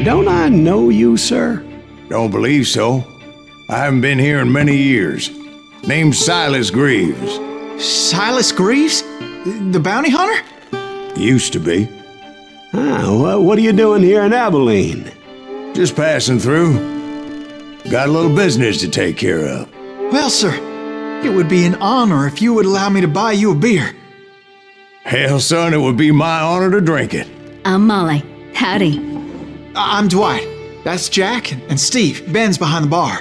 Don't I know you, sir? Don't believe so. I haven't been here in many years. Name's Silas Greaves. Silas Greaves? The bounty hunter? Used to be. Ah, what are you doing here in Abilene? Just passing through. Got a little business to take care of. Well, sir, it would be an honor if you would allow me to buy you a beer. Hell, son, it would be my honor to drink it. I'm Molly. Howdy. I'm Dwight. That's Jack and Steve. Ben's behind the bar.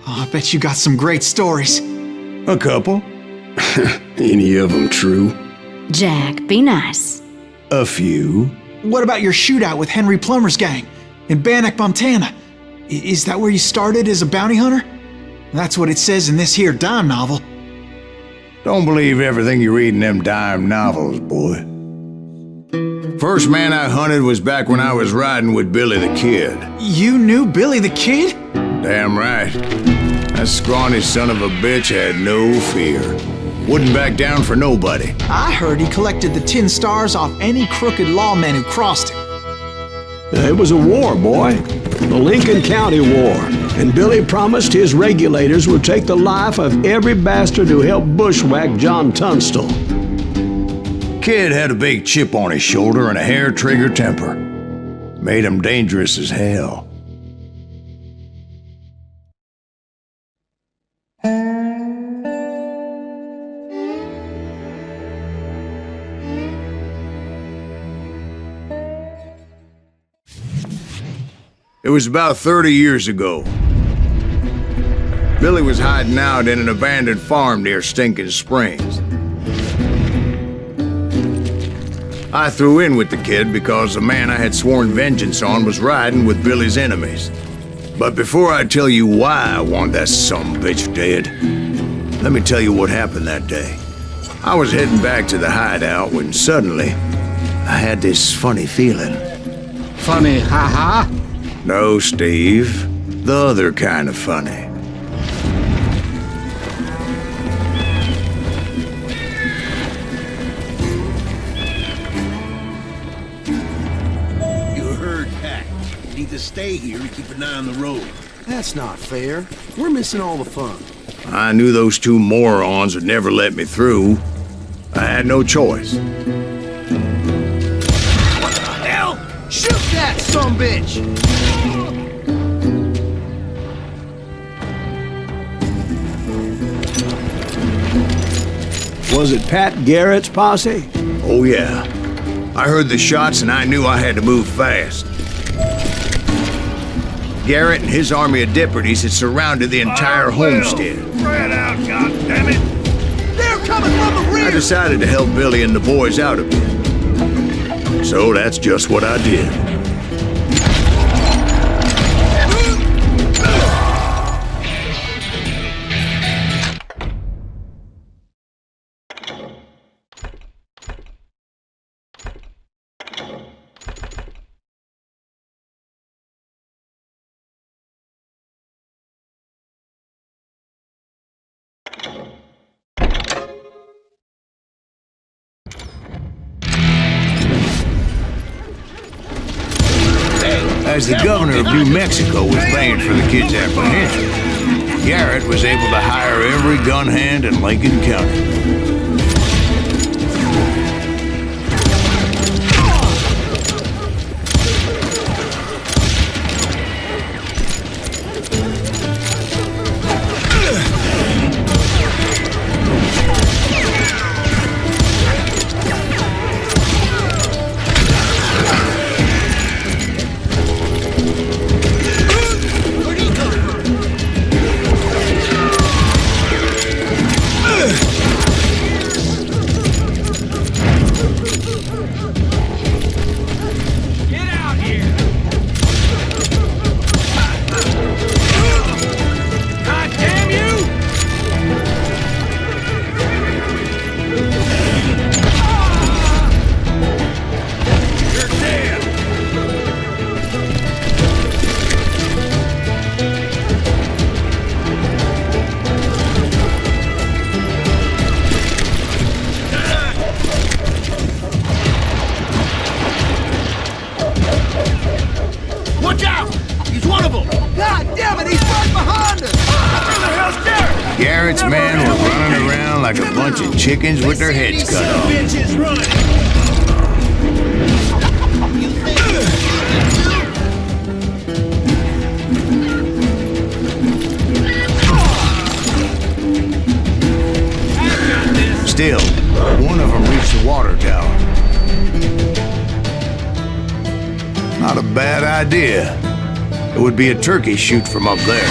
Oh, I bet you got some great stories. A couple. Any of them true? Jack, be nice. A few. What about your shootout with Henry Plummer's gang in Bannock, Montana? Is that where you started as a bounty hunter? That's what it says in this here dime novel. Don't believe everything you read in them dime novels, boy. First man I hunted was back when I was riding with Billy the Kid. You knew Billy the Kid? Damn right. That scrawny son of a bitch had no fear. Wouldn't back down for nobody. I heard he collected the 10 stars off any crooked lawmen who crossed him. It was a war, boy. The Lincoln County War. And Billy promised his regulators would take the life of every bastard who helped bushwhack John Tunstall. Kid had a big chip on his shoulder and a hair-trigger temper. Made him dangerous as hell. It was about 30 years ago. Billy was hiding out in an abandoned farm near Stinking Springs. I threw in with the kid because the man I had sworn vengeance on was riding with Billy's enemies. But before I tell you why I want that sumbitch dead, let me tell you what happened that day. I was heading back to the hideout when suddenly I had this funny feeling. Funny, ha-ha? No, Steve. The other kind of funny. To stay here and keep an eye on the road. That's not fair. We're missing all the fun. I knew those two morons would never let me through. I had no choice. What the hell? Shoot that sumbitch! Was it Pat Garrett's posse? Oh yeah. I heard the shots and I knew I had to move fast. Garrett and his army of deputies had surrounded the entire homestead. Spread out, goddammit! They're coming from the rear! I decided to help Billy and the boys out a bit. So that's just what I did. As the governor of New Mexico was paying for the kid's apprehension, Garrett was able to hire every gun hand in Lincoln County. Watch out! He's one of them! God damn it, he's right behind us! Where the hell's Garrett? Garrett's men were running around like a bunch of chickens with their heads cut off. Bitches running! Still, one of them reached the water tower. Not a bad idea. It would be a turkey shoot from up there.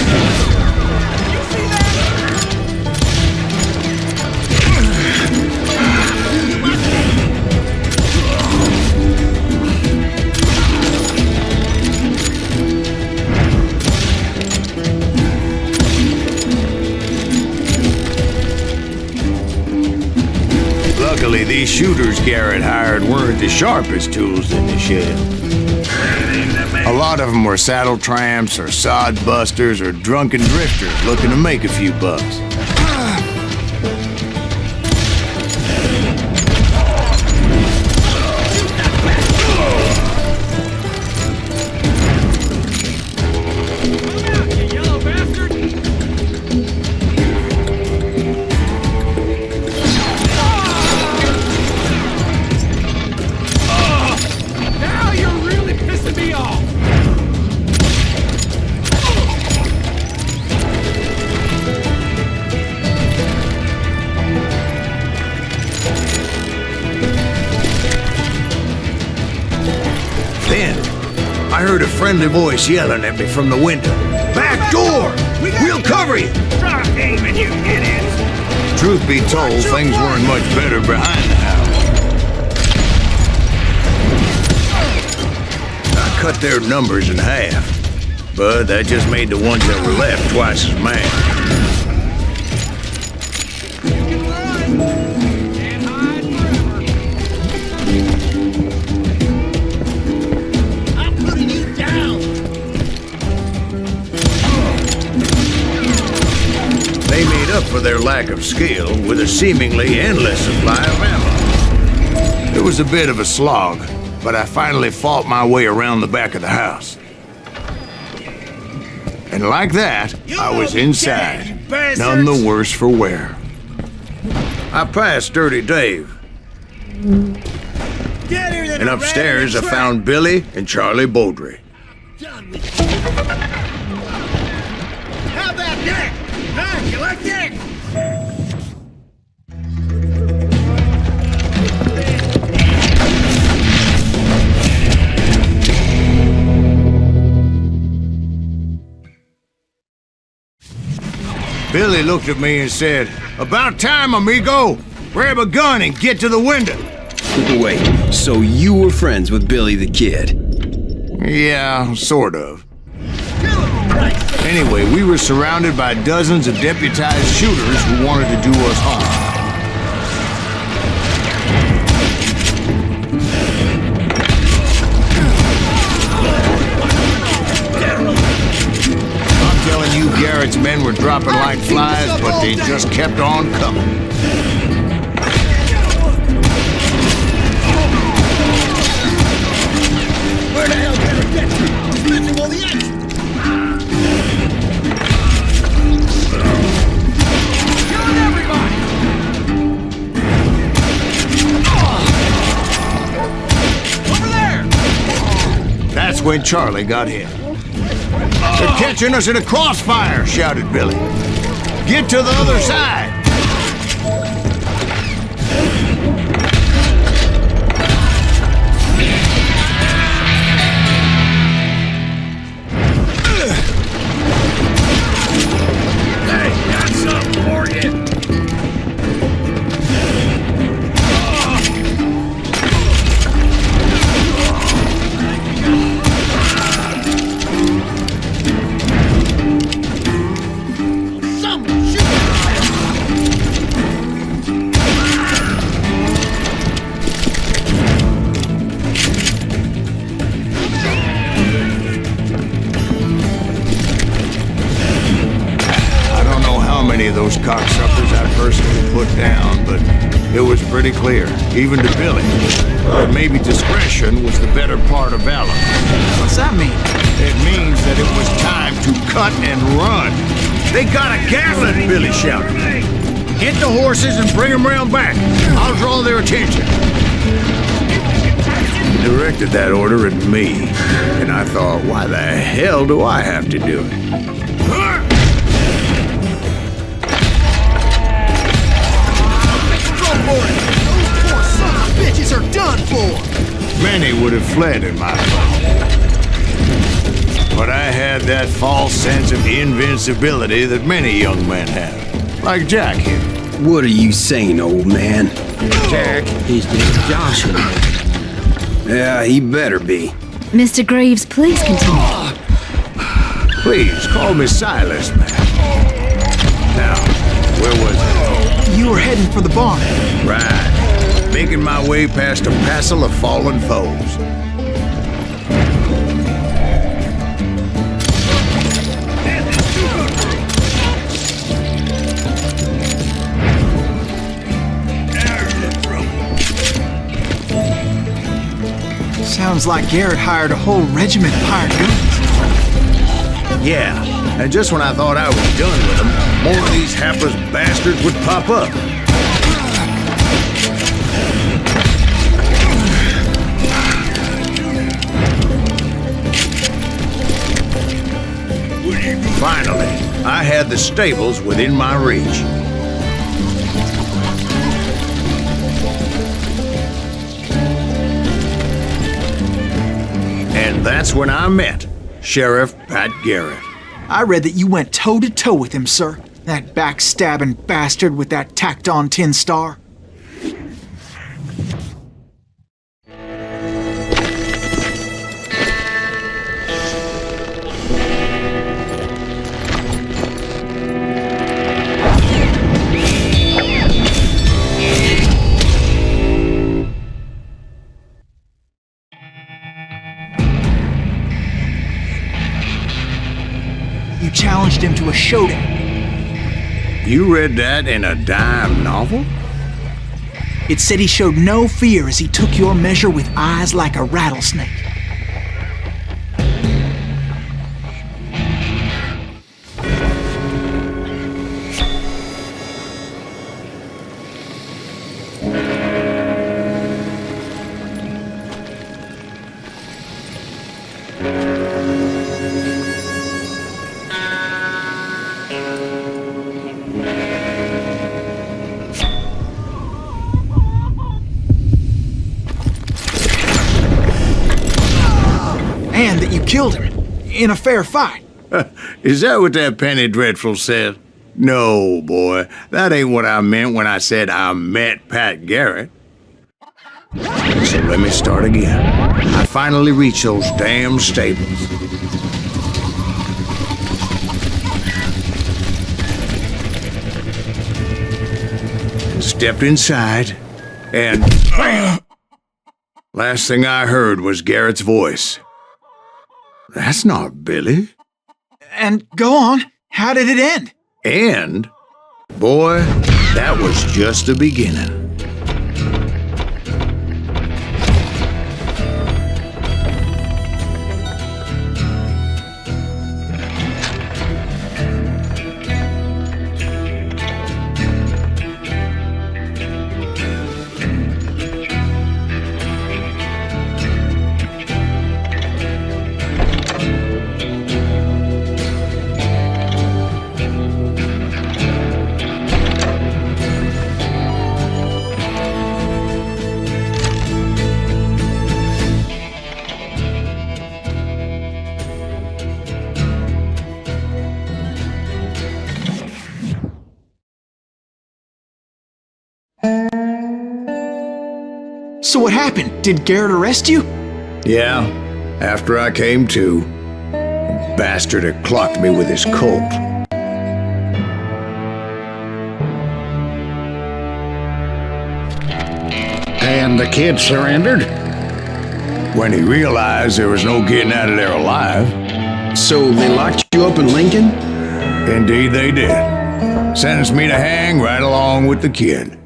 Luckily, these shooters Garrett hired weren't the sharpest tools in the shed. A lot of them were saddle tramps or sod busters or drunken drifters looking to make a few bucks. I heard a friendly voice yelling at me from the window. Back door! We'll cover you! Stop aiming, you idiots! Truth be told, things weren't much better behind the house. I cut their numbers in half, but that just made the ones that were left twice as mad. For their lack of skill with a seemingly endless supply of ammo. It was a bit of a slog, but I finally fought my way around the back of the house. And like that, I was inside, none the worse for wear. I passed Dirty Dave. And upstairs I found Billy and Charlie Beaudry. How about that? Huh? You like that? Billy looked at me and said, "About time, amigo! Grab a gun and get to the window!" Wait, so you were friends with Billy the Kid? Yeah, sort of. Anyway, we were surrounded by dozens of deputized shooters who wanted to do us harm. I'm telling you, Garrett's men were dropping like flies, but they just kept on coming. Where the hell can I get to? He's missing all the action! That's when Charlie got hit. "They're catching us in a crossfire," shouted Billy. "Get to the other side!" Hey, got something for you! Those cocksuckers I personally put down, but it was pretty clear, even to Billy, that maybe discretion was the better part of valor. Once that mean? It means that it was time to cut and run. They got a Gatling, Billy shouted. Hit the horses and bring them round back. I'll draw their attention. He directed that order at me, and I thought, why the hell do I have to do it? Go for it! Those poor son of bitches are done for! Many would have fled in my place. But I had that false sense of invincibility that many young men have. Like Jack here. What are you saying, old man? Jack, He's just joshing me. Yeah, he better be. Mr. Greaves, please continue. please call me Silas, man. Now, where was it? You were heading for the barn. Right. Making my way past a passel of fallen foes. Sounds like Garrett hired a whole regiment of hired guns. Yeah, and just when I thought I was done with them, more of these hapless bastards would pop up. Finally, I had the stables within my reach. And that's when I met Sheriff Pat Garrett. I read that you went toe-to-toe with him, sir. That backstabbing bastard with that tacked-on tin star. You challenged him to a showdown. You read that in a dime novel? It said he showed no fear as he took your measure with eyes like a rattlesnake. And that you killed him in a fair fight. Is that what that penny dreadful said? No, boy. That ain't what I meant when I said I met Pat Garrett. So let me start again. I finally reached those damn stables. Stepped inside, and last thing I heard was Garrett's voice. That's not Billy. And go on, how did it end? And, boy, that was just the beginning. So what happened? Did Garrett arrest you? Yeah, after I came to, the bastard had clocked me with his Colt. And the kid surrendered? When he realized there was no getting out of there alive. So they locked you up in Lincoln? Indeed they did. Sentenced me to hang right along with the kid.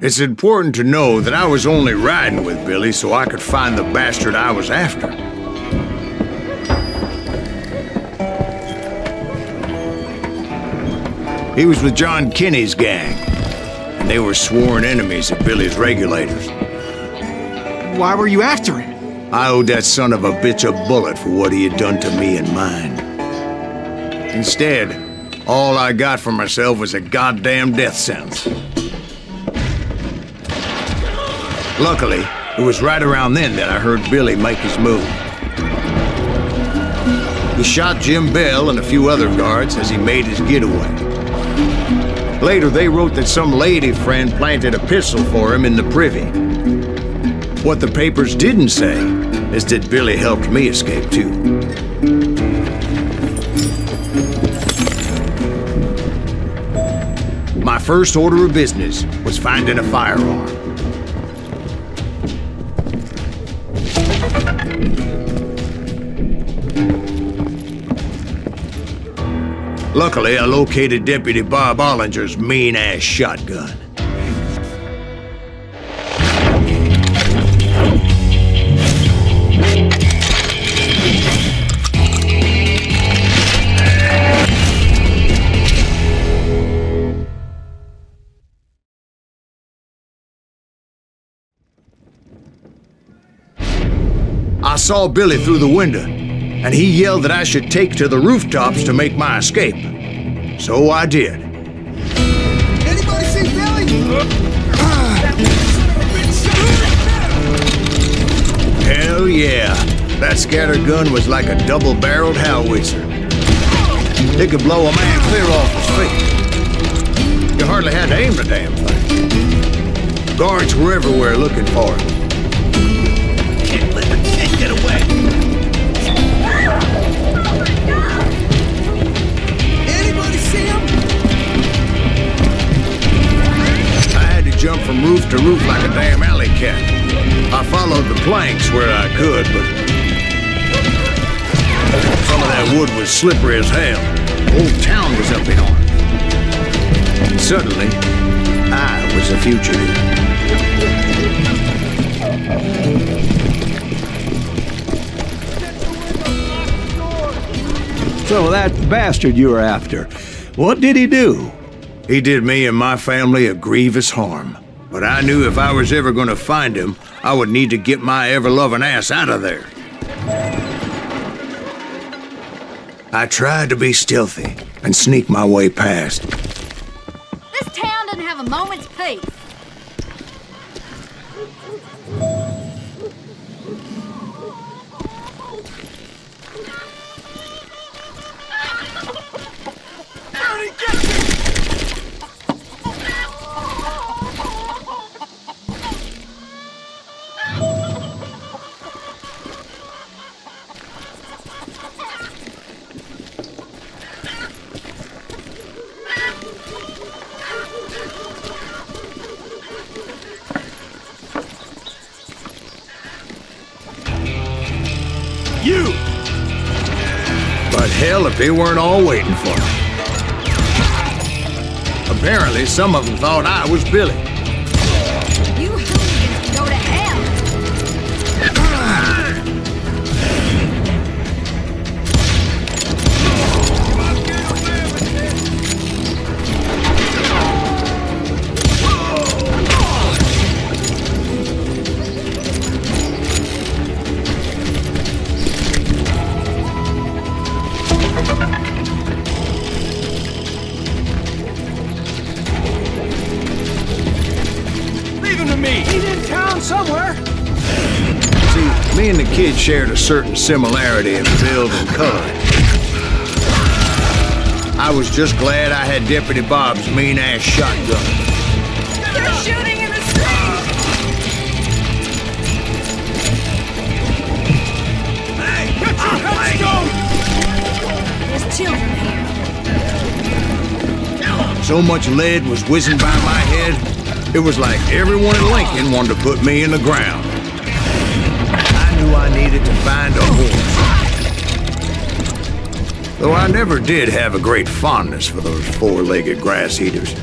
It's important to know that I was only riding with Billy so I could find the bastard I was after. He was with John Kinney's gang, and they were sworn enemies of Billy's regulators. Why were you after him? I owed that son of a bitch a bullet for what he had done to me and mine. Instead, all I got for myself was a goddamn death sentence. Luckily, it was right around then that I heard Billy make his move. He shot Jim Bell and a few other guards as he made his getaway. Later, they wrote that some lady friend planted a pistol for him in the privy. What the papers didn't say is that Billy helped me escape too. My first order of business was finding a firearm. Luckily, I located Deputy Bob Ollinger's mean-ass shotgun. I saw Billy through the window, and he yelled that I should take to the rooftops to make my escape. So I did. Anybody see Billy? Hell yeah. That scattergun was like a double-barreled howitzer. It could blow a man clear off his feet. You hardly had to aim the damn thing. Guards were everywhere looking for him. Can't let the kid get away. Anybody see him? I had to jump from roof to roof like a damn alley cat. I followed the planks where I could, but some of that wood was slippery as hell. The whole town was up in arms. Suddenly, I was a fugitive. So that bastard you were after, what did he do? He did me and my family a grievous harm. But I knew if I was ever going to find him, I would need to get my ever-loving ass out of there. I tried to be stealthy and sneak my way past. This town doesn't have a moment's peace. You! But hell if they weren't all waiting for me. Apparently, some of them thought I was Billy. You hooligans can go to hell. He's in town somewhere. See, me and the kid shared a certain similarity in build and color. I was just glad I had Deputy Bob's mean-ass shotgun. They're shooting in the street. Hey, get your headstone. There's children here. So much lead was whizzing by my head, it was like everyone in Lincoln wanted to put me in the ground. I knew I needed to find a horse. Though I never did have a great fondness for those four-legged grass eaters.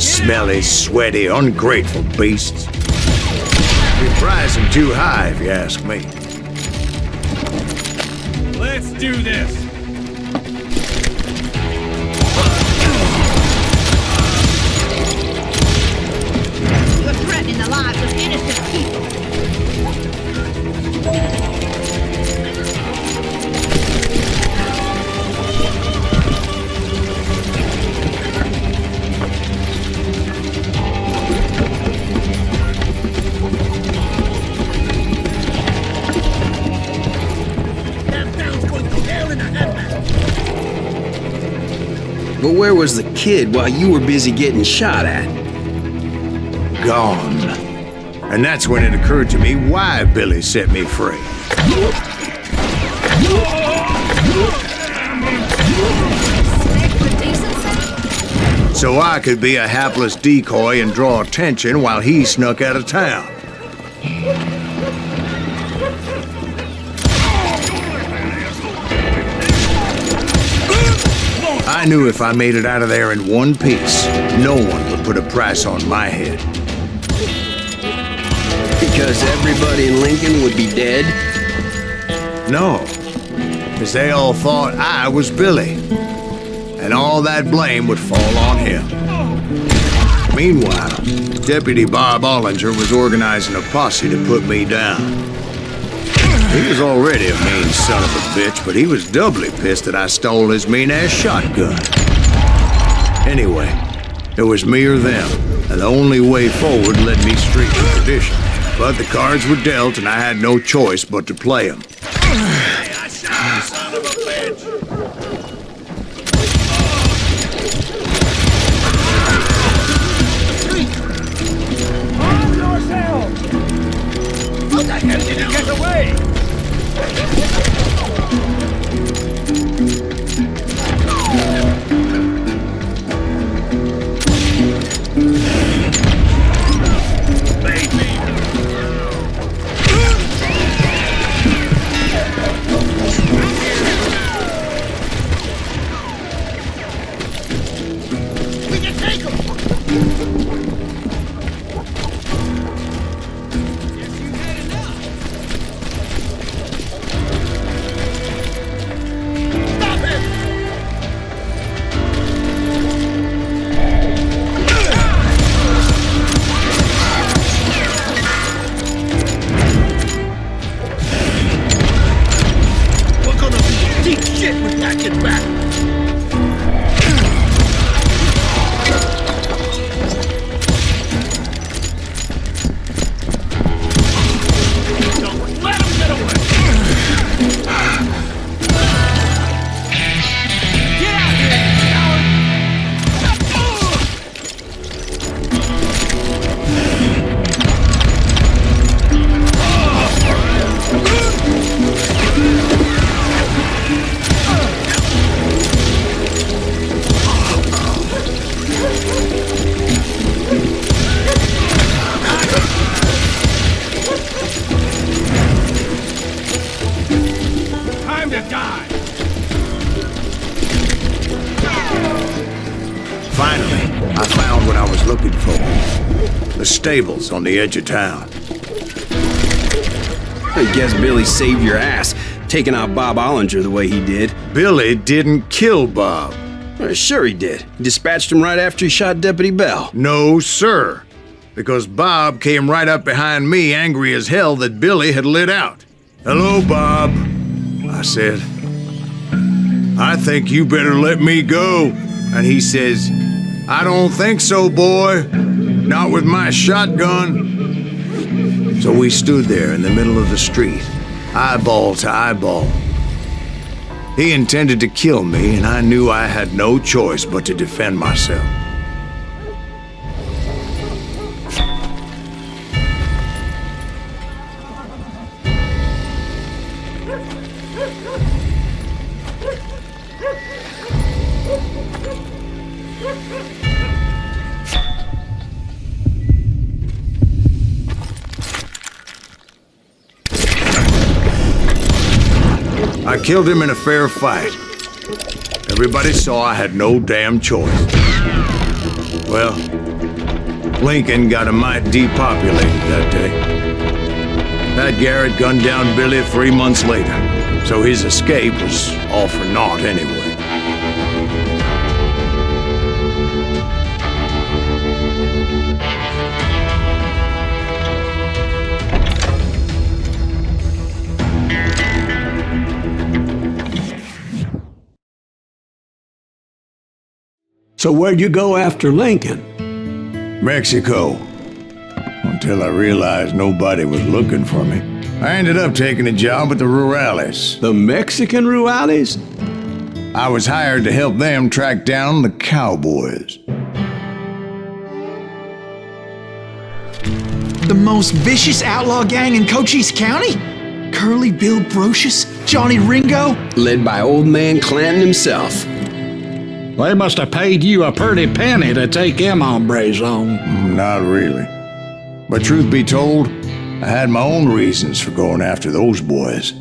Smelly, sweaty, ungrateful beasts. We prize them too high, if you ask me. Let's do this. You're threatening the lives of innocent people. But where was the kid while you were busy getting shot at? Gone. And that's when it occurred to me why Billy set me free. So I could be a hapless decoy and draw attention while he snuck out of town. I knew if I made it out of there in one piece, no one would put a price on my head. Because everybody in Lincoln would be dead? No, because they all thought I was Billy, and all that blame would fall on him. Meanwhile, Deputy Bob Ollinger was organizing a posse to put me down. He was already a mean son of a bitch, but he was doubly pissed that I stole his mean-ass shotgun. Anyway, it was me or them, and the only way forward led me straight to tradition. But the cards were dealt, and I had no choice but to play them. Hey, I shot you, son of a bitch! Arm yourselves! How the hell did you get away? We can take him! We're gonna be deep shit when that gets back! Don't let him get away! Get out here, you coward! Time to die! Finally, I found what I was looking for. The stables on the edge of town. I guess Billy saved your ass, taking out Bob Ollinger the way he did. Billy didn't kill Bob. Well, sure he did. He dispatched him right after he shot Deputy Bell. No, sir. Because Bob came right up behind me, angry as hell that Billy had lit out. "Hello, Bob," I said. "I think you better let me go." And he says, "I don't think so, boy. Not with my shotgun." So we stood there in the middle of the street, eyeball to eyeball. He intended to kill me, and I knew I had no choice but to defend myself. I killed him in a fair fight. Everybody saw I had no damn choice. Well, Lincoln got a mite depopulated that day. Pat Garrett gunned down Billy 3 months later, so his escape was all for naught anyway. So where'd you go after Lincoln? Mexico. Until I realized nobody was looking for me. I ended up taking a job with the Rurales. The Mexican Rurales? I was hired to help them track down the cowboys. The most vicious outlaw gang in Cochise County? Curly Bill Brocious? Johnny Ringo? Led by old man Clanton himself. They must have paid you a pretty penny to take them hombres on. Not really. But truth be told, I had my own reasons for going after those boys.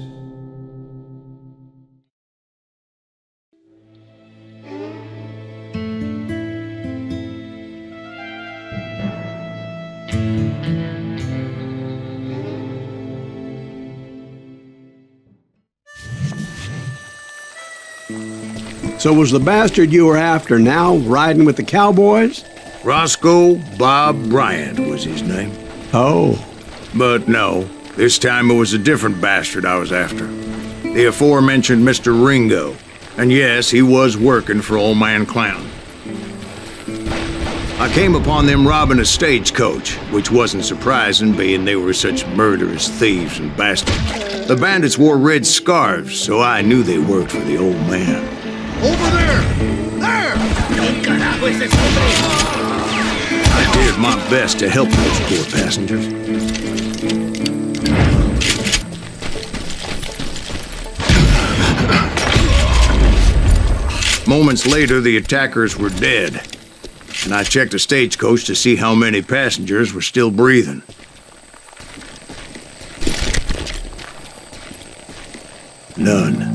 So was the bastard you were after now riding with the cowboys? Roscoe Bob Bryant was his name. Oh. But no, this time it was a different bastard I was after. The aforementioned Mr. Ringo. And yes, he was working for old man Clown. I came upon them robbing a stagecoach, which wasn't surprising, being they were such murderous thieves and bastards. The bandits wore red scarves, so I knew they worked for the old man. Over there! There! I did my best to help those poor passengers. Moments later, the attackers were dead, and I checked the stagecoach to see how many passengers were still breathing. None.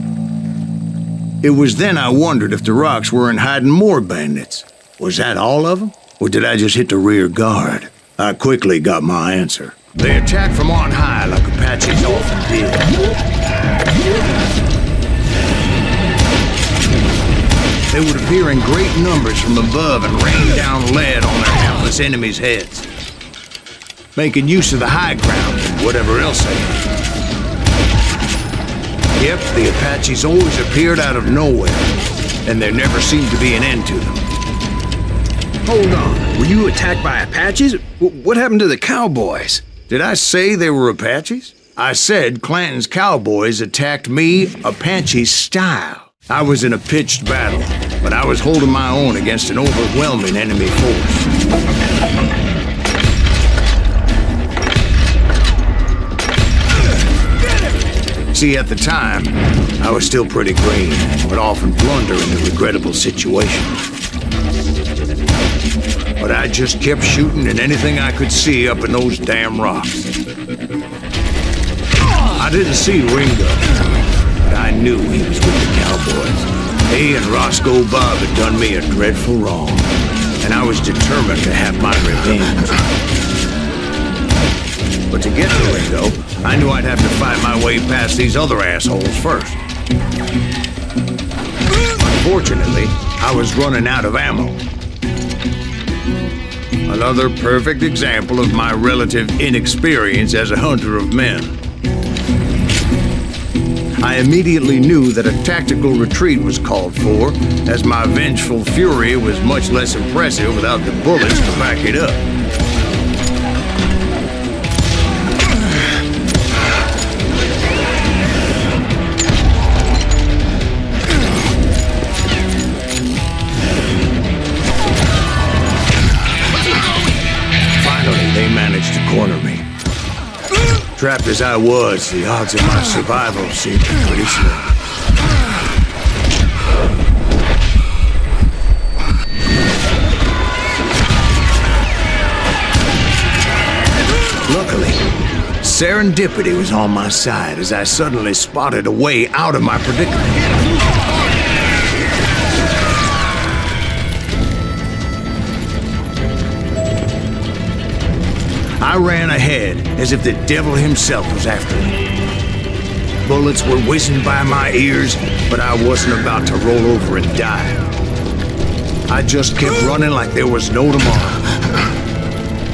It was then I wondered if the rocks weren't hiding more bandits. Was that all of them? Or did I just hit the rear guard? I quickly got my answer. They attacked from on high like Apaches often did. They would appear in great numbers from above and rain down lead on their hapless enemies' heads, making use of the high ground and whatever else they had. Yep, the Apaches always appeared out of nowhere, and there never seemed to be an end to them. Hold on, were you attacked by Apaches? What happened to the cowboys? Did I say they were Apaches? I said Clanton's cowboys attacked me Apache style. I was in a pitched battle, but I was holding my own against an overwhelming enemy force. See, at the time, I was still pretty green, and would often blunder into regrettable situations. But I just kept shooting at anything I could see up in those damn rocks. I didn't see Ringo, but I knew he was with the cowboys. He and Roscoe Bob had done me a dreadful wrong, and I was determined to have my revenge. But to get to Ringo, I knew I'd have to fight my way past these other assholes first. Unfortunately, I was running out of ammo. Another perfect example of my relative inexperience as a hunter of men. I immediately knew that a tactical retreat was called for, as my vengeful fury was much less impressive without the bullets to back it up. They managed to corner me. Trapped as I was, the odds of my survival seemed pretty slim. Luckily, serendipity was on my side as I suddenly spotted a way out of my predicament. I ran ahead as if the devil himself was after me. Bullets were whizzing by my ears, but I wasn't about to roll over and die. I just kept running like there was no tomorrow.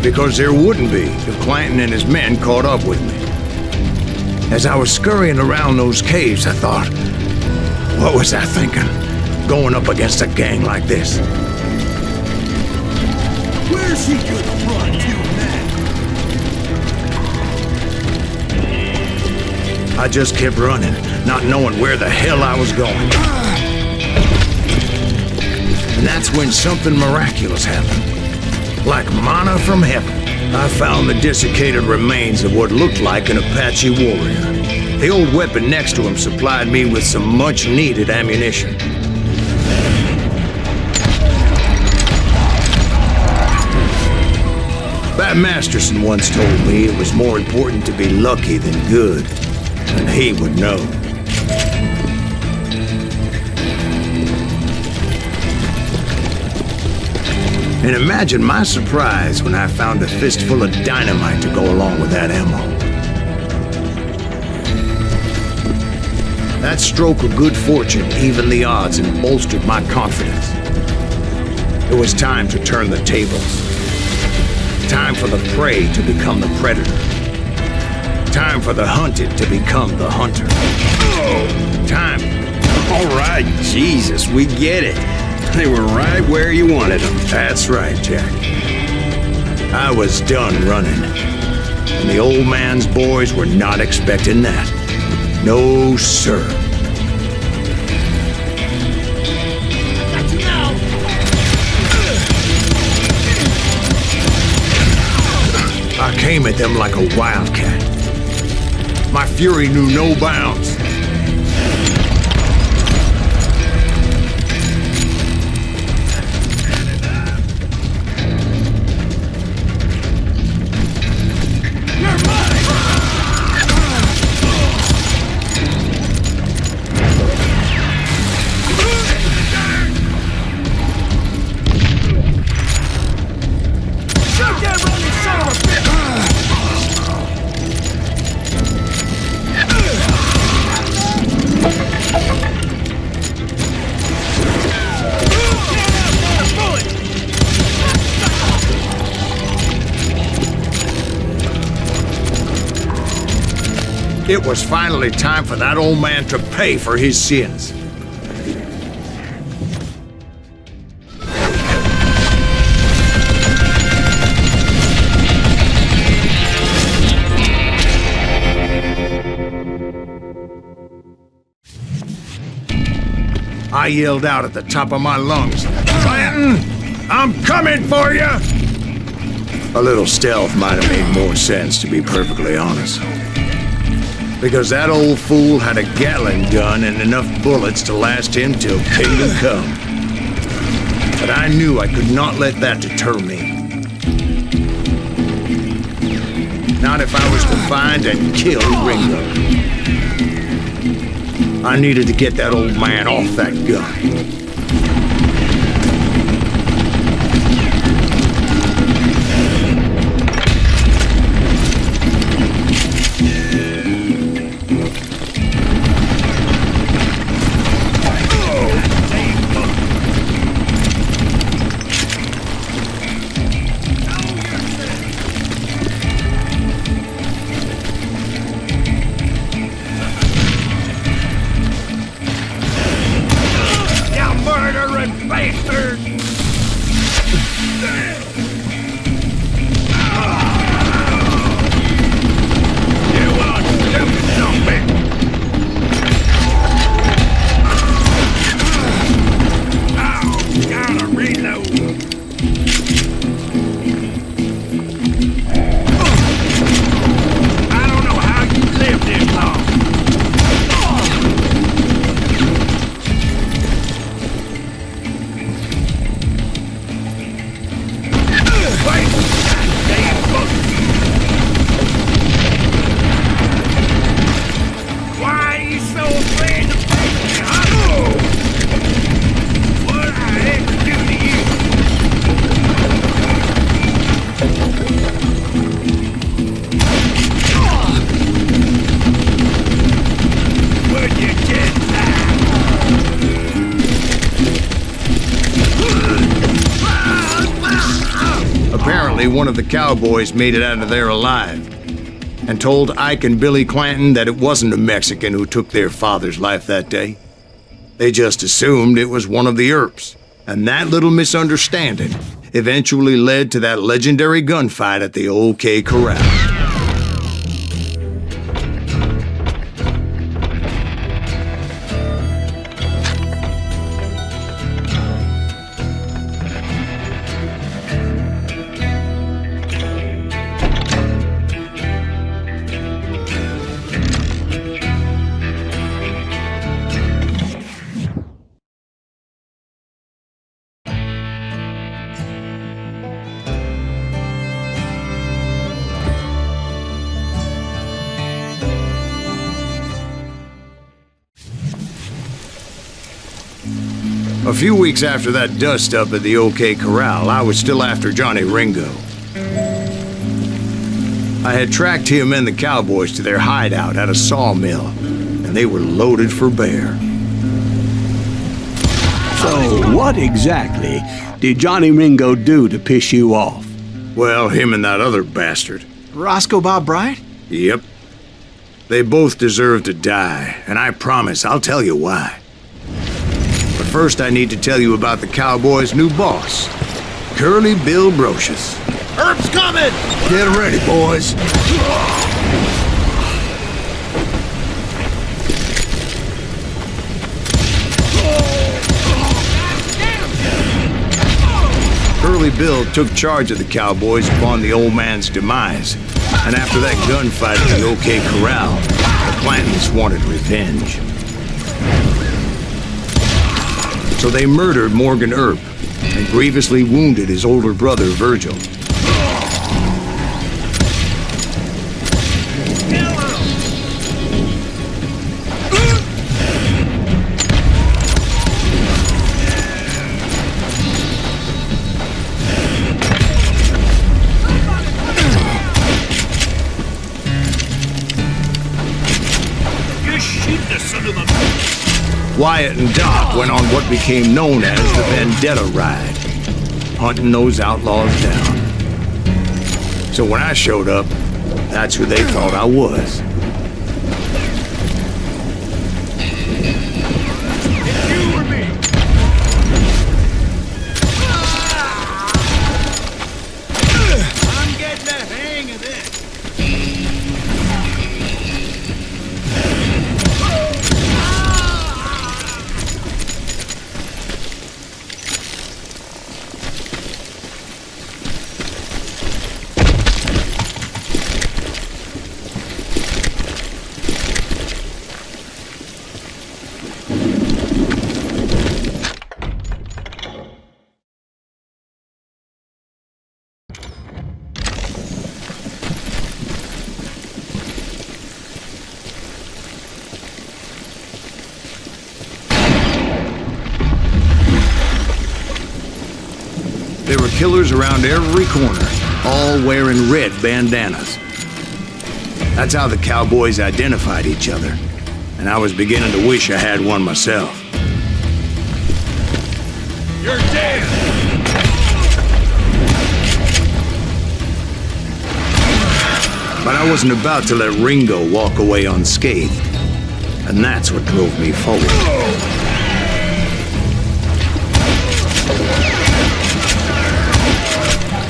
Because there wouldn't be if Clanton and his men caught up with me. As I was scurrying around those caves, I thought, what was I thinking? Going up against a gang like this? Where's he gonna run to now? I just kept running, not knowing where the hell I was going. And that's when something miraculous happened. Like manna from heaven, I found the desiccated remains of what looked like an Apache warrior. The old weapon next to him supplied me with some much-needed ammunition. Bat Masterson once told me it was more important to be lucky than good, and he would know. And imagine my surprise when I found a fistful of dynamite to go along with that ammo. That stroke of good fortune evened the odds and bolstered my confidence. It was time to turn the tables. Time for the prey to become the predator. Time for the hunted to become the hunter. Time. All right, Jesus, we get it. They were right where you wanted them. That's right, Jack. I was done running. And the old man's boys were not expecting that. No, sir. Got you now! I came at them like a wildcat. My fury knew no bounds. It was finally time for that old man to pay for his sins. I yelled out at the top of my lungs, "Clanton, I'm coming for you!" A little stealth might have made more sense, to be perfectly honest. Because that old fool had a Gatling gun and enough bullets to last him till kingdom come. But I knew I could not let that deter me. Not if I was to find and kill Ringo. I needed to get that old man off that gun. apparently one of the cowboys made it out of there alive and told Ike and Billy Clanton that it wasn't a Mexican who took their father's life that day. They just assumed it was one of the Earps, and that little misunderstanding eventually led to that legendary gunfight at the OK Corral. A few weeks after that dust-up at the OK Corral, I was still after Johnny Ringo. I had tracked him and the cowboys to their hideout at a sawmill, and they were loaded for bear. So, what exactly did Johnny Ringo do to piss you off? Well, him and that other bastard. Roscoe Bob Bryant? Yep. They both deserve to die, and I promise I'll tell you why. But first I need to tell you about the cowboys' new boss, Curly Bill Brocious. Herb's coming! Get ready, boys. Curly Bill took charge of the cowboys upon the old man's demise, and after that gunfight at the OK Corral, the Clantons wanted revenge. So they murdered Morgan Earp and grievously wounded his older brother, Virgil. Wyatt and Doc went on what became known as the Vendetta Ride, hunting those outlaws down. So when I showed up, that's who they thought I was. It's you or me! I'm getting the hang of this. There were killers around every corner, all wearing red bandanas. That's how the cowboys identified each other, and I was beginning to wish I had one myself. You're dead! But I wasn't about to let Ringo walk away unscathed, and that's what drove me forward.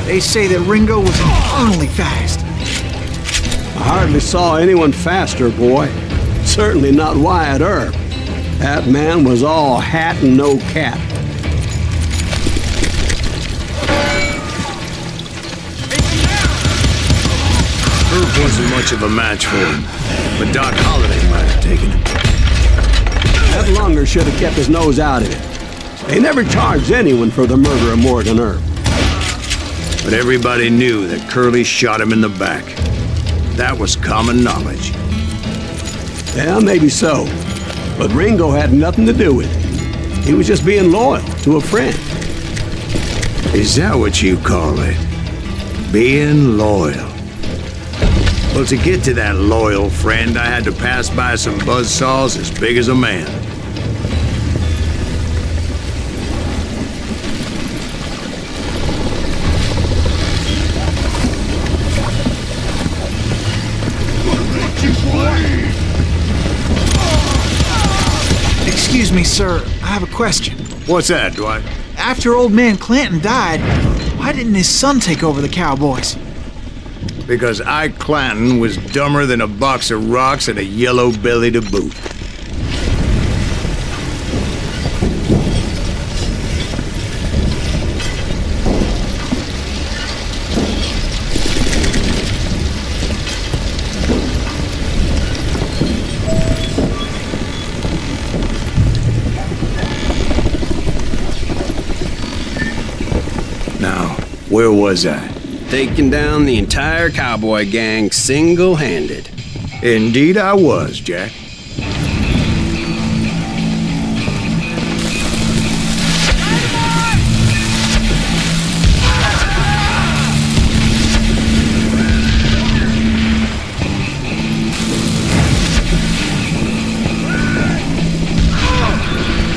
They say that Ringo was infernally fast. I hardly saw anyone faster, boy. Certainly not Wyatt Earp. That man was all hat and no cap. Earp wasn't much of a match for him, but Doc Holliday might have taken him. That lunger should have kept his nose out of it. They never charged anyone for the murder of Morgan Earp. But everybody knew that Curly shot him in the back. That was common knowledge. Yeah, maybe so. But Ringo had nothing to do with it. He was just being loyal to a friend. Is that what you call it? Being loyal? Well, to get to that loyal friend, I had to pass by some buzzsaws as big as a man. Sir, I have a question. What's that, Dwight? After old man Clanton died, why didn't his son take over the cowboys? Because Ike Clanton was dumber than a box of rocks and a yellow belly to boot. Now, where was I? Taking down the entire cowboy gang single-handed. Indeed I was, Jack.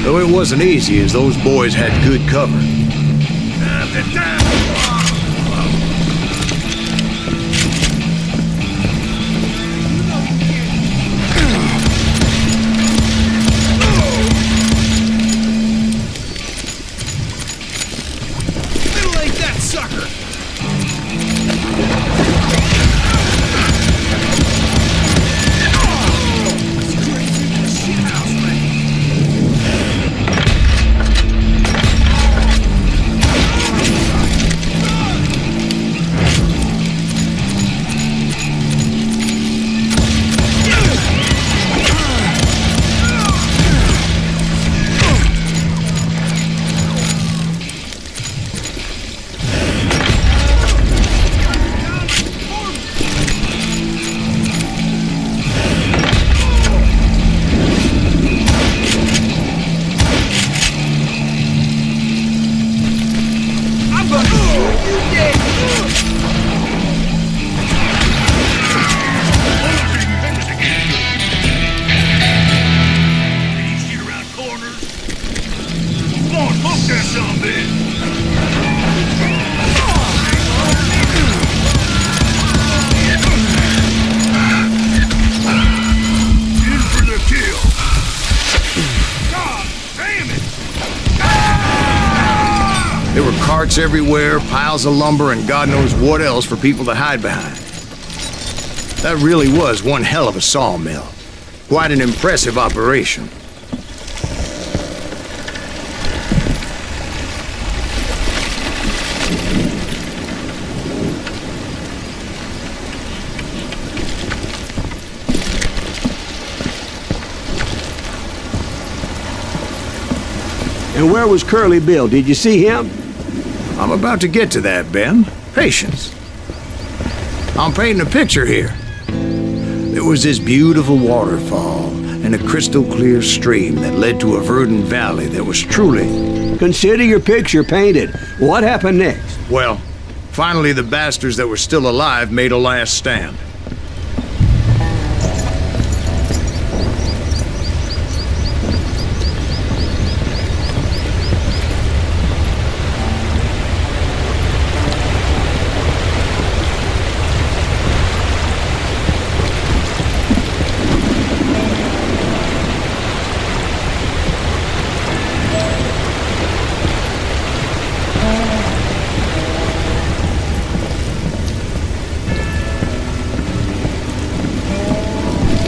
Though it wasn't easy, as those boys had good cover. There were carts everywhere, piles of lumber, and God knows what else for people to hide behind. That really was one hell of a sawmill. Quite an impressive operation. And where was Curly Bill? Did you see him? I'm about to get to that, Ben. Patience. I'm painting a picture here. There was this beautiful waterfall and a crystal clear stream that led to a verdant valley that was truly... Consider your picture painted. What happened next? Well, finally the bastards that were still alive made a last stand.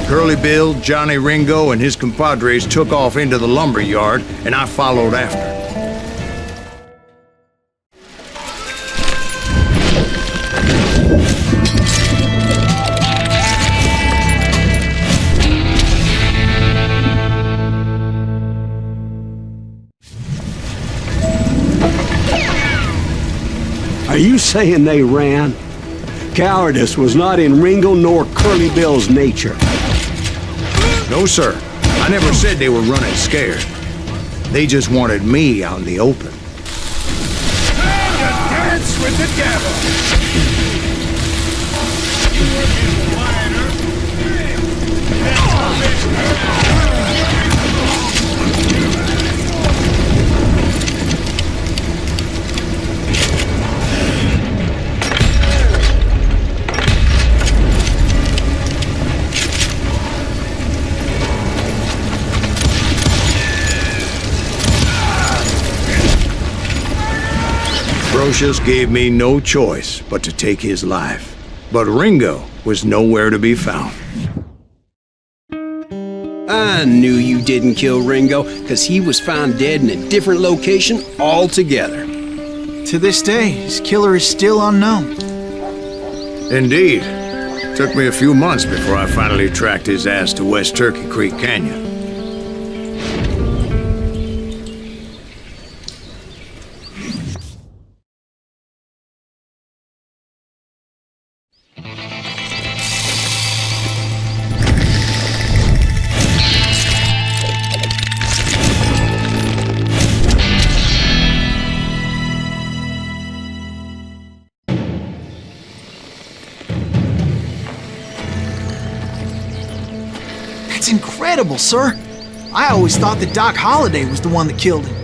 Curly Bill, Johnny Ringo, and his compadres took off into the lumber yard, and I followed after. Are you saying they ran? Cowardice was not in Ringo nor Curly Bill's nature. No, sir. I never said they were running scared. They just wanted me out in the open. Time to dance with the devil! Brocious gave me no choice but to take his life. But Ringo was nowhere to be found. I knew you didn't kill Ringo, because he was found dead in a different location altogether. To this day, his killer is still unknown. Indeed. Took me a few months before I finally tracked his ass to West Turkey Creek Canyon. That's incredible, sir. I always thought that Doc Holliday was the one that killed him.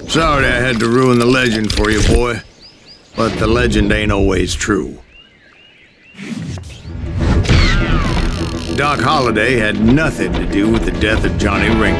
Sorry I had to ruin the legend for you, boy. But the legend ain't always true. Doc Holliday had nothing to do with the death of Johnny Ringo.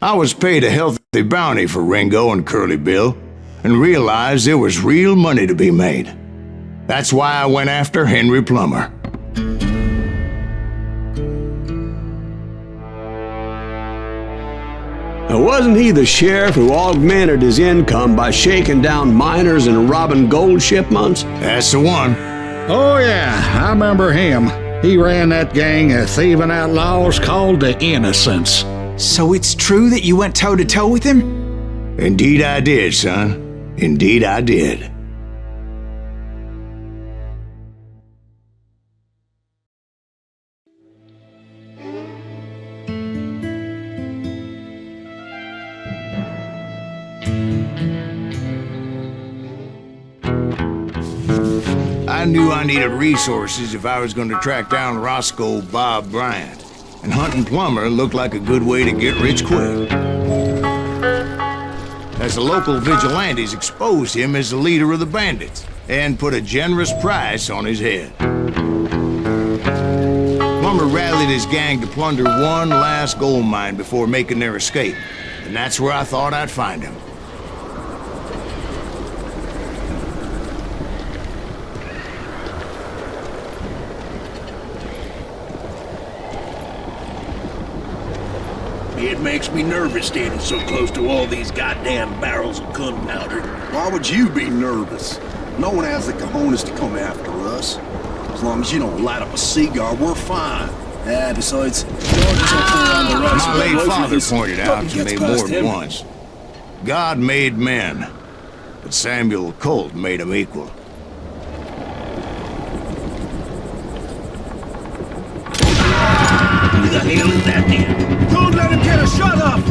I was paid a healthy bounty for Ringo and Curly Bill, and realized there was real money to be made. That's why I went after Henry Plummer. Now, wasn't he the sheriff who augmented his income by shaking down miners and robbing gold shipments? That's the one. Oh, yeah, I remember him. He ran that gang of thieving outlaws called the Innocents. So it's true that you went toe-to-toe with him? Indeed I did, son. Indeed I did. I knew I needed resources if I was going to track down Roscoe Bob Bryant, and hunting Plummer looked like a good way to get rich quick. As the local vigilantes exposed him as the leader of the bandits, and put a generous price on his head. Plummer rallied his gang to plunder one last gold mine before making their escape, and that's where I thought I'd find him. It makes me nervous standing so close to all these goddamn barrels of gunpowder. Why would you be nervous? No one has the cojones to come after us. As long as you don't light up a cigar, we're fine. Yeah, besides, George's up there on the right. My late father pointed out to me more than once. God made men, but Samuel Colt made them equal. Who the hell is that then? Don't let him get a shot off!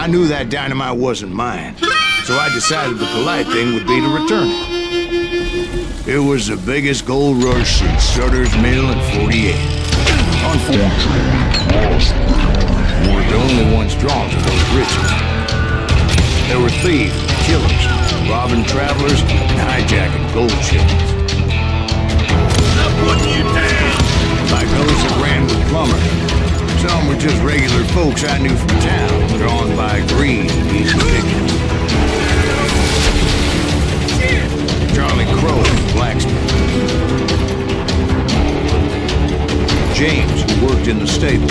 knew that dynamite wasn't mine, so I decided the polite thing would be to return it. It was the biggest gold rush since Sutter's Mill in '48. Unfortunately, we were the only ones drawn to those riches. There were thieves, killers, robbing travelers, and hijacking gold shipments. I'm putting you down! Like those that ran with Plummer. Some were just regular folks I knew from town, drawn by greed and easy pickings. Charlie Crow, blacksmith. James, who worked in the stable.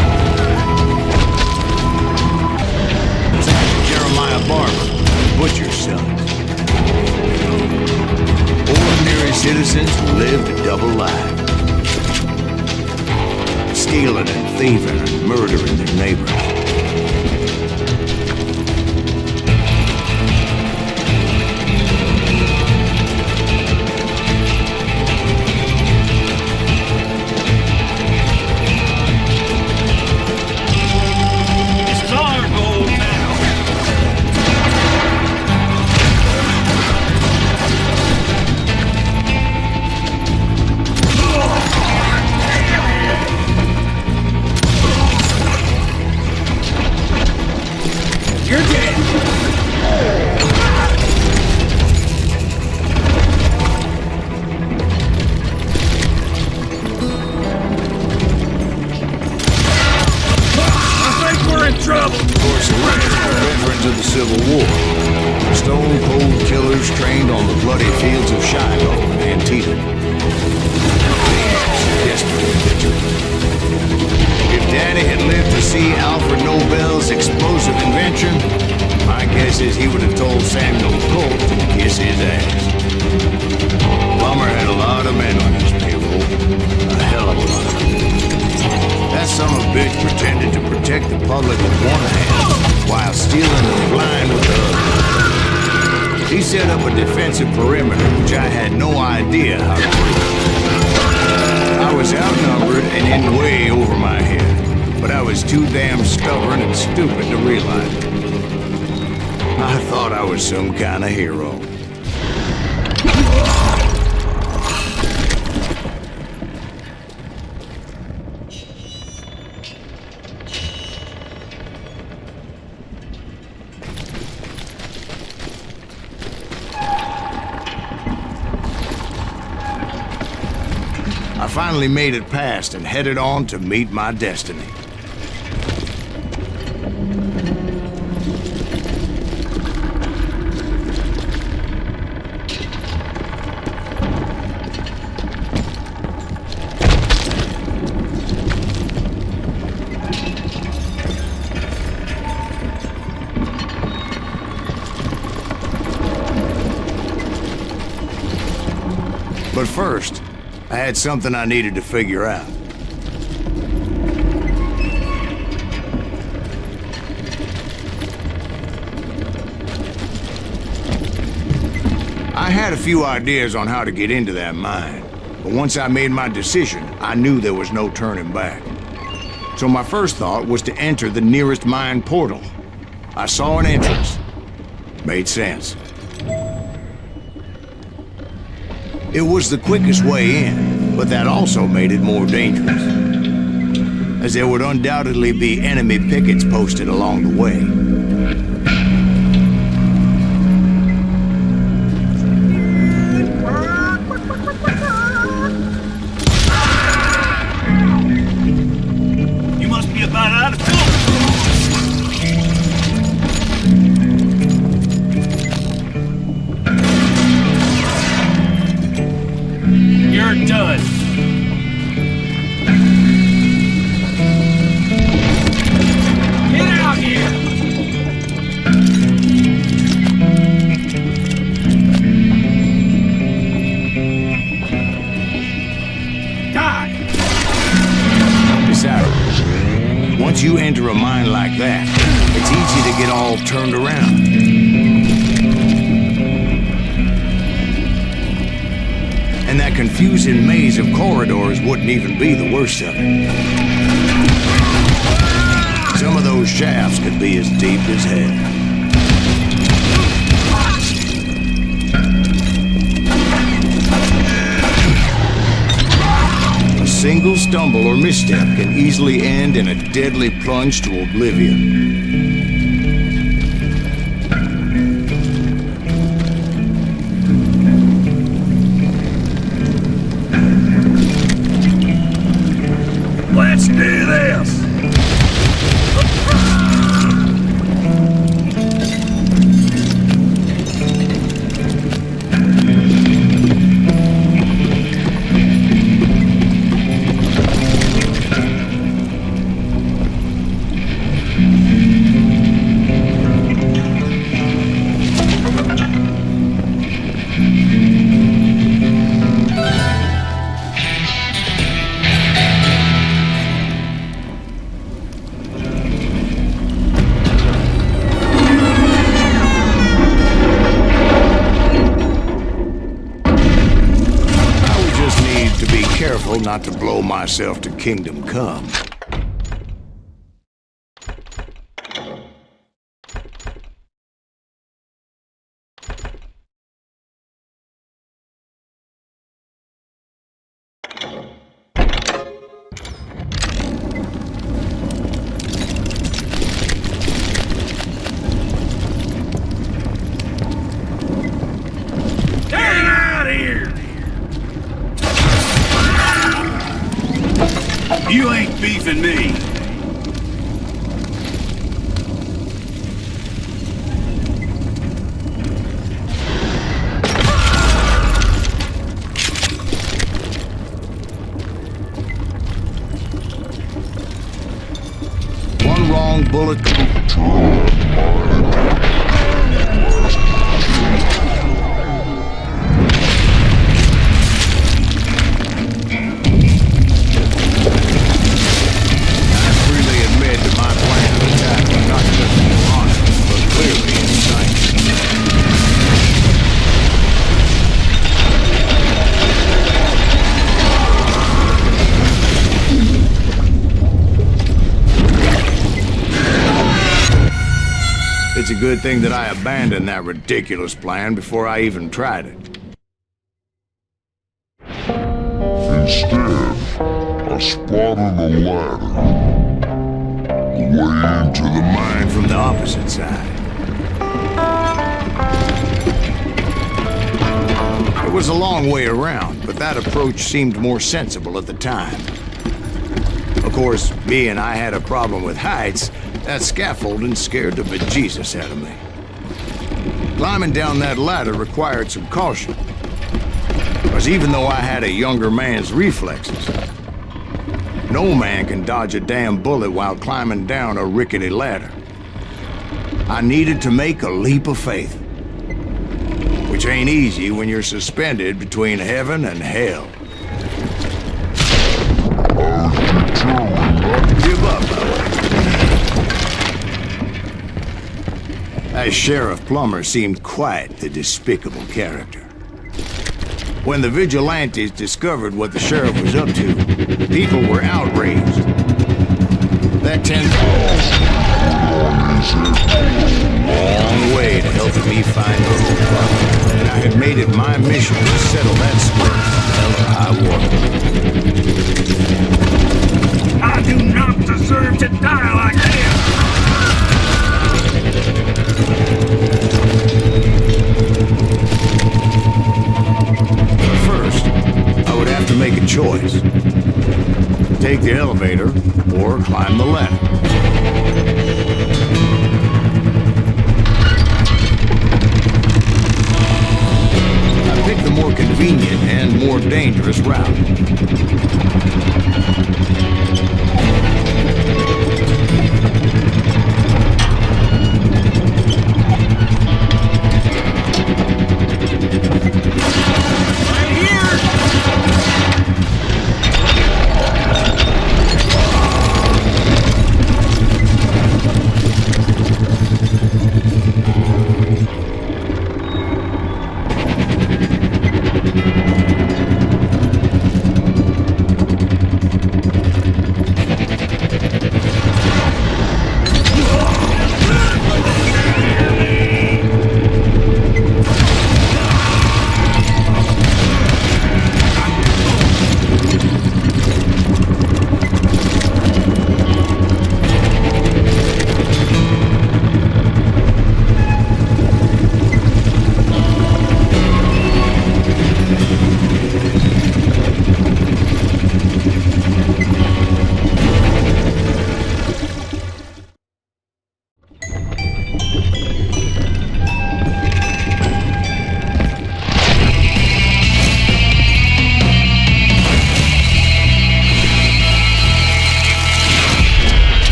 Jeremiah Barber, butcher's son. Ordinary citizens who lived a double life. Stealing and thieving and murdering their neighbors. This is our gold now! You're dead! I think we're in trouble! Of course, the rest were veterans of the Civil War. Stone-cold killers trained on the bloody fields of Shiloh and Antietam. Desperate vigilance. If Daddy had lived to see Alfred Nobel's explosive invention, my guess is he would have told Samuel Colt to kiss his ass. Plummer had a lot of men on his payroll. A hell of a lot. That son of a bitch pretended to protect the public with one hand while stealing the blind with the other. He set up a defensive perimeter, which I had no idea how to break. I was outnumbered and in way over my head, but I was too damn stubborn and stupid to realize it. I thought I was some kind of hero. I finally made it past and headed on to meet my destiny. But first, I had something I needed to figure out. I had a few ideas on how to get into that mine, but once I made my decision, I knew there was no turning back. So my first thought was to enter the nearest mine portal. I saw an entrance. Made sense. It was the quickest way in, but that also made it more dangerous, as there would undoubtedly be enemy pickets posted along the way. You must be about out of fuel! You're done. Get out here! Die! Besides, once you enter a mine like that, it's easy to get all turned around. And that confusing maze of corridors wouldn't even be the worst of it. Some of those shafts could be as deep as hell. single stumble or misstep can easily end in a deadly plunge to oblivion. Let's do this! Not to blow myself to kingdom come. You ain't beefing me. One wrong bullet. It's a good thing that I abandoned that ridiculous plan before I even tried it. Instead, I spotted a ladder. Way into the mine from the opposite side. It was a long way around, but that approach seemed more sensible at the time. Of course, being I had a problem with heights, that scaffolding scared the bejesus out of me. Climbing down that ladder required some caution. Because even though I had a younger man's reflexes, no man can dodge a damn bullet while climbing down a rickety ladder. I needed to make a leap of faith. Which ain't easy when you're suspended between heaven and hell. Give up, by the way. That Sheriff Plummer seemed quite the despicable character. When the vigilantes discovered what the sheriff was up to, people were outraged. That tends a long way to helping me find the whole problem. And I had made it my mission to settle that split, hell or high water. I do not deserve to die like this! First, I would have to make a choice. Take the elevator or climb the ladder. I picked the more convenient and more dangerous route.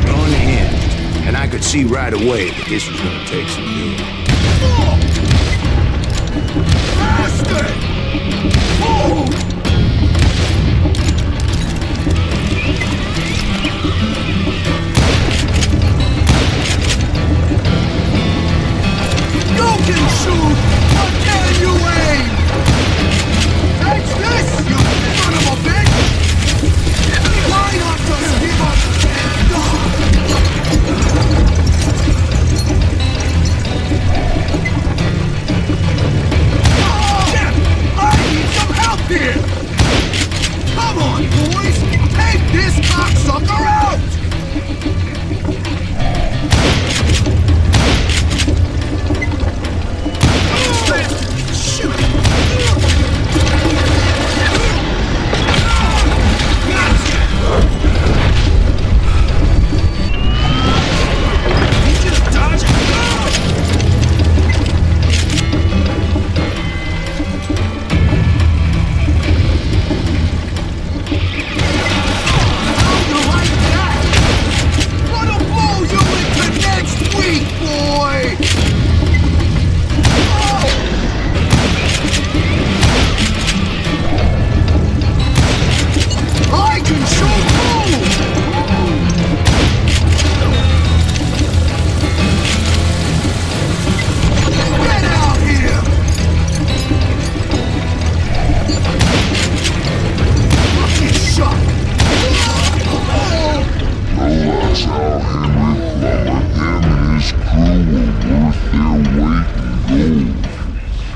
Unhinged, and I could see right away that this was gonna take some doing. You can shoot, but can you aim? Take this, you son of a bitch! Why not just give up and die? I need some help here! Come on, boys! Take this cocksucker out!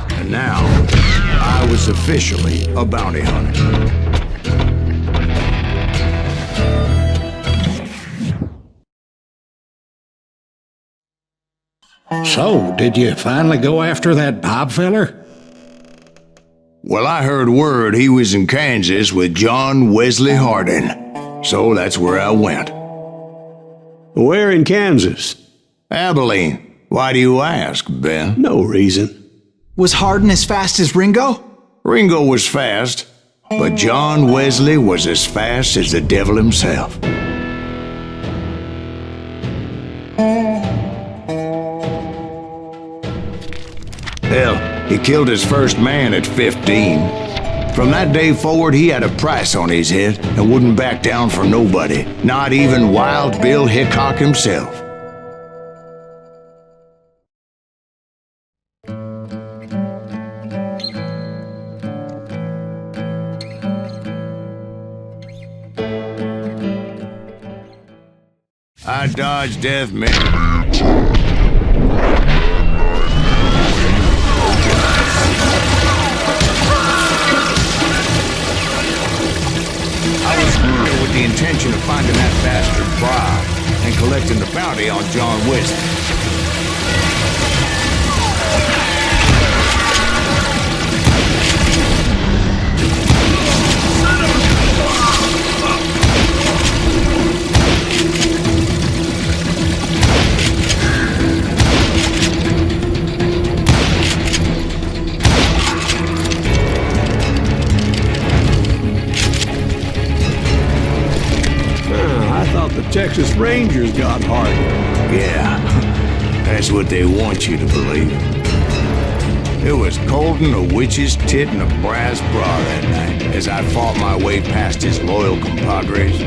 And now, I was officially a bounty hunter. So, did you finally go after that Bob feller? Well, I heard word he was in Kansas with John Wesley Hardin, so that's where I went. Where in Kansas? Abilene. Why do you ask, Ben? No reason. Was Hardin as fast as Ringo? Ringo was fast, but John Wesley was as fast as the devil himself. Hell, he killed his first man at 15. From that day forward, he had a price on his head and wouldn't back down for nobody, not even Wild Bill Hickok himself. I dodged death many times. I was here with the intention of finding that bastard Bob and collecting the bounty on John Wesley. The Texas Rangers got Hardin. Yeah, that's what they want you to believe. It was cold in a witch's tit and a brass bra that night as I fought my way past his loyal compadres.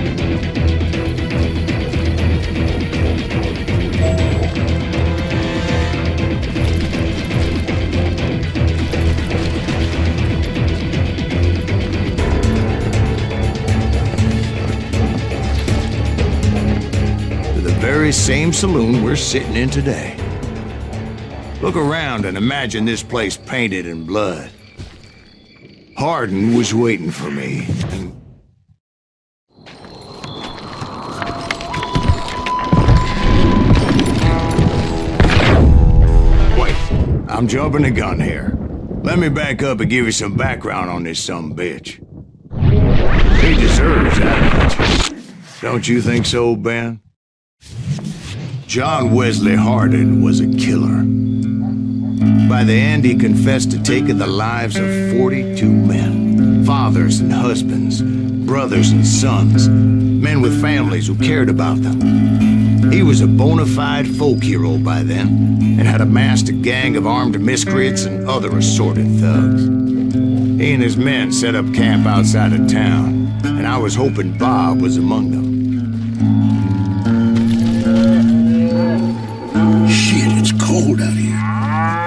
Very same saloon we're sitting in today. Look around and imagine this place painted in blood. Hardin was waiting for me, and... Wait, I'm jumping the gun here. Let me back up and give you some background on this sumbitch. He deserves that much. Don't you think so, Ben? John Wesley Hardin was a killer. By the end, he confessed to taking the lives of 42 men, 5 fathers and husbands, brothers and sons, men with families who cared about them. He was a bona fide folk hero by then, and had amassed a gang of armed miscreants and other assorted thugs. He and his men set up camp outside of town, and I was hoping Bob was among them. Shit, it's cold out here.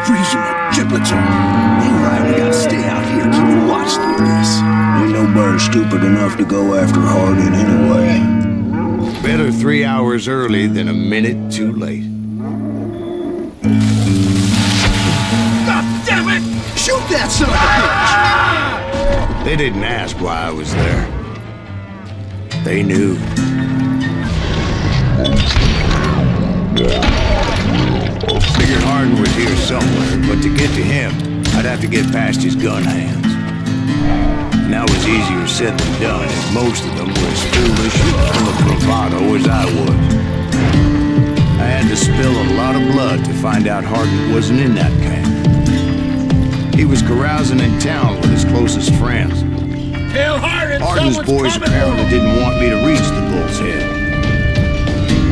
Freezing my giblets off. Ain't right, we gotta stay out here, keep a watch through this. Ain't nobody stupid enough to go after Hardin anyway. Better 3 hours early than a minute too late. God damn it! Shoot that son of a bitch! They didn't ask why I was there. They knew. Figured Hardin was here somewhere, but to get to him, I'd have to get past his gun hands. And that was easier said than done, as most of them were as foolish and full of bravado as I was. I had to spill a lot of blood to find out Hardin wasn't in that camp. He was carousing in town with his closest friends. Tell Hardin Hardin's boys apparently didn't want me to reach the Bull's Head.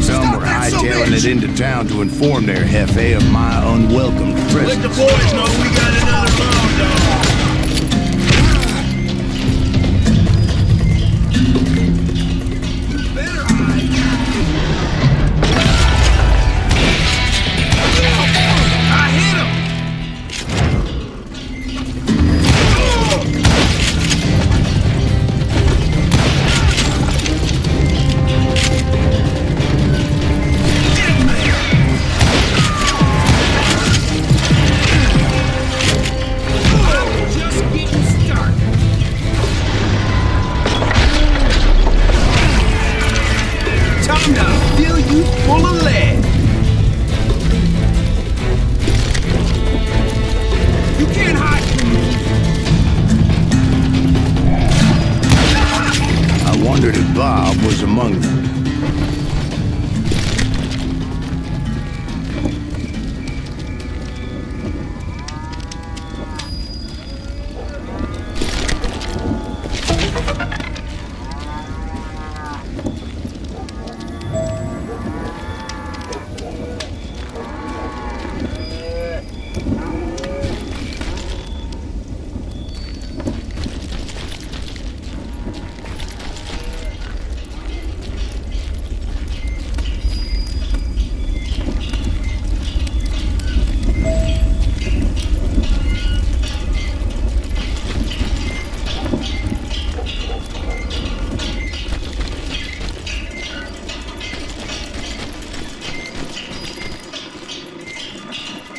Some were hightailing it into town to inform their jefe of my unwelcome presence. Let the boys know we got another round, dog. Bob was among them.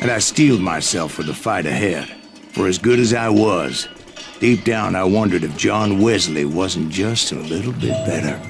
And I steeled myself for the fight ahead. For as good as I was, deep down I wondered if John Wesley wasn't just a little bit better.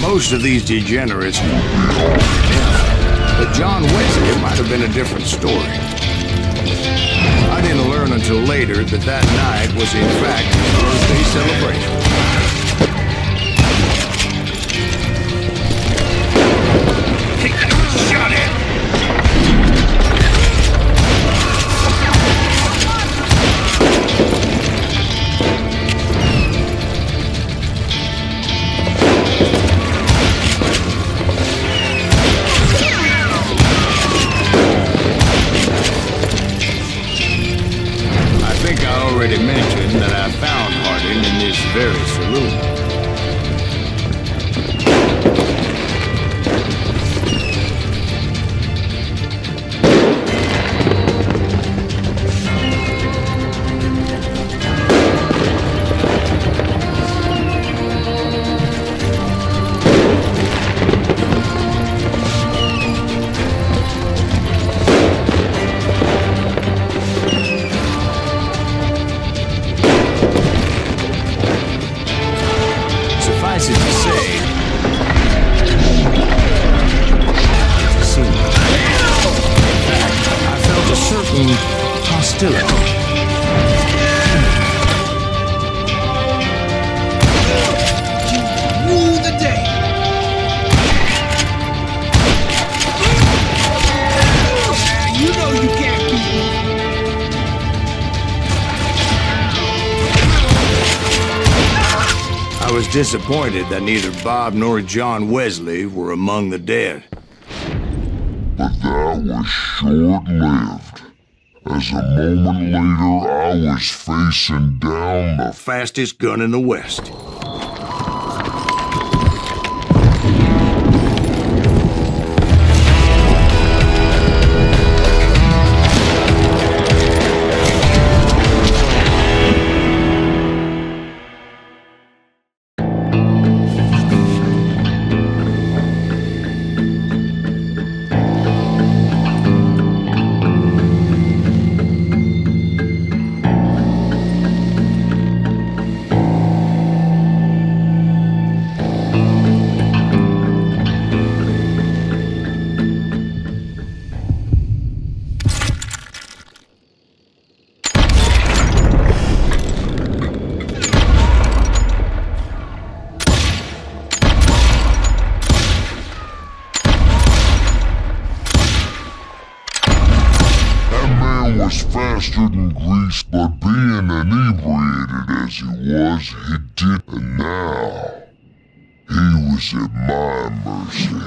Most of these degenerates, but John Wesley might have been a different story. I didn't learn until later that that night was in fact his birthday celebration. Take that shot at! certain that I found Harding in this very saloon. Disappointed that neither Bob nor John Wesley were among the dead. But that was short-lived. As a moment later, I was facing down the fastest gun in the West. faster than grease, but being inebriated as he was, he did. And now, he was at my mercy.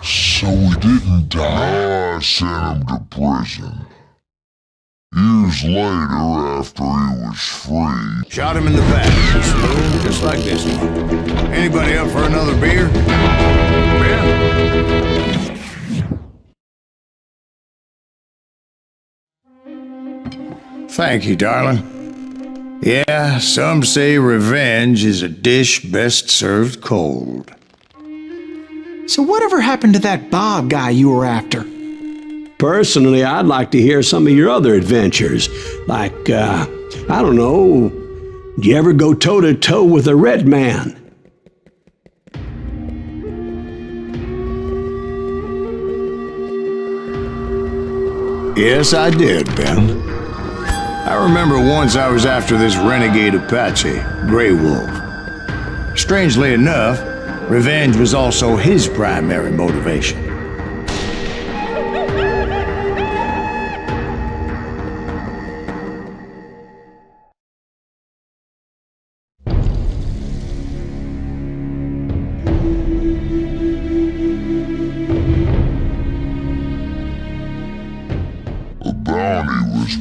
So he didn't die. I sent him to prison. Years later, after he was free... Shot him in the back of the saloon, just like this one. Anybody up for another beer? Ben? Thank you, darling. Yeah, some say revenge is a dish best served cold. So whatever happened to that Bob guy you were after? Personally, I'd like to hear some of your other adventures. Like, I don't know, did you ever go toe-to-toe with a red man? Yes, I did, Ben. I remember once I was after this renegade Apache, Grey Wolf. Strangely enough, revenge was also his primary motivation.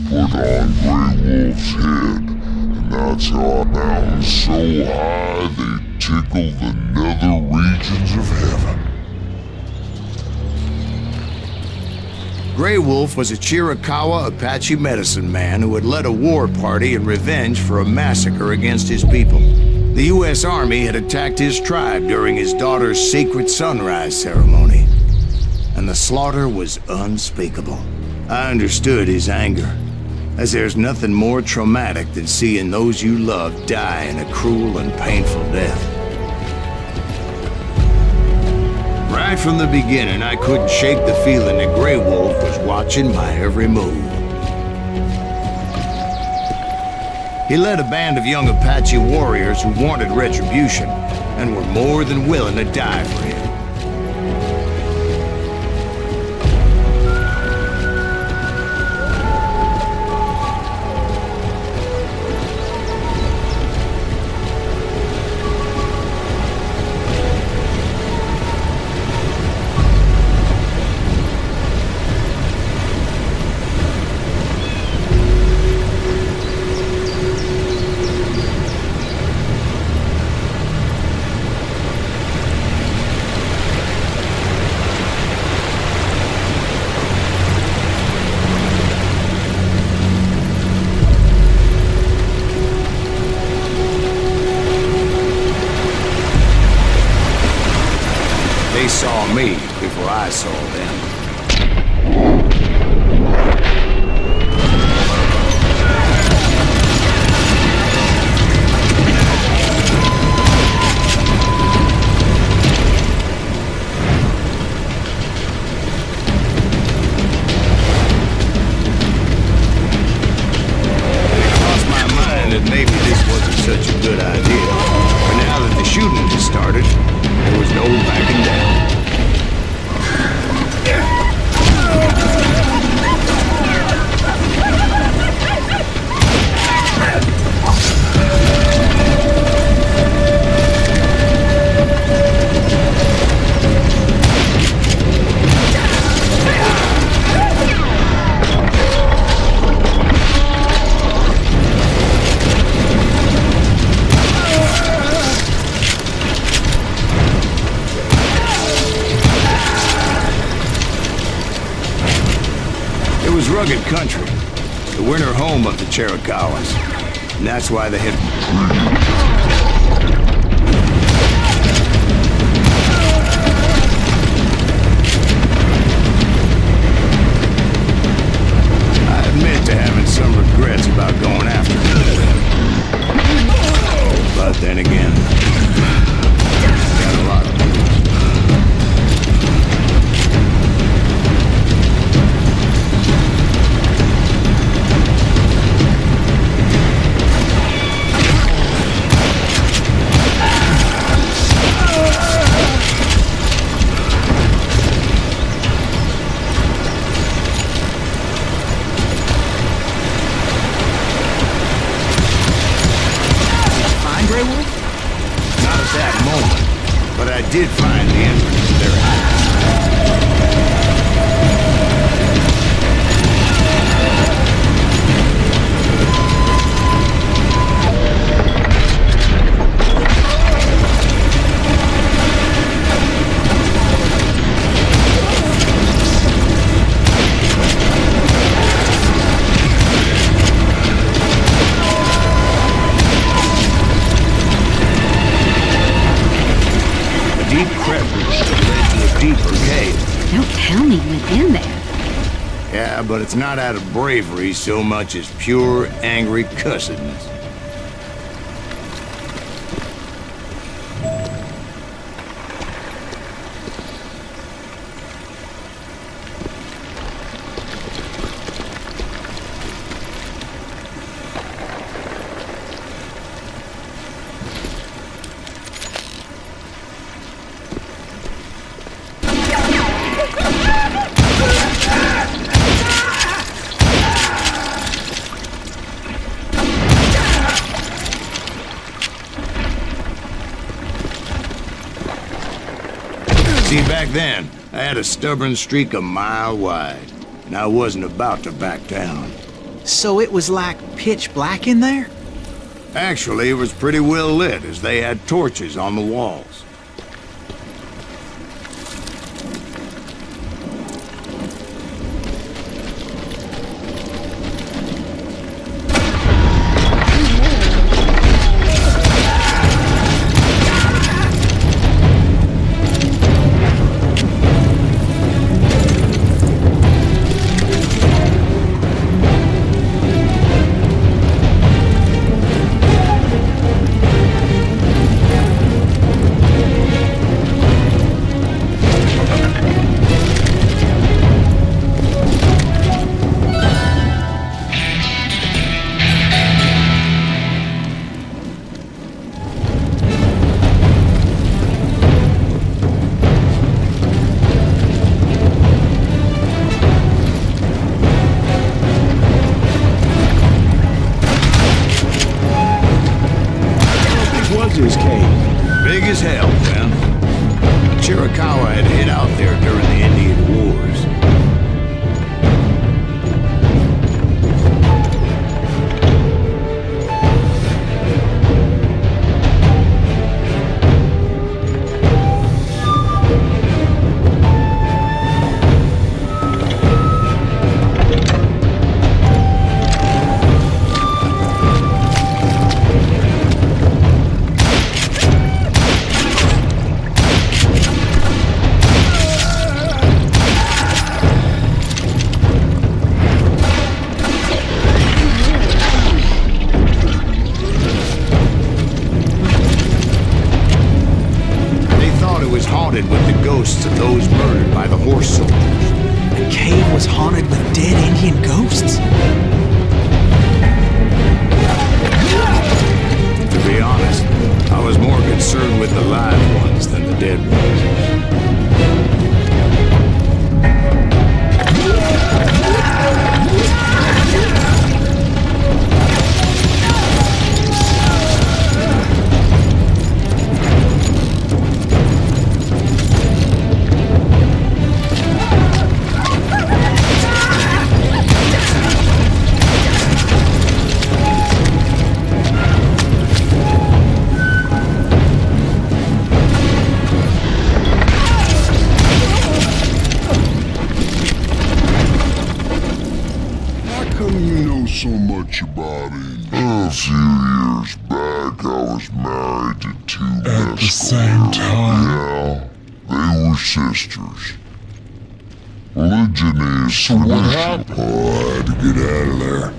Put on Grey Wolf's head, and that's how mountains so high they tickle the nether regions of heaven. Grey Wolf was a Chiricahua Apache medicine man who had led a war party in revenge for a massacre against his people. The U.S. Army had attacked his tribe during his daughter's sacred sunrise ceremony, and the slaughter was unspeakable. I understood his anger, as there's nothing more traumatic than seeing those you love die in a cruel and painful death. Right from the beginning, I couldn't shake the feeling that Grey Wolf was watching my every move. He led a band of young Apache warriors who wanted retribution and were more than willing to die for him. I saw then. Such a good idea. But now that the shooting has started, there was no backing down. Rugged country, the winter home of the Chiricahuas, and that's why they had I admit to having some regrets about going after them. But then again, got a lot of them. I did find the entrance to their house. Deep crevice that led to a deeper cave. Don't tell me you went in there. Yeah, but it's not out of bravery so much as pure, angry cussedness. See, back then, I had a stubborn streak a mile wide, and I wasn't about to back down. So it was like pitch black in there? Actually, it was pretty well lit, as they had torches on the walls. His cave. Big as hell, man. Chiricahua had hid out there during the Indian Wars. ghosts of those murdered by the horse soldiers. The cave was haunted with dead Indian ghosts? To be honest, I was more concerned with the live ones than the dead ones. So much about it. A few years back, I was married to two at the same time. Yeah, they were sisters. Religion is tradition. Oh, I had to get out of there.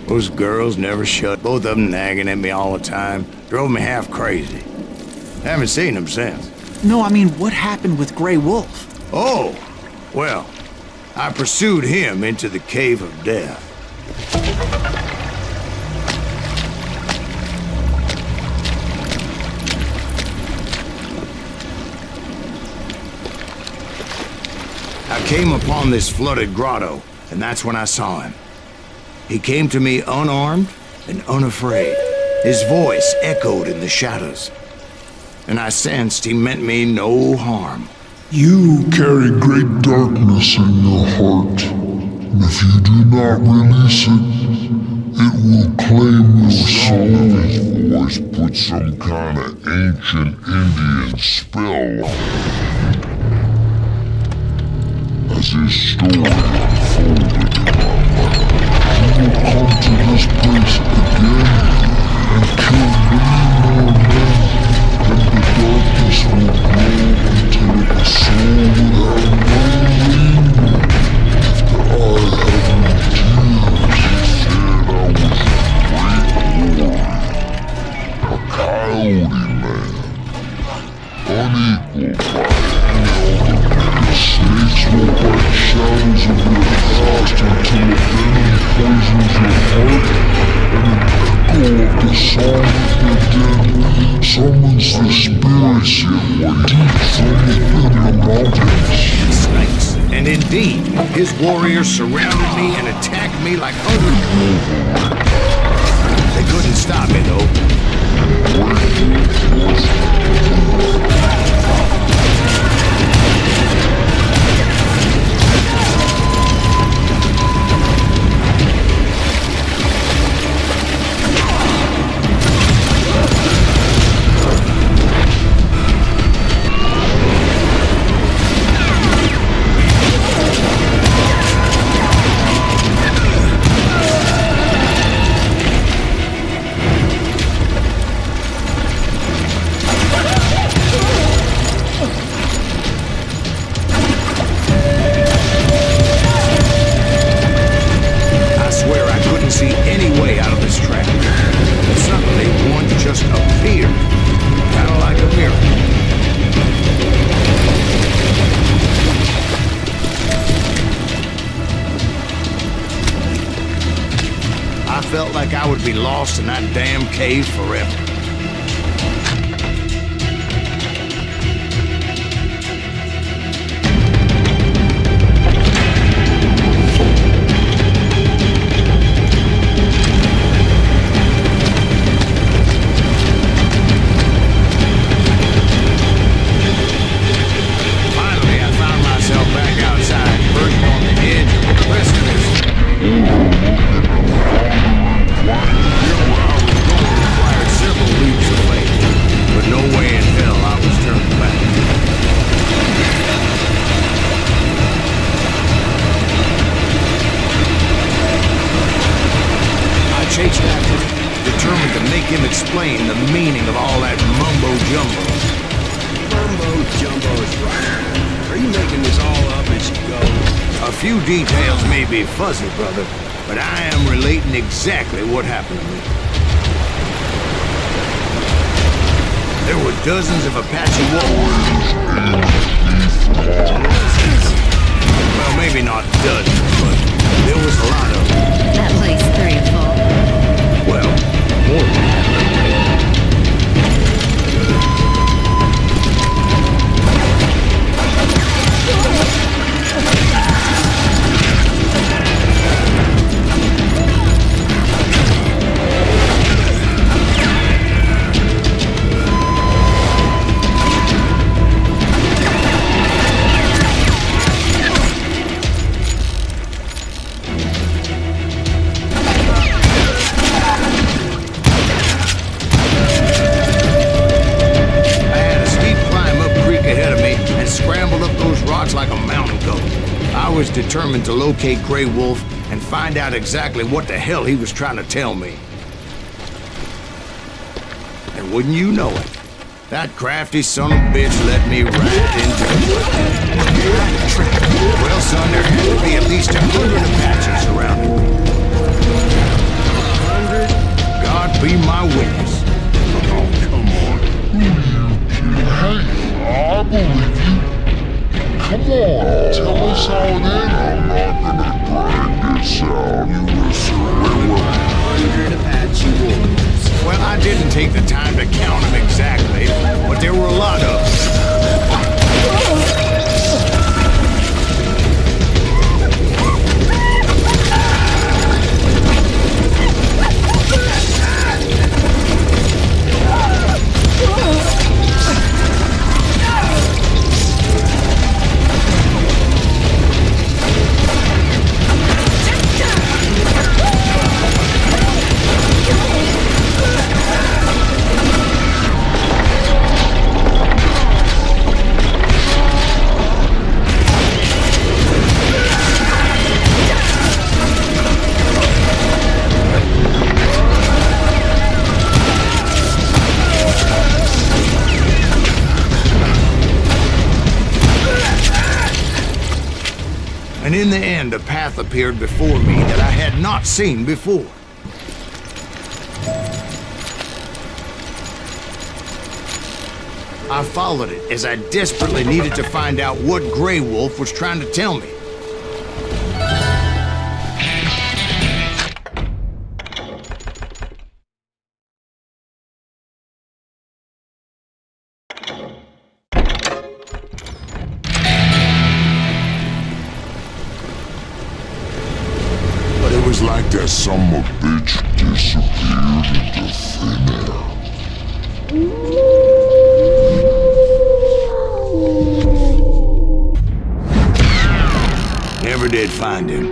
Those girls never shut. Both of them nagging at me all the time. Drove me half crazy. Haven't seen them since. No, I mean, what happened with Grey Wolf? Oh, well, I pursued him into the Cave of Death. I came upon this flooded grotto, and that's when I saw him. He came to me unarmed and unafraid. His voice echoed in the shadows, and I sensed he meant me no harm. You carry great darkness in your heart, and if you do not release it will claim your soul. His voice put some kind of ancient Indian spell on it. As his story unfolded in my mind, he will come to this place again and kill many more men, and the darkness will grow until the soul without no meaning. After I had tears, he said I was a great warrior, a coyote man, unequaled by any other. The snakes will bite shadows of your past until the venom poisons your heart, and an echo of the song of the dead summons the spirits yet deep from within the mountains. Snakes. And indeed, his warriors surrounded me and attacked me like other... They couldn't stop me, though. Felt like I would be lost in that damn cave forever. Finally, I found myself back outside, perched on the edge of the precipice. Required several leaps of faith, but no way in hell I was turning back. I chased after him, determined to make him explain the meaning of all that mumbo-jumbo. Mumbo-jumbo is right. Are you making this all up as you go? A few details may be fuzzy, brother, but I am relating exactly what happened to me. There were dozens of Apache wolves. Well, maybe not dozens, but there was a lot of them. At least 3 or 4. Well, more than that. I was determined to locate Grey Wolf and find out exactly what the hell he was trying to tell me. And wouldn't you know it, that crafty son of a bitch led me right into it. Well, son, there had to be at least 100 Apaches surrounding me. 100? God be my witness. Oh, come on. Hey, I believe you. Come on, tell us all that. I'm not gonna drag this out. You were surrounded by 100 Apache wolves. Well, I didn't take the time to count them exactly, but there were a lot of them. And in the end, a path appeared before me that I had not seen before. I followed it as I desperately needed to find out what Grey Wolf was trying to tell me. like that son of a bitch disappeared into thin air. Never did find him.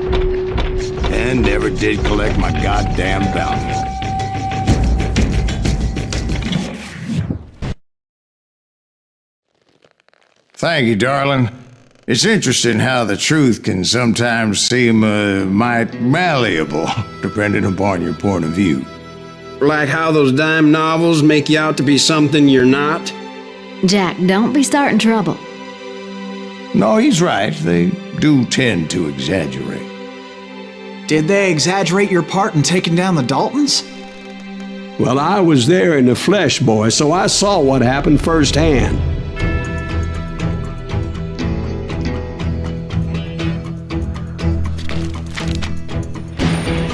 And never did collect my goddamn bounty. Thank you, darling. It's interesting how the truth can sometimes seem might malleable, depending upon your point of view. Like how those dime novels make you out to be something you're not? Jack, don't be starting trouble. No, he's right. They do tend to exaggerate. Did they exaggerate your part in taking down the Daltons? Well, I was there in the flesh, boy, so I saw what happened firsthand.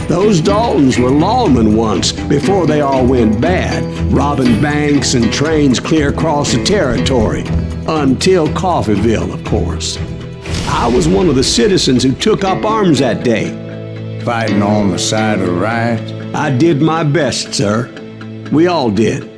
Those Daltons were lawmen once, before they all went bad, robbing banks and trains clear across the territory. Until Coffeeville, of course. I was one of the citizens who took up arms that day. Fighting on the side of right? I did my best, sir. We all did.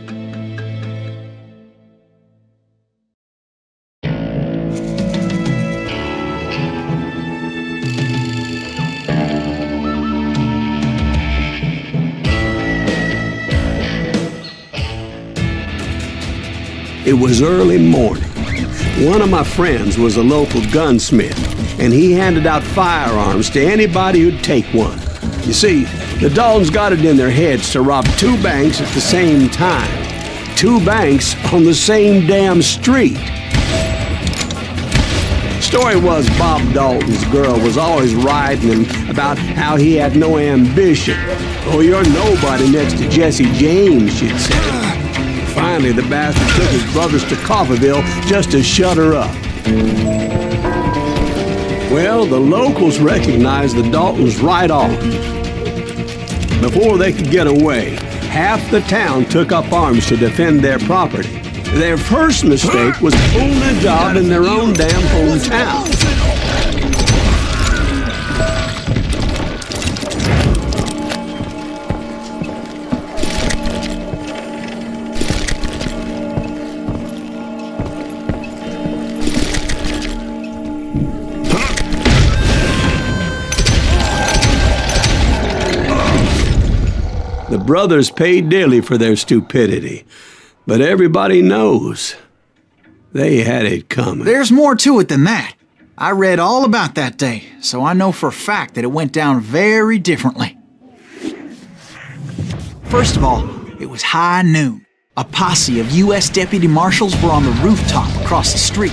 It was early morning. One of my friends was a local gunsmith, and he handed out firearms to anybody who'd take one. You see, the Daltons got it in their heads to rob 2 banks at the same time. 2 banks on the same damn street. Story was Bob Dalton's girl was always riding him about how he had no ambition. Oh, you're nobody next to Jesse James, she'd say. Finally, the bastard took his brothers to Coffeyville just to shut her up. Well, the locals recognized the Daltons right off. Before they could get away, half the town took up arms to defend their property. Their first mistake was pulling a job in their own damn hometown. The brothers paid dearly for their stupidity, but everybody knows they had it coming. There's more to it than that. I read all about that day, so I know for a fact that it went down very differently. First of all, it was high noon. A posse of U.S. deputy marshals were on the rooftop across the street.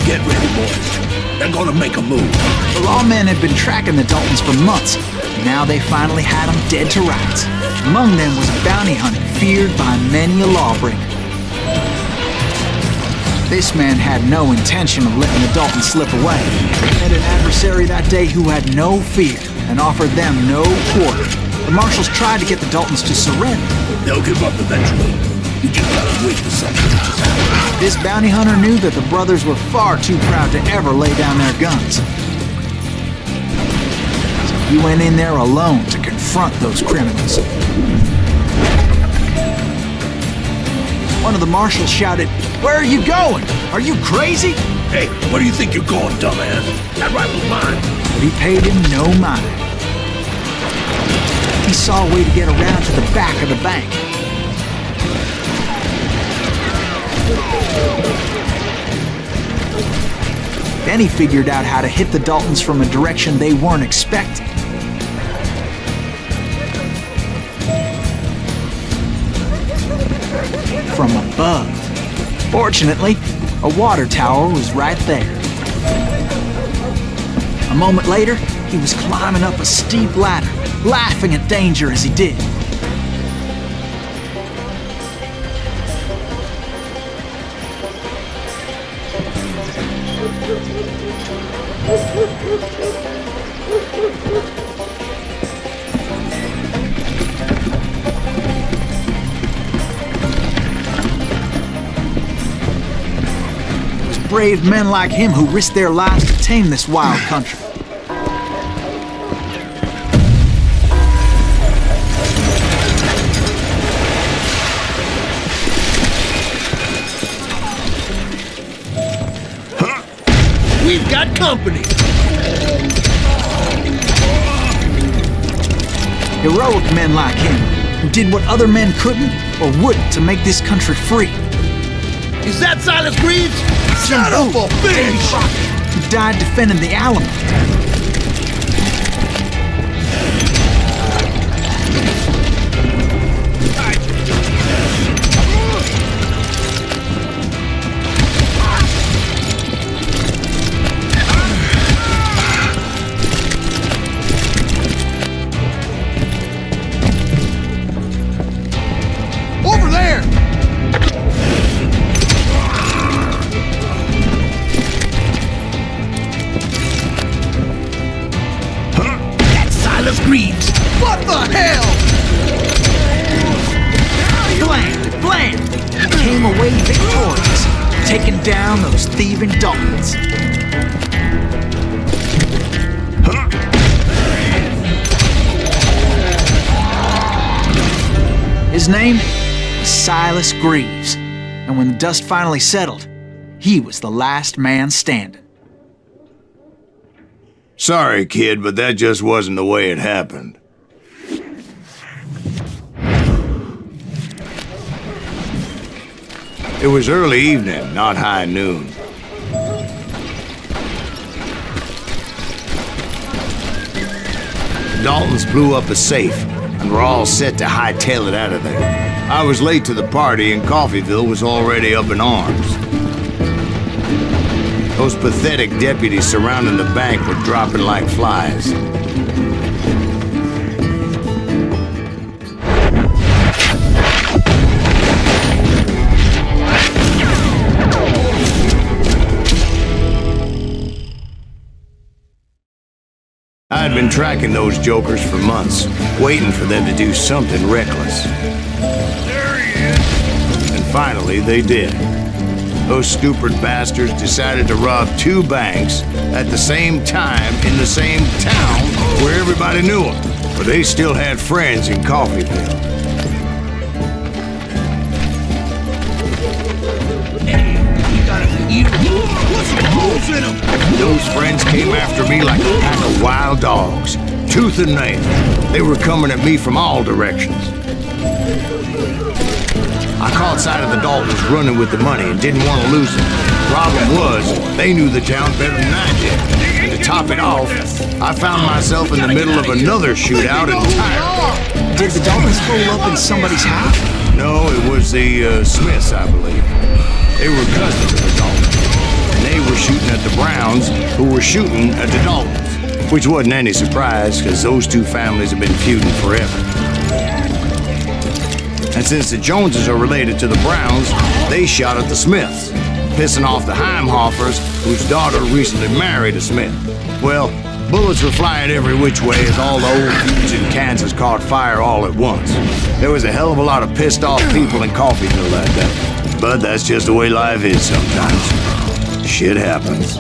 Get ready, boys. They're gonna make a move. The lawmen had been tracking the Daltons for months, and now they finally had them dead to rights. Among them was a bounty hunter feared by many a lawbreaker. This man had no intention of letting the Daltons slip away. He met an adversary that day who had no fear and offered them no quarter. The marshals tried to get the Daltons to surrender. They'll give up eventually. You just gotta wait for something to happen. This bounty hunter knew that the brothers were far too proud to ever lay down their guns. So he went in there alone to confront those criminals. One of the marshals shouted, "Where are you going? Are you crazy?" Hey, where do you think you're going, dumbass? That rifle's mine. But he paid him no mind. He saw a way to get around to the back of the bank. Then he figured out how to hit the Daltons from a direction they weren't expecting. From above. Fortunately, a water tower was right there. A moment later, he was climbing up a steep ladder, laughing at danger as he did. It was brave men like him who risked their lives to tame this wild country. We've got company. Heroic men like him, who did what other men couldn't or wouldn't to make this country free. Is that Silas Greaves? Shut up, bitch! Who died defending the Alamo. Over there! That's Silas Greaves. What the hell? Blam! Blam! He came away victorious, taking down those thieving Daltons. His name was Silas Greaves, and when the dust finally settled, he was the last man standing. Sorry, kid, but that just wasn't the way it happened. It was early evening, not high noon. The Daltons blew up a safe, and were all set to hightail it out of there. I was late to the party, and Coffeyville was already up in arms. Those pathetic deputies surrounding the bank were dropping like flies. tracking those jokers for months, waiting for them to do something reckless. There he is. And finally, they did. Those stupid bastards decided to rob 2 banks at the same time in the same town where everybody knew them. But they still had friends in Coffeeville. What's the holes in him? Those friends came after me like a pack of wild dogs, tooth and nail. They were coming at me from all directions. I caught sight of the Daltons running with the money and didn't want to lose them. Problem was, they knew the town better than I did. And to top it off, I found myself in the middle of another shootout entirely. Did the Daltons hole up in somebody's house? No, it was the Smiths, I believe. They were cousins of the Daltons. And they were shooting at the Browns, who were shooting at the Daltons. Which wasn't any surprise, because those 2 families have been feuding forever. And since the Joneses are related to the Browns, they shot at the Smiths, pissing off the Heimhoffers, whose daughter recently married a Smith. Well, bullets were flying every which way as all the old feuds in Kansas caught fire all at once. There was a hell of a lot of pissed off people in Coffeeville that day. But that's just the way life is sometimes. Shit happens.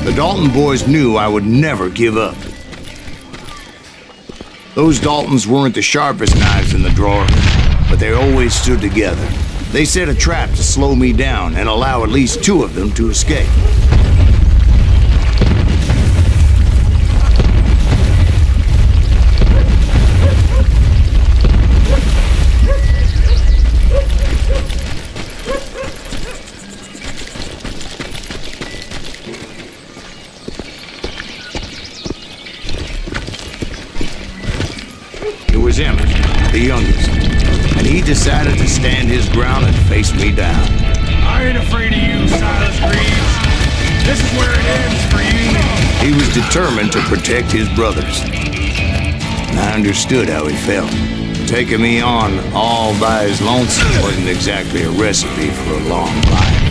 The Dalton boys knew I would never give up. Those Daltons weren't the sharpest knives in the drawer, but they always stood together. They set a trap to slow me down and allow at least 2 of them to escape. It was Emmett, the youngest, and he decided to stand his ground and face me down. I ain't afraid of you, Silas Greaves. This is where it ends for you. He was determined to protect his brothers. And I understood how he felt. Taking me on all by his lonesome wasn't exactly a recipe for a long life.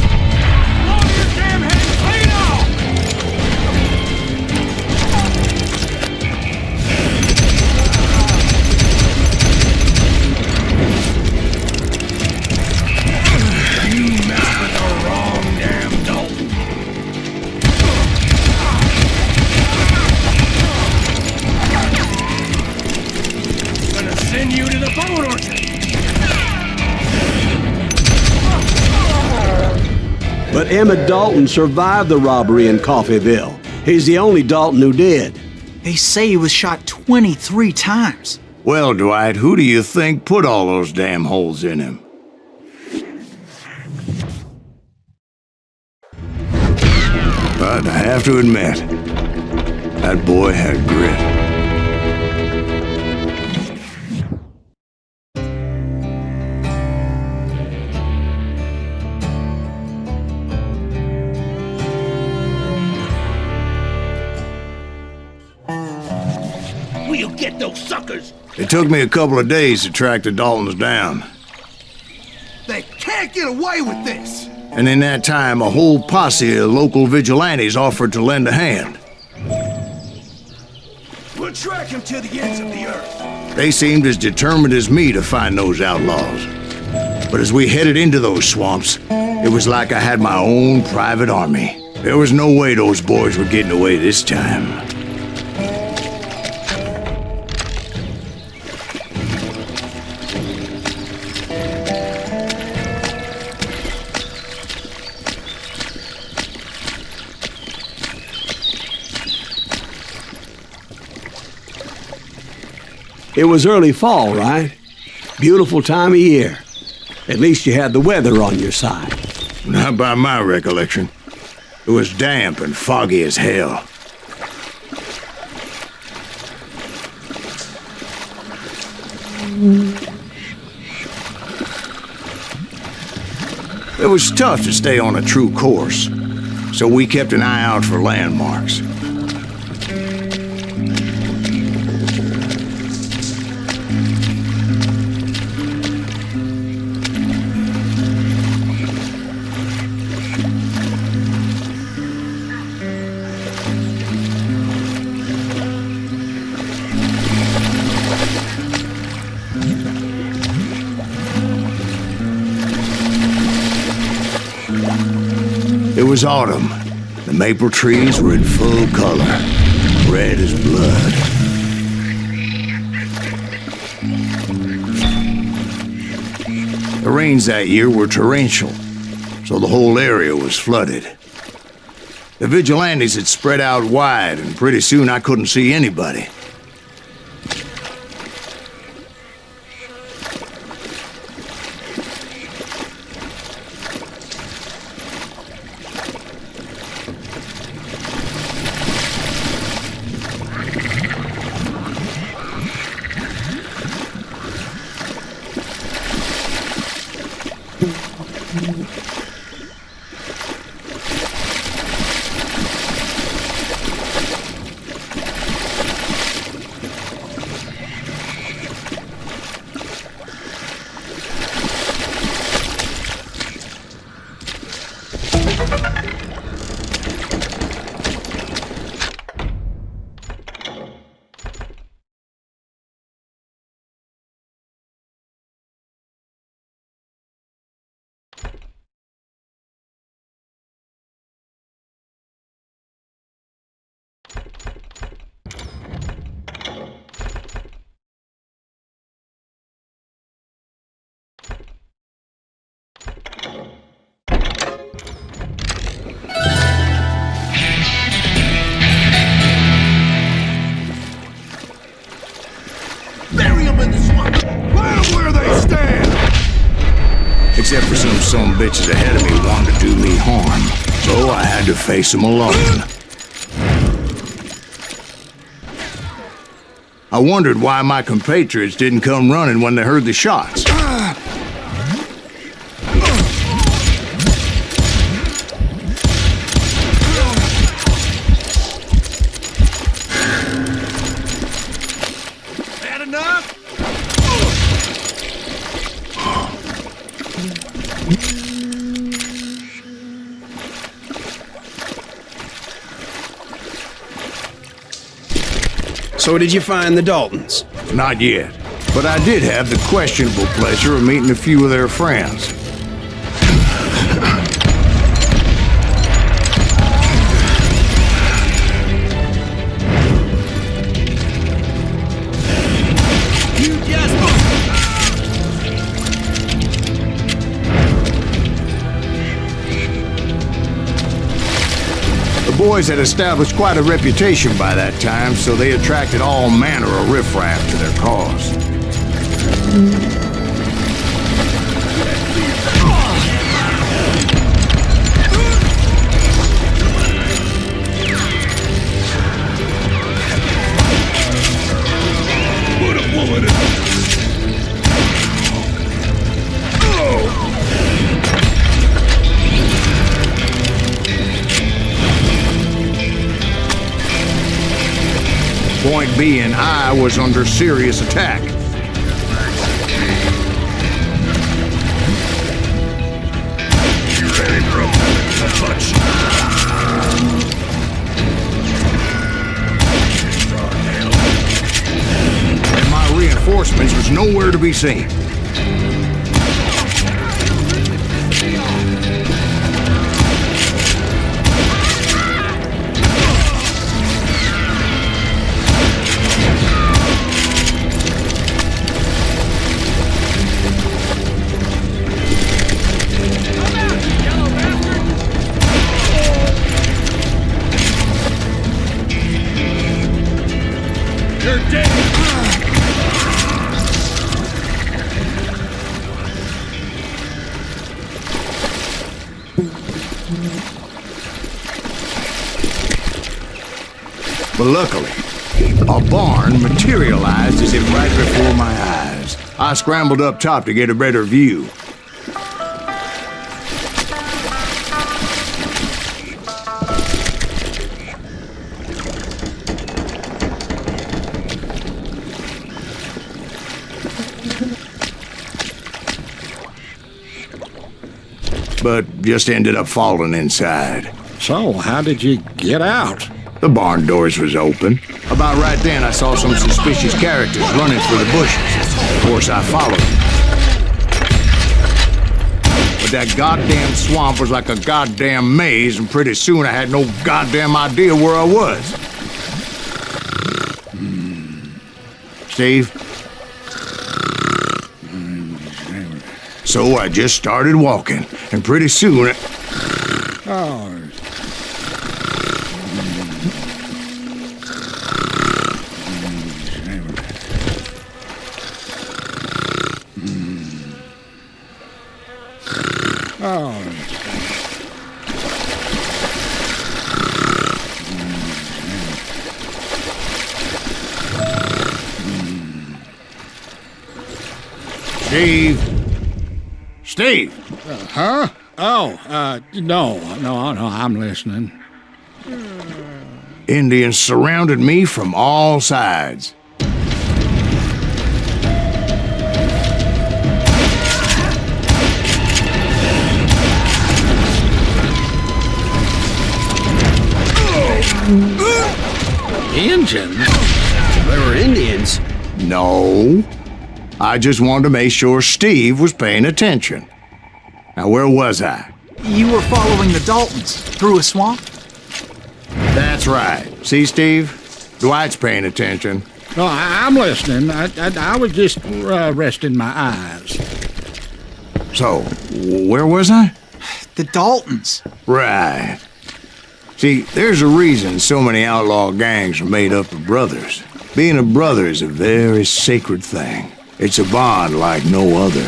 Blow your damn head clean off! You messed with the wrong damn Dalton. Gonna send you to the bone orchard. But Emmett Dalton survived the robbery in Coffeeville. He's the only Dalton who did. They say he was shot 23 times. Well, Dwight, who do you think put all those damn holes in him? But I have to admit, that boy had grit. We'll get those suckers. It took me a couple of days to track the Daltons down. They can't get away with this! And in that time, a whole posse of local vigilantes offered to lend a hand. We'll track him to the ends of the earth. They seemed as determined as me to find those outlaws. But as we headed into those swamps, it was like I had my own private army. There was no way those boys were getting away this time. It was early fall, right? Beautiful time of year. At least you had the weather on your side. Not by my recollection. It was damp and foggy as hell. It was tough to stay on a true course, so we kept an eye out for landmarks. It was autumn. The maple trees were in full color, red as blood. The rains that year were torrential, so the whole area was flooded. The vigilantes had spread out wide, and pretty soon I couldn't see anybody. Except for some sumbitches ahead of me wanted to do me harm, so I had to face them alone. I wondered why my compatriots didn't come running when they heard the shots. Had enough? So did you find the Daltons? Not yet, but I did have the questionable pleasure of meeting a few of their friends. The boys had established quite a reputation by that time, so they attracted all manner of riffraff to their cause. Put a bullet in it. Point being, I was under serious attack. You ready for a touch? And my reinforcements was nowhere to be seen. You're dead! But luckily, a barn materialized as if right before my eyes. I scrambled up top to get a better view. But just ended up falling inside. So, how did you get out? The barn doors was open. About right then, I saw some suspicious characters running through the bushes. Of course, I followed them. But that goddamn swamp was like a goddamn maze, and pretty soon I had no goddamn idea where I was. Steve? So I just started walking, and pretty soon Oh. Steve! Huh? Oh, no, I'm listening. Indians surrounded me from all sides. Indians? They were Indians. No. I just wanted to make sure Steve was paying attention. Now, where was I? You were following the Daltons through a swamp? That's right. See, Steve? Dwight's paying attention. No, I'm listening. I was just resting my eyes. So, where was I? The Daltons. Right. See, there's a reason so many outlaw gangs are made up of brothers. Being a brother is a very sacred thing. It's a bond like no other.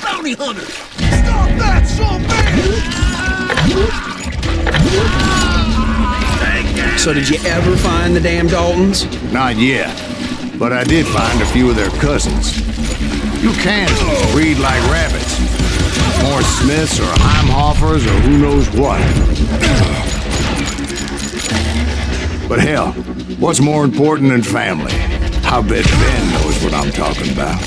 Bounty hunters! Stop that, son man! So did you ever find the damn Daltons? Not yet, but I did find a few of their cousins. You Kansans breed like rabbits. More Smiths or Heimhoffers or who knows what. But hell, what's more important than family? I bet Ben knows what I'm talking about.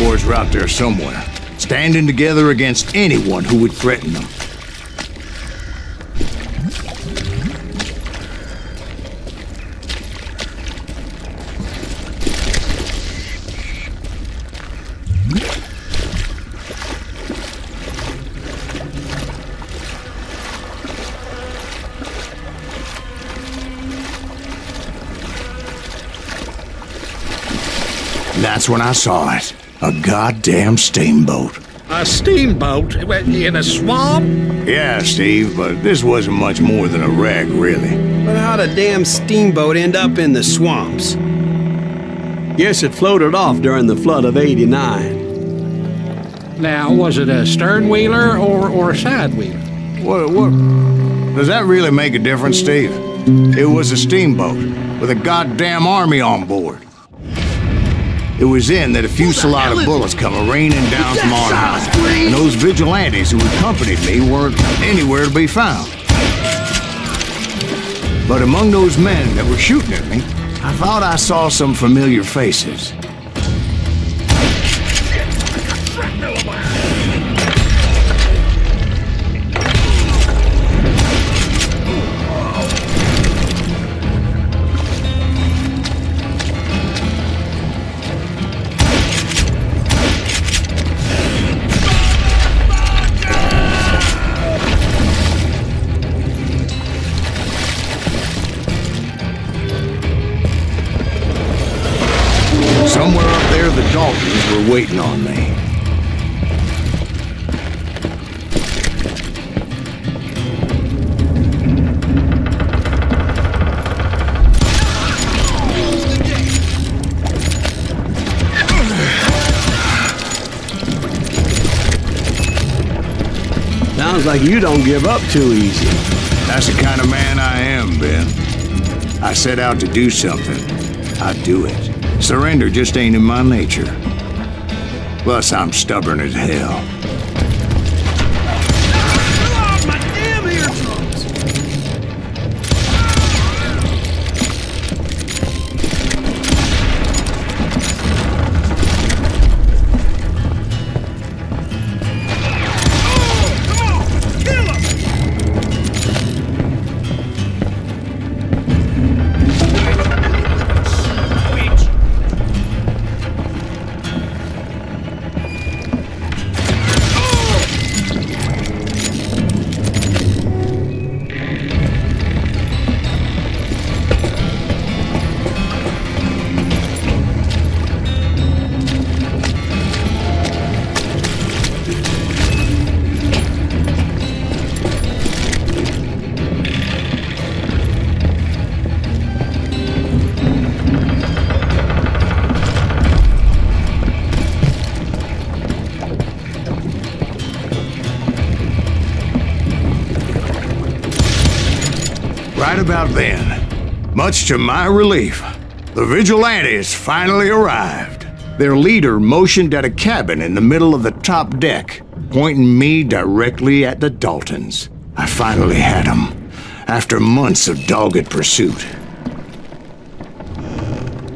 boys were out there somewhere, standing together against anyone who would threaten them. That's when I saw it. A goddamn steamboat. A steamboat? In a swamp? Yeah, Steve, but this wasn't much more than a wreck, really. But how'd a damn steamboat end up in the swamps? Guess it floated off during the flood of '89. Now, was it a stern wheeler or a side wheeler? What? Does that really make a difference, Steve? It was a steamboat with a goddamn army on board. It was then that a fusillade of bullets come raining down from on high, and those vigilantes who accompanied me weren't anywhere to be found. But among those men that were shooting at me, I thought I saw some familiar faces. Somewhere up there, the Daltons were waiting on me. Sounds like you don't give up too easy. That's the kind of man I am, Ben. I set out to do something. I do it. Surrender just ain't in my nature. Plus, I'm stubborn as hell. My damn eardrums! Come on! Kill him! Right about then, much to my relief, the vigilantes finally arrived. Their leader motioned at a cabin in the middle of the top deck, pointing me directly at the Daltons. I finally had them, after months of dogged pursuit.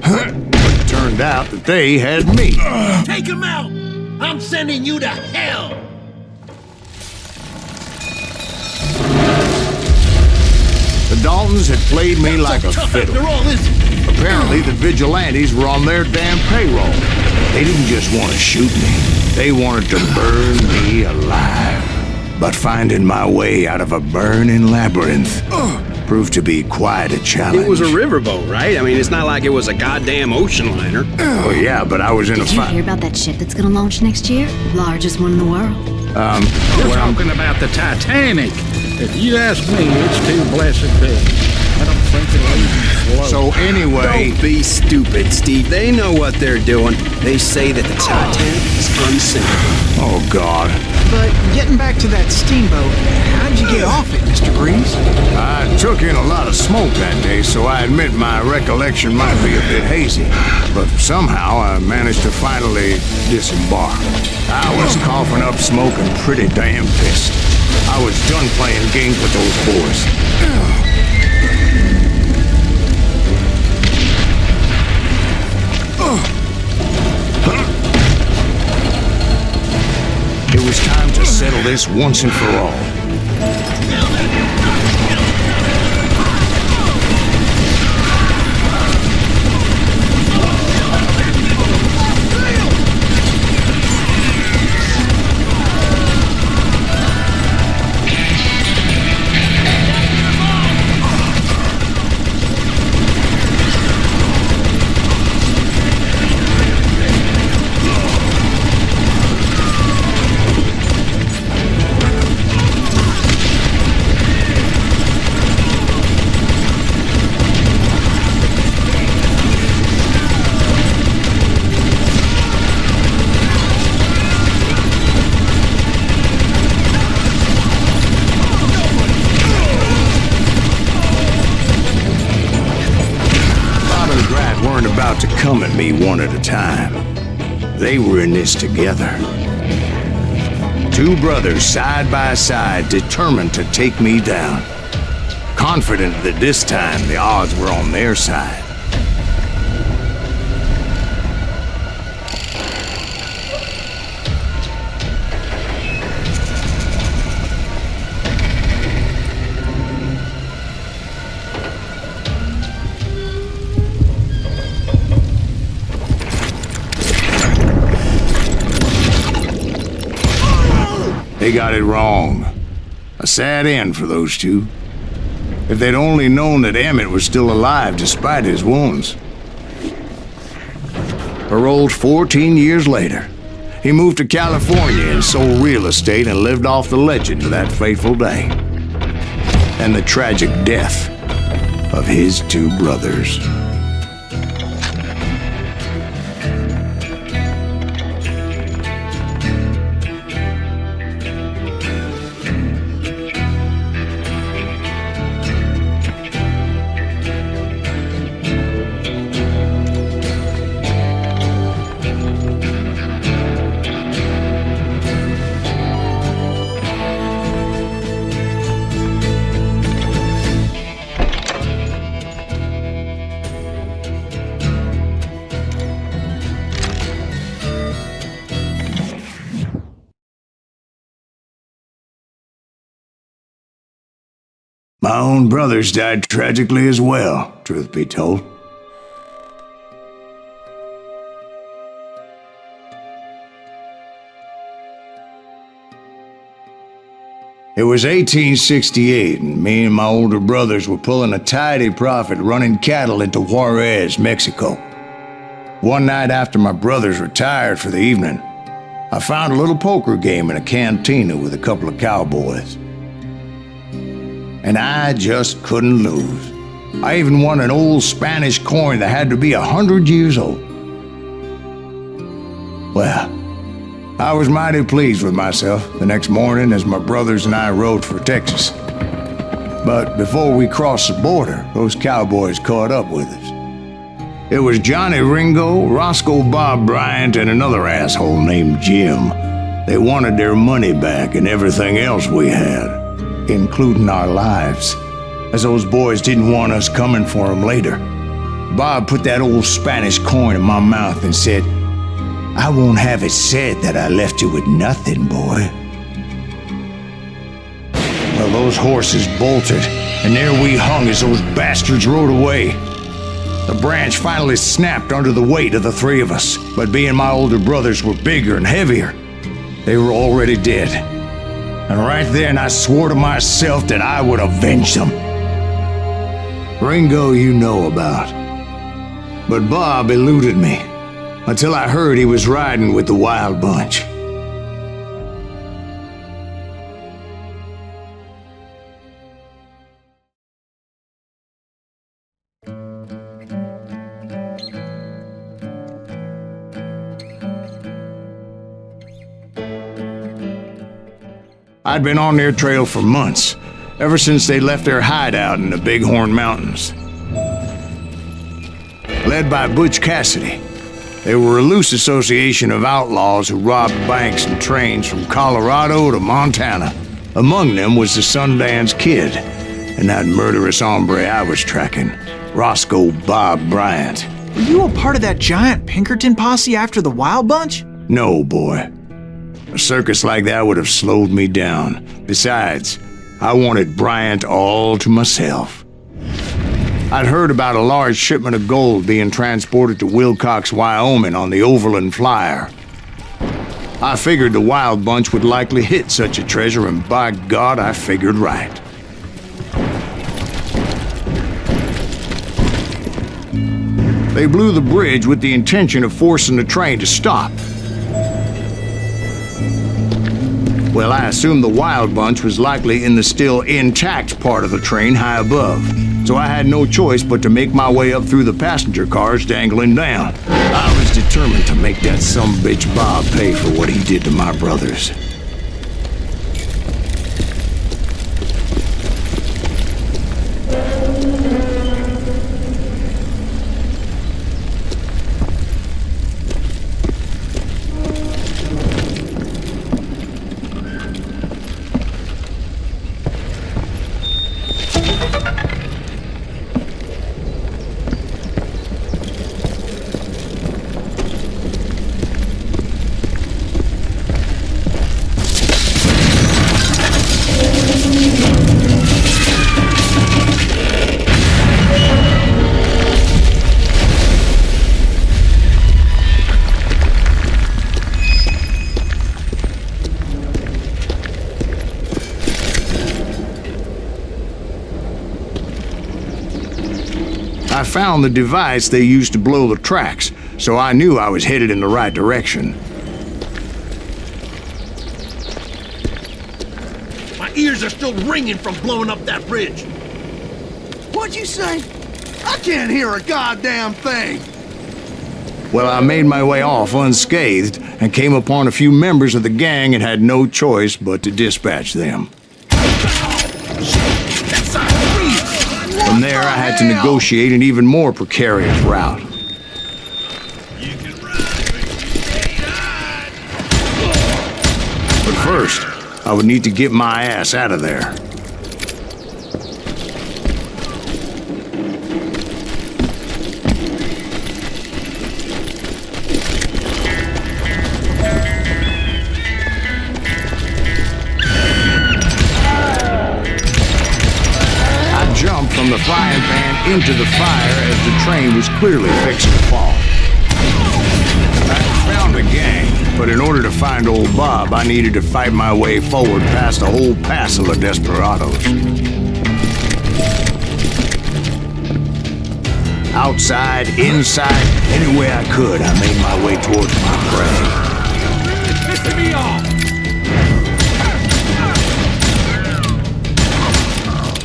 But it turned out that they had me. Take him out! I'm sending you to hell! The Daltons had played me like a fiddle. Apparently, the vigilantes were on their damn payroll. They didn't just want to shoot me. They wanted to burn me alive. But finding my way out of a burning labyrinth proved to be quite a challenge. It was a riverboat, right? I mean, it's not like it was a goddamn ocean liner. Oh, yeah, but I was in a Did you hear about that ship that's gonna launch next year? Largest one in the world. You're talking about the Titanic. If you ask me, it's too blessed big. I don't think it'll even float. So anyway... Don't be stupid, Steve. They know what they're doing. They say that the Titanic is unsinkable. Oh, God. But getting back to that steamboat, how'd you get off it, Mr. Greaves? I took in a lot of smoke that day, so I admit my recollection might be a bit hazy. But somehow I managed to finally disembark. I was coughing up smoke and pretty damn pissed. I was done playing games with those boys. this once and for all. To come at me one at a time. They were in this together. Two brothers side by side, determined to take me down. Confident that this time the odds were on their side. They got it wrong. A sad end for those two. If they'd only known that Emmett was still alive despite his wounds. Paroled 14 years later, he moved to California and sold real estate and lived off the legend of that fateful day. And the tragic death of his two brothers. My own brothers died tragically as well, truth be told. It was 1868, and me and my older brothers were pulling a tidy profit running cattle into Juarez, Mexico. One night after my brothers retired for the evening, I found a little poker game in a cantina with a couple of cowboys. And I just couldn't lose. I even won an old Spanish coin that had to be 100 years old. Well, I was mighty pleased with myself the next morning as my brothers and I rode for Texas. But before we crossed the border, those cowboys caught up with us. It was Johnny Ringo, Roscoe Bob Bryant, and another asshole named Jim. They wanted their money back and everything else we had, including our lives, as those boys didn't want us coming for them later. Bob put that old Spanish coin in my mouth and said, "I won't have it said that I left you with nothing, boy." Well, those horses bolted, and there we hung as those bastards rode away. The branch finally snapped under the weight of the three of us, but being my older brothers were bigger and heavier, they were already dead. And right then I swore to myself that I would avenge them. Ringo you know about. But Bob eluded me, until I heard he was riding with the Wild Bunch. I'd been on their trail for months, ever since they left their hideout in the Bighorn Mountains. Led by Butch Cassidy, they were a loose association of outlaws who robbed banks and trains from Colorado to Montana. Among them was the Sundance Kid, and that murderous hombre I was tracking, Roscoe Bob Bryant. Were you a part of that giant Pinkerton posse after the Wild Bunch? No, boy. A circus like that would have slowed me down. Besides, I wanted Bryant all to myself. I'd heard about a large shipment of gold being transported to Wilcox, Wyoming on the Overland Flyer. I figured the Wild Bunch would likely hit such a treasure, and by God, I figured right. They blew the bridge with the intention of forcing the train to stop. Well, I assumed the Wild Bunch was likely in the still intact part of the train high above, so I had no choice but to make my way up through the passenger cars dangling down. I was determined to make that sumbitch Bob pay for what he did to my brothers. I found the device they used to blow the tracks, so I knew I was headed in the right direction. My ears are still ringing from blowing up that bridge. What'd you say? I can't hear a goddamn thing. Well, I made my way off unscathed and came upon a few members of the gang and had no choice but to dispatch them. From there, I had to negotiate an even more precarious route. But first, I would need to get my ass out of there. From the frying pan into the fire as the train was clearly fixing to fall. I found the gang, but in order to find old Bob, I needed to fight my way forward past a whole passel of desperados. Outside, inside, any way I could, I made my way towards my prey. It's pissing me off!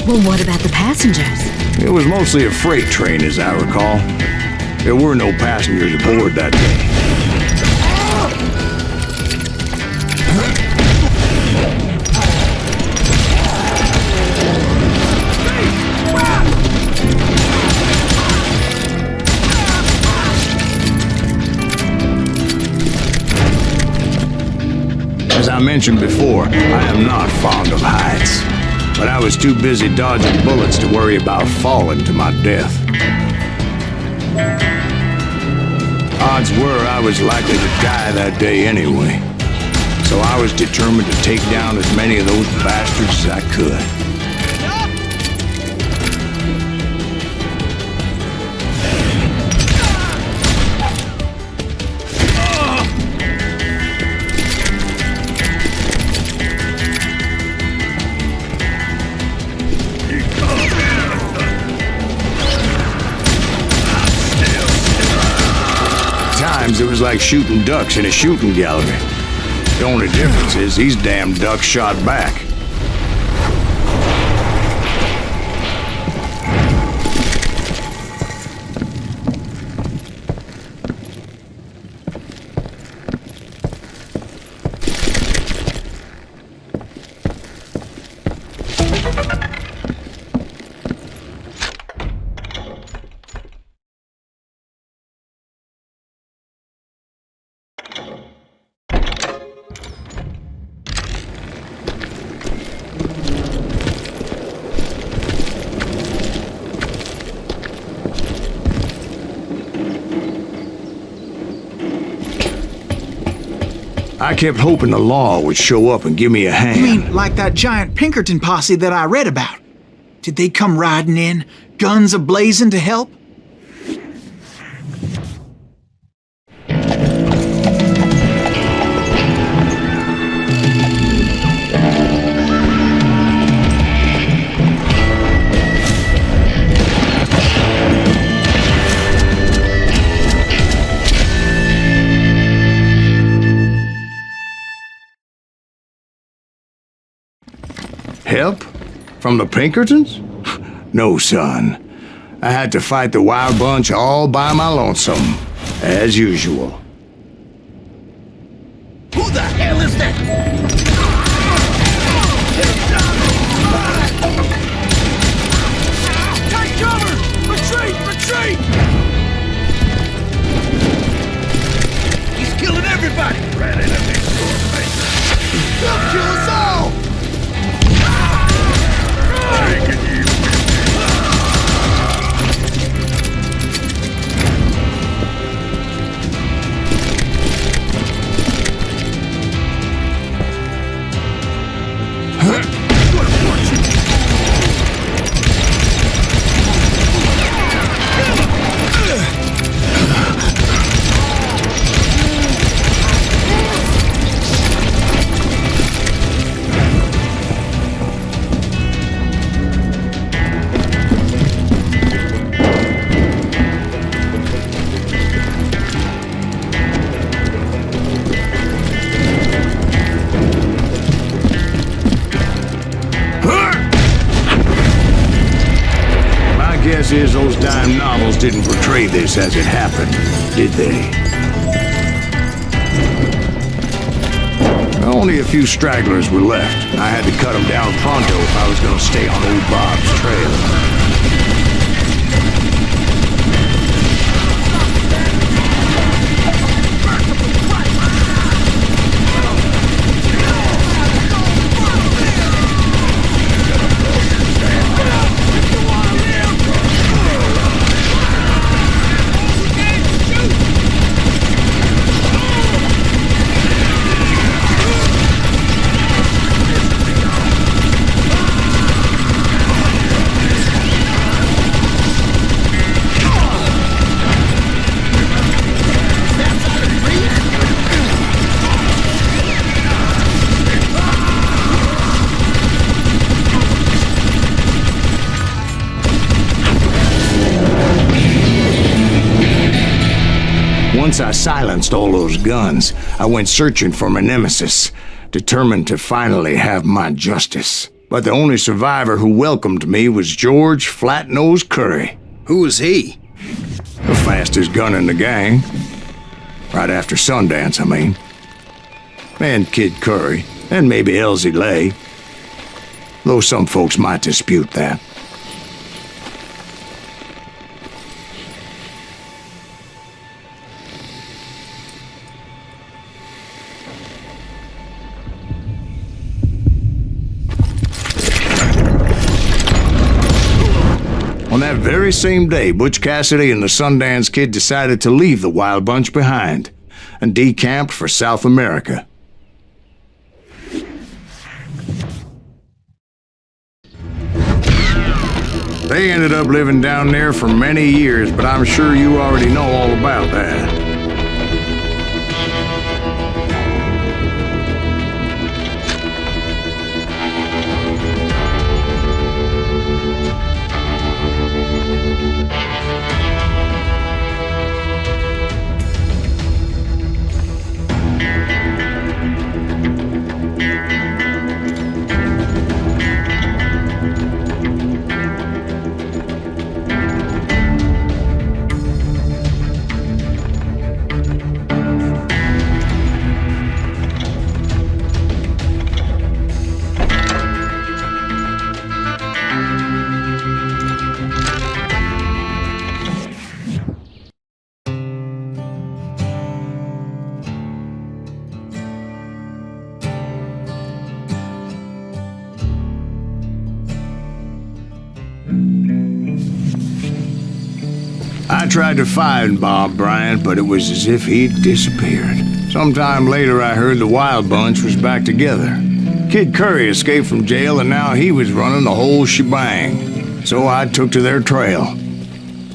Well, what about the passengers? It was mostly a freight train, as I recall. There were no passengers aboard that day. As I mentioned before, I am not fond of heights. But I was too busy dodging bullets to worry about falling to my death. Odds were I was likely to die that day anyway, so I was determined to take down as many of those bastards as I could. It was like shooting ducks in a shooting gallery. The only difference is these damn ducks shot back. I kept hoping the law would show up and give me a hand. You mean like that giant Pinkerton posse that I read about? Did they come riding in, guns a-blazing to help? Help? From the Pinkertons? No, son. I had to fight the wild bunch all by my lonesome, as usual. Who the hell is that? Take cover! Retreat! Retreat! He's killing everybody! They'll kill us all! Guess is those dime novels didn't portray this as it happened, did they? Only a few stragglers were left. I had to cut them down pronto if I was going to stay on old Bob's trail. Once I silenced all those guns, I went searching for my nemesis, determined to finally have my justice. But the only survivor who welcomed me was George Flat-Nose Curry. Who was he? The fastest gun in the gang. Right after Sundance, I mean. And Kid Curry, and maybe Elsie Lay. Though some folks might dispute that. On that very same day, Butch Cassidy and the Sundance Kid decided to leave the Wild Bunch behind and decamped for South America. They ended up living down there for many years, but I'm sure you already know all about that. I tried to find Bob Bryant, but it was as if he'd disappeared. Sometime later, I heard the Wild Bunch was back together. Kid Curry escaped from jail, and now he was running the whole shebang. So I took to their trail,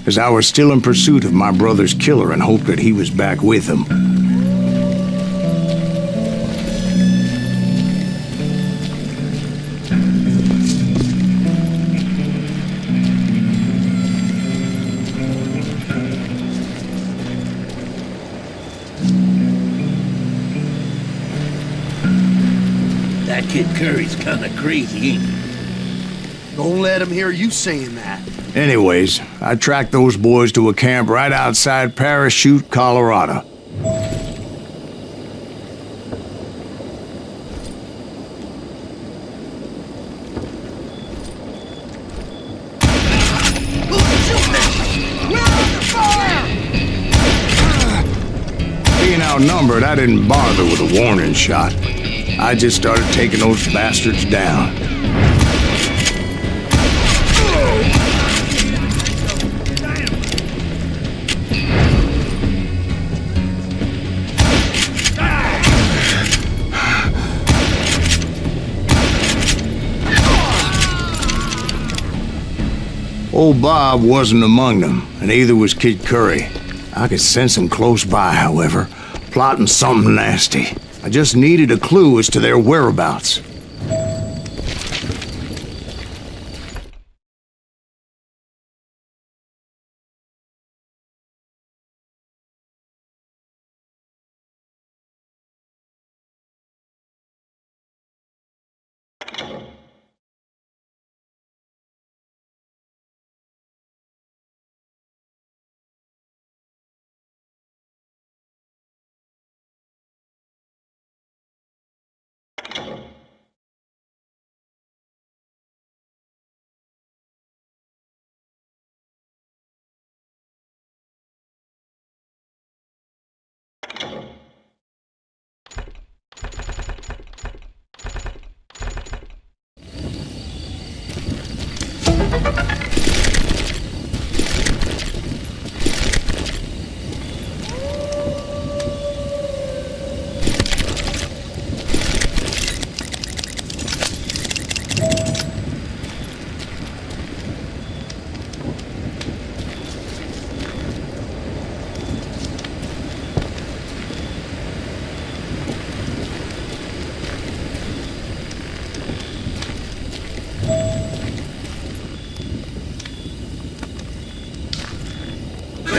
as I was still in pursuit of my brother's killer and hoped that he was back with him. That Kid Curry's kinda crazy, ain't he? Don't let him hear you saying that. Anyways, I tracked those boys to a camp right outside Parachute, Colorado. Being outnumbered, I didn't bother with a warning shot. I just started taking those bastards down. Old Bob wasn't among them, and neither was Kid Curry. I could sense him close by, however, plotting something nasty. I just needed a clue as to their whereabouts.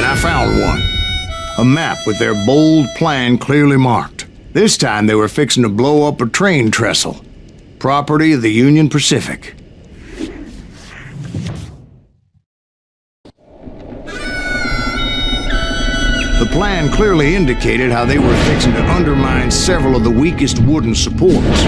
I found one. A map with their bold plan clearly marked. This time they were fixing to blow up a train trestle. Property of the Union Pacific. The plan clearly indicated how they were fixing to undermine several of the weakest wooden supports.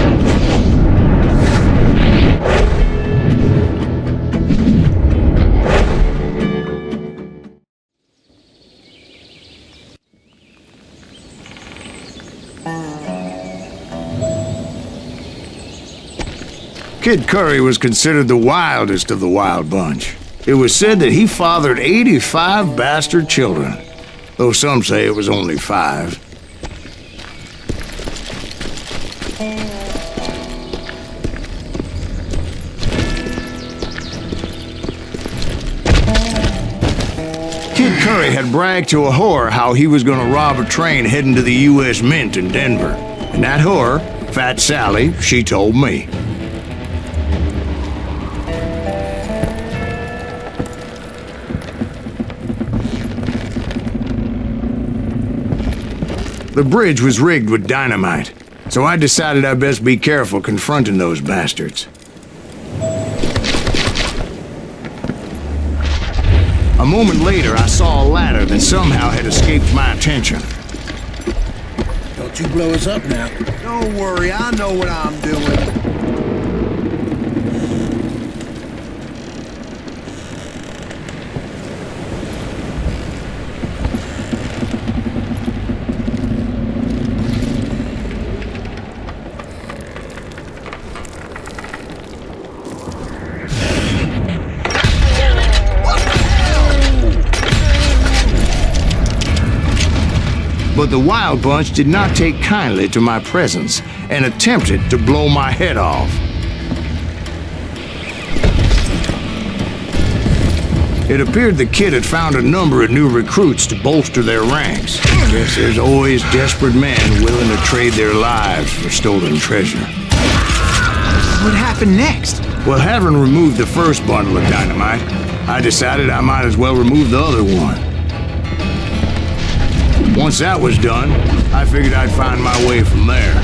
Kid Curry was considered the wildest of the Wild Bunch. It was said that he fathered 85 bastard children, though some say it was only 5. Kid Curry had bragged to a whore how he was going to rob a train heading to the U.S. Mint in Denver. And that whore, Fat Sally, she told me. The bridge was rigged with dynamite, so I decided I'd best be careful confronting those bastards. A moment later, I saw a ladder that somehow had escaped my attention. Don't you blow us up now. Don't worry, I know what I'm doing. But the Wild Bunch did not take kindly to my presence and attempted to blow my head off. It appeared the kid had found a number of new recruits to bolster their ranks. Guess there's always desperate men willing to trade their lives for stolen treasure. What happened next? Well, having removed the first bundle of dynamite, I decided I might as well remove the other one. Once that was done, I figured I'd find my way from there.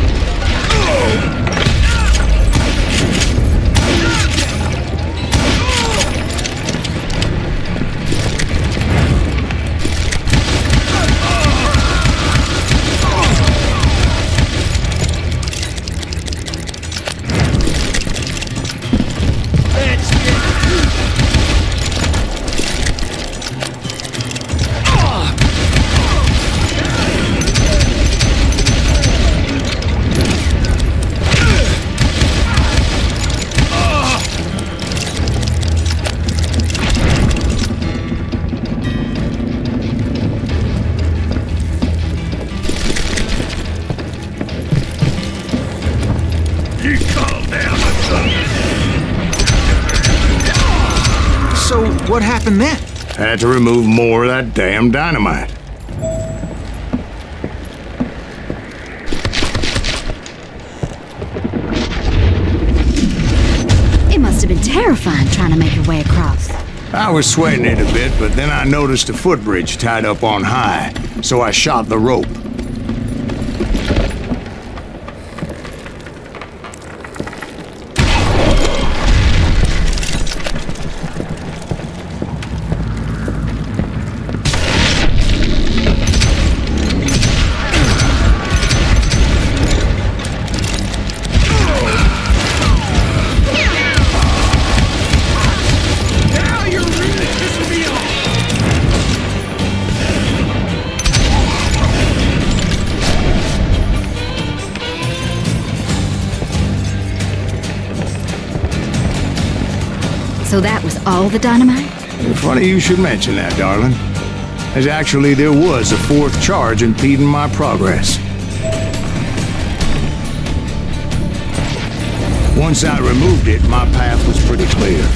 So, what happened then? Had to remove more of that damn dynamite. It must have been terrifying trying to make your way across. I was sweating it a bit, but then I noticed a footbridge tied up on high, so I shot the rope. So that was all the dynamite? Funny you should mention that, darling. As actually there was a fourth charge impeding my progress. Once I removed it, my path was pretty clear.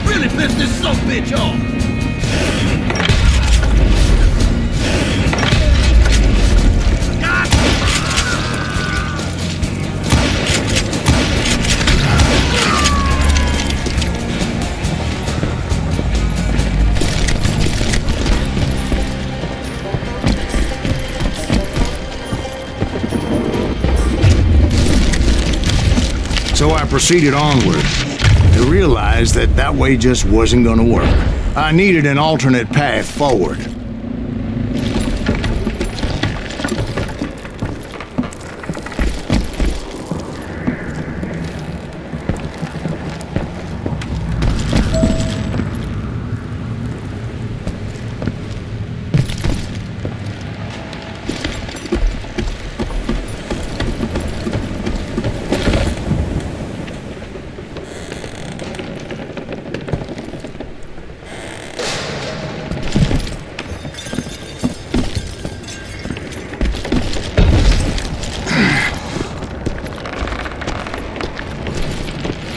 Really pissed this subbitch off! So I proceeded onward. I realized that that way just wasn't gonna work. I needed an alternate path forward.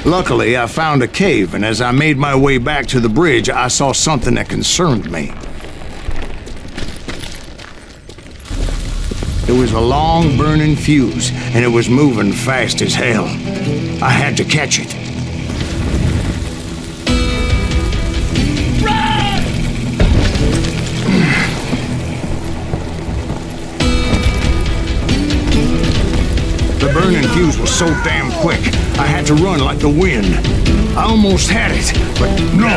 Luckily, I found a cave, and as I made my way back to the bridge, I saw something that concerned me. It was a long burning fuse, and it was moving fast as hell. I had to catch it. The burning fuse news was so damn quick, I had to run like the wind. I almost had it, but no.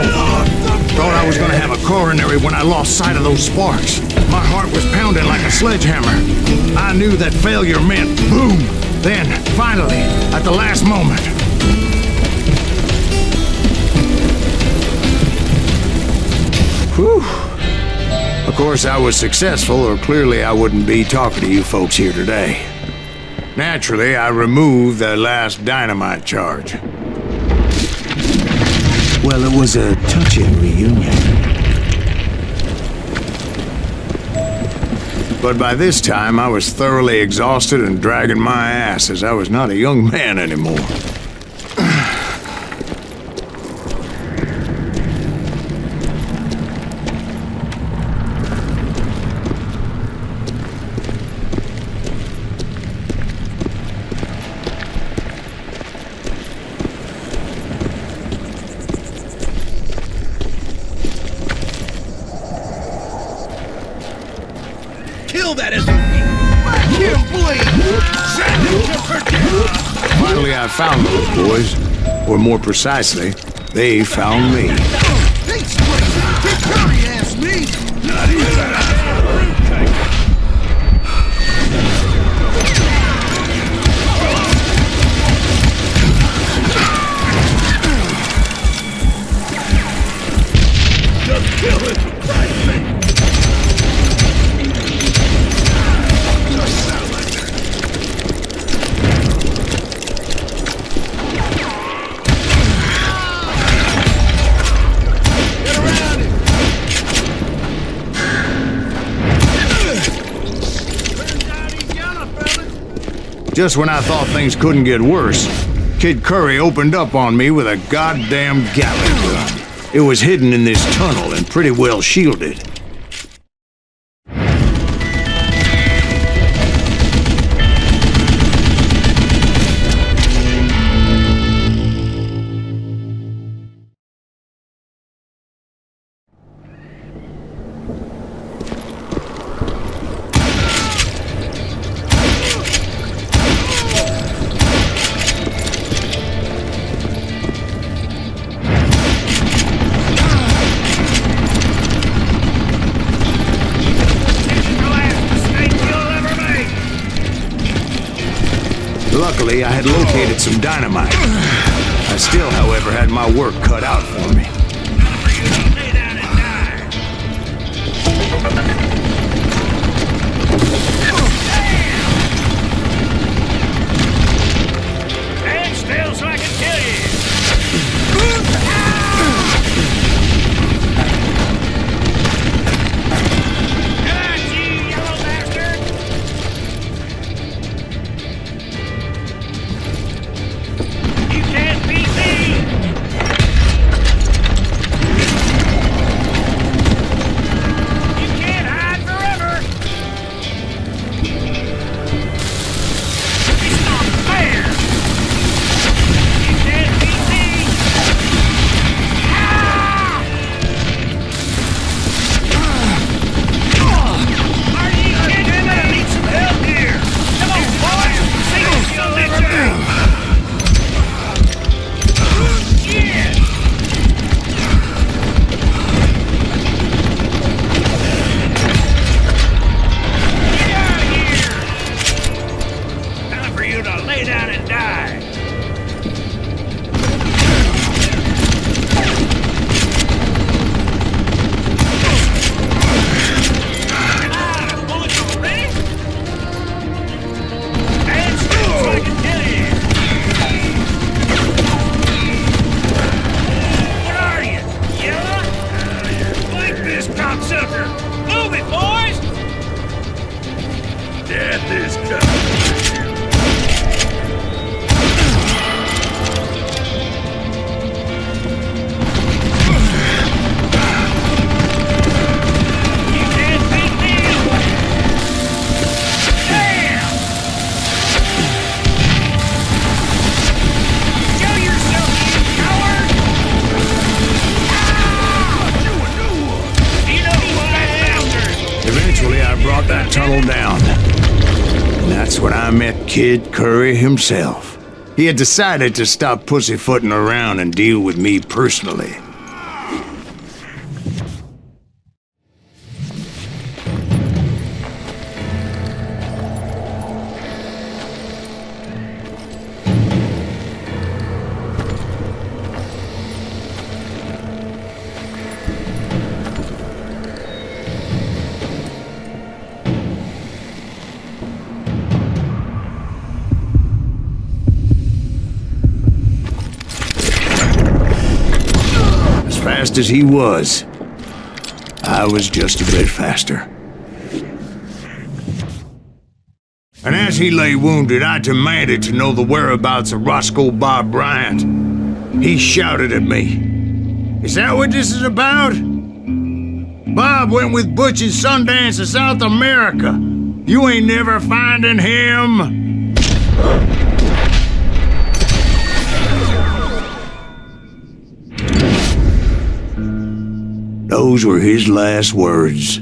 Thought I was gonna have a coronary when I lost sight of those sparks. My heart was pounding like a sledgehammer. I knew that failure meant boom. Then, finally, at the last moment. Whew. Of course, I was successful, or clearly I wouldn't be talking to you folks here today. Naturally, I removed the last dynamite charge. Well, it was a touching reunion. But by this time, I was thoroughly exhausted and dragging my ass, as I was not a young man anymore. Finally, I found those boys. Or more precisely, they found me. Thanks, Did Curry ask me? Not even. Just kill him, for Christ's sake. Just when I thought things couldn't get worse, Kid Curry opened up on me with a goddamn Gatling gun. It was hidden in this tunnel and pretty well shielded. Luckily, I had located some dynamite. I still, however, had my work cut out for me. Stand still so I can kill you! That tunnel down. And that's when I met Kid Curry himself. He had decided to stop pussyfooting around and deal with me personally. Fast as he was, I was just a bit faster. And as he lay wounded, I demanded to know the whereabouts of Roscoe Bob Bryant. He shouted at me, "Is that what this is about? Bob went with Butch and Sundance to South America. You ain't never finding him." Those were his last words.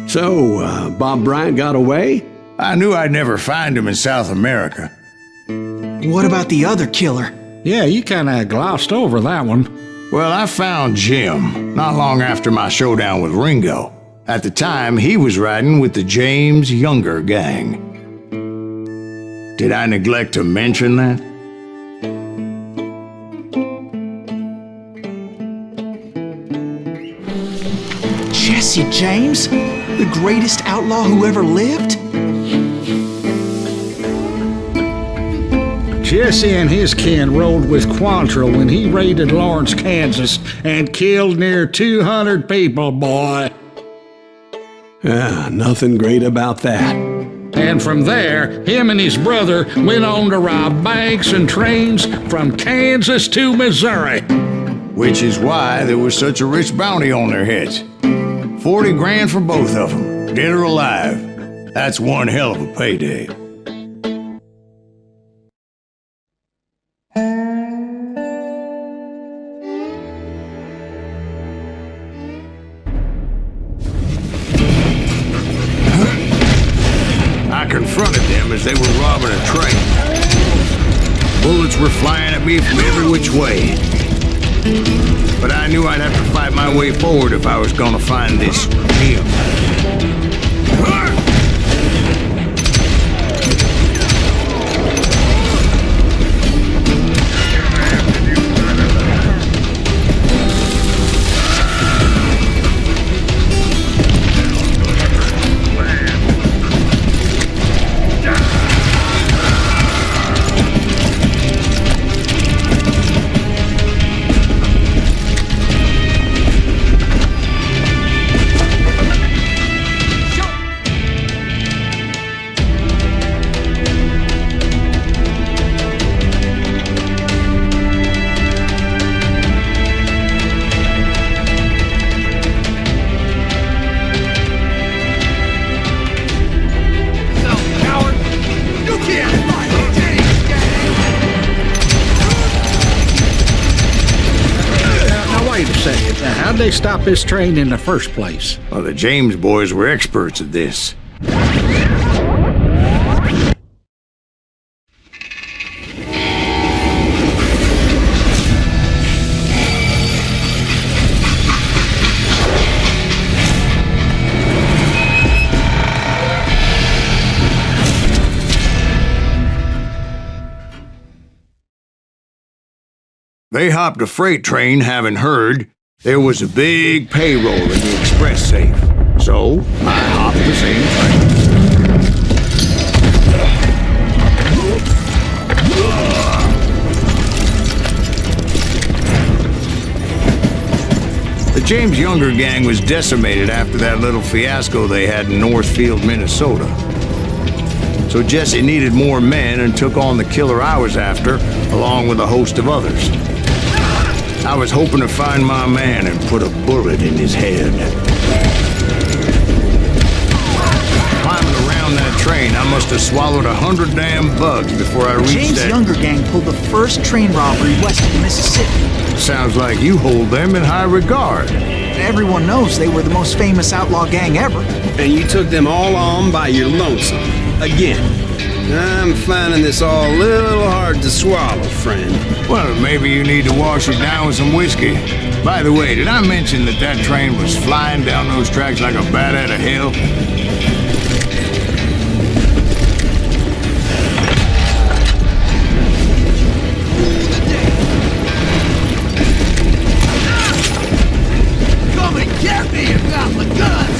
So, Bob Bryant got away? I knew I'd never find him in South America. What about the other killer? Yeah, you kinda glossed over that one. Well, I found Jim not long after my showdown with Ringo. At the time, he was riding with the James Younger gang. Did I neglect to mention that? Jesse James? The greatest outlaw who ever lived? Jesse and his kin rode with Quantrill when he raided Lawrence, Kansas, and killed near 200 people, boy. Nothing great about that. And from there, him and his brother went on to rob banks and trains from Kansas to Missouri. Which is why there was such a rich bounty on their heads. 40 grand for both of them, dead or alive. That's one hell of a payday. I confronted them as they were robbing a train. Bullets were flying at me from every which way. But I knew I'd have to fight my way forward if I was gonna find this Jim. How'd they stop this train in the first place? Well, the James boys were experts at this. They hopped a freight train, having heard there was a big payroll in the express safe. So, I hopped the same train. The James Younger gang was decimated after that little fiasco they had in Northfield, Minnesota. So Jesse needed more men and took on the killer I was after, along with a host of others. I was hoping to find my man and put a bullet in his head. Climbing around that train, I must have swallowed 100 damn bugs before I reached James that... Younger gang pulled the first train robbery west of Mississippi. Sounds like you hold them in high regard. Everyone knows they were the most famous outlaw gang ever. And you took them all on by your lonesome. Again. I'm finding this all a little hard to swallow, friend. Well, maybe you need to wash it down with some whiskey. By the way, did I mention that that train was flying down those tracks like a bat out of hell? Come and get me about the guns!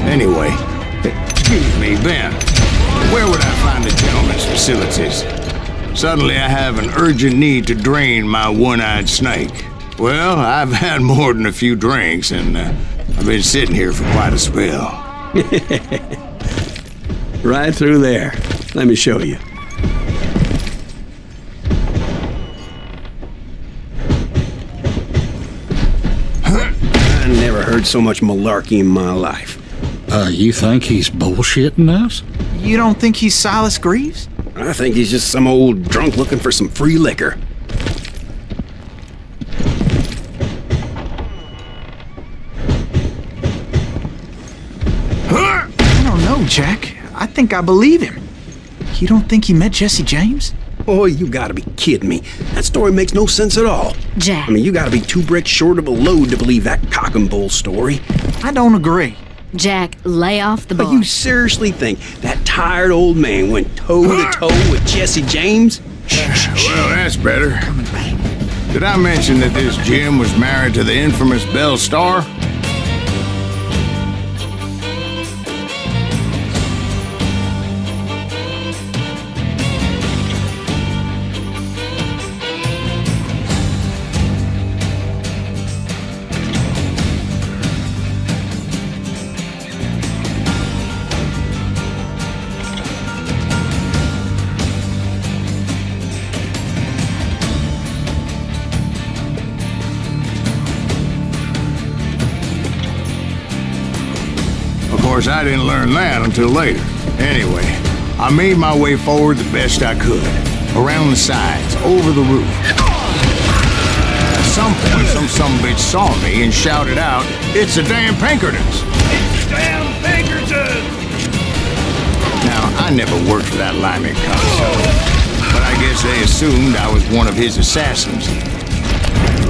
Anyway, excuse me, Ben. Where would I find the gentleman's facilities? Suddenly I have an urgent need to drain my one-eyed snake. Well, I've had more than a few drinks, and I've been sitting here for quite a spell. Right through there. Let me show you. I never heard so much malarkey in my life. You think he's bullshitting us? You don't think he's Silas Greaves? I think he's just some old drunk looking for some free liquor. I don't know, Jack. I think I believe him. You don't think he met Jesse James? Oh, you gotta be kidding me. That story makes no sense at all. Jack. I mean, you gotta be 2 bricks short of a load to believe that cock and bull story. I don't agree. Jack, lay off the But bar. you seriously think that tired old man went toe-to-toe with Jesse James? Well, that's better. Coming back. Did I mention that this Jim was married to the infamous Belle Starr? Of course, I didn't learn that until later. Anyway, I made my way forward the best I could. Around the sides, over the roof. At some point, some bitch saw me and shouted out, "It's the damn Pinkertons!" It's the damn Pinkertons! Now, I never worked for that limey cocksucker, but I guess they assumed I was one of his assassins.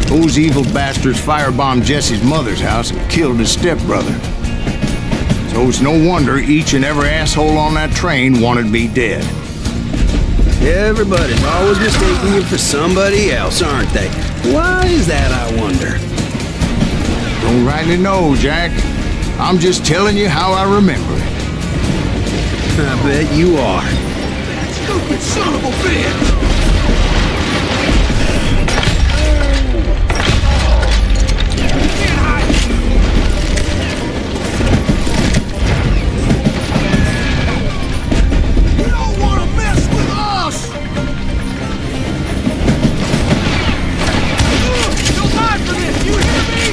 Those evil bastards firebombed Jesse's mother's house and killed his stepbrother. So it's no wonder each and every asshole on that train wanted me dead. Everybody's always mistaking you for somebody else, aren't they? Why is that, I wonder? Don't rightly know, Jack. I'm just telling you how I remember it. I bet you are. Stupid son of a bitch! You don't want to mess with us! You'll die for this, you hear me?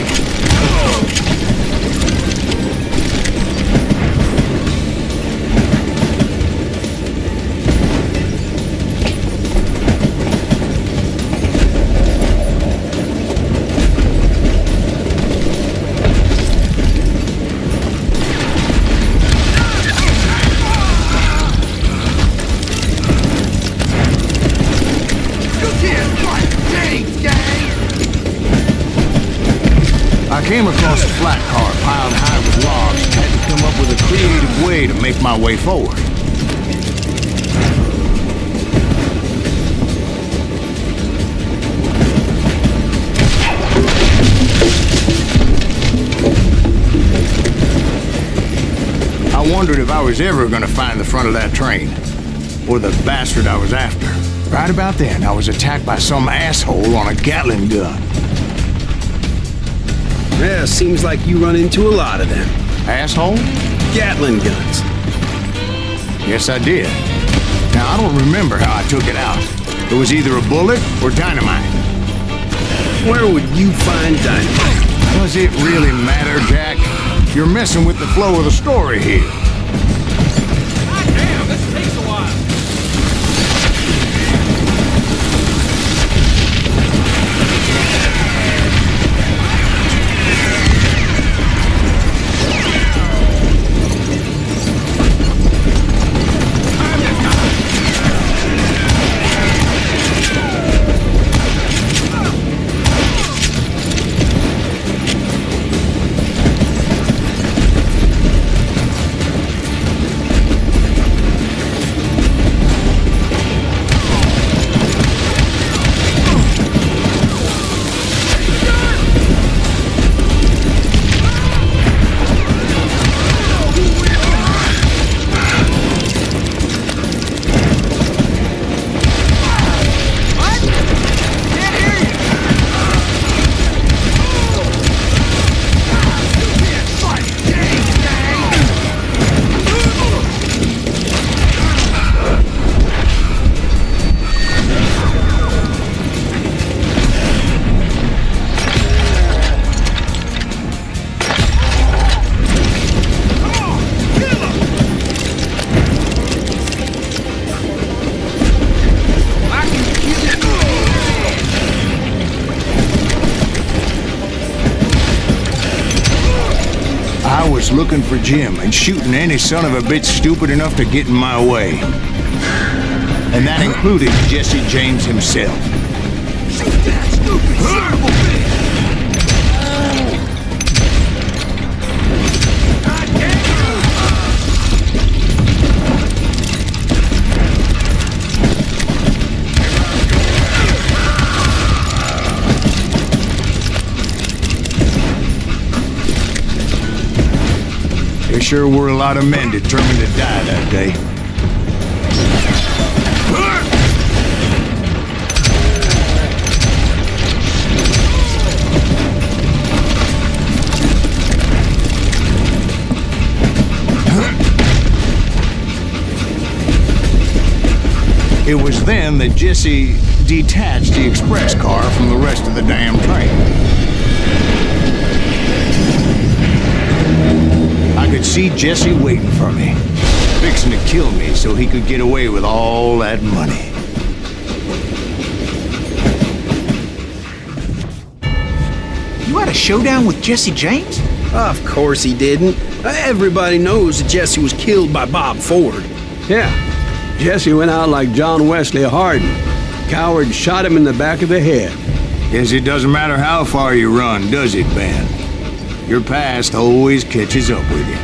came across a flat car piled high with logs and had to come up with a creative way to make my way forward. I wondered if I was ever going to find the front of that train, or the bastard I was after. Right about then, I was attacked by some asshole on a Gatling gun. Yeah, seems like you run into a lot of them. Asshole? Gatling guns. Yes, I did. Now, I don't remember how I took it out. It was either a bullet or dynamite. Where would you find dynamite? Does it really matter, Jack? You're messing with the flow of the story here. God damn, this takes a while. Looking for Jim and shooting any son of a bitch stupid enough to get in my way. And that included Jesse James himself. Shoot that stupid son of a bitch! There sure were a lot of men determined to die that day. It was then that Jesse detached the express car from the rest of the damn train. I could see Jesse waiting for me, fixing to kill me so he could get away with all that money. You had a showdown with Jesse James? Of course he didn't. Everybody knows that Jesse was killed by Bob Ford. Yeah, Jesse went out like John Wesley Hardin. Coward shot him in the back of the head. Guess it doesn't matter how far you run, does it, Ben? Your past always catches up with you.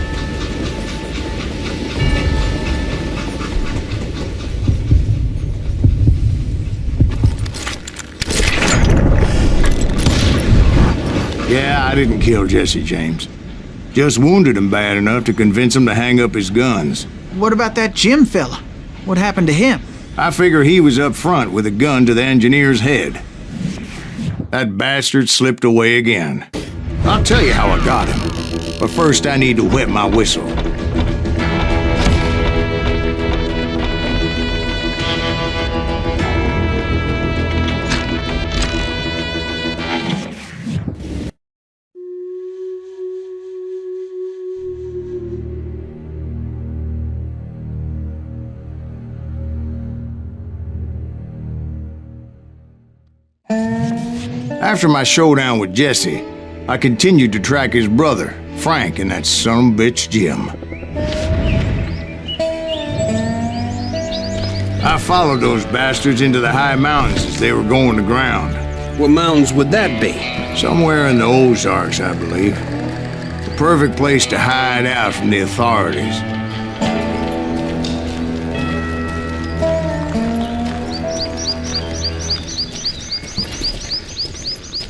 Yeah, I didn't kill Jesse James. Just wounded him bad enough to convince him to hang up his guns. What about that Jim fella? What happened to him? I figure he was up front with a gun to the engineer's head. That bastard slipped away again. I'll tell you how I got him. But first I need to wet my whistle. After my showdown with Jesse, I continued to track his brother, Frank, and that son of a bitch, Jim. I followed those bastards into the high mountains as they were going to ground. What mountains would that be? Somewhere in the Ozarks, I believe. The perfect place to hide out from the authorities.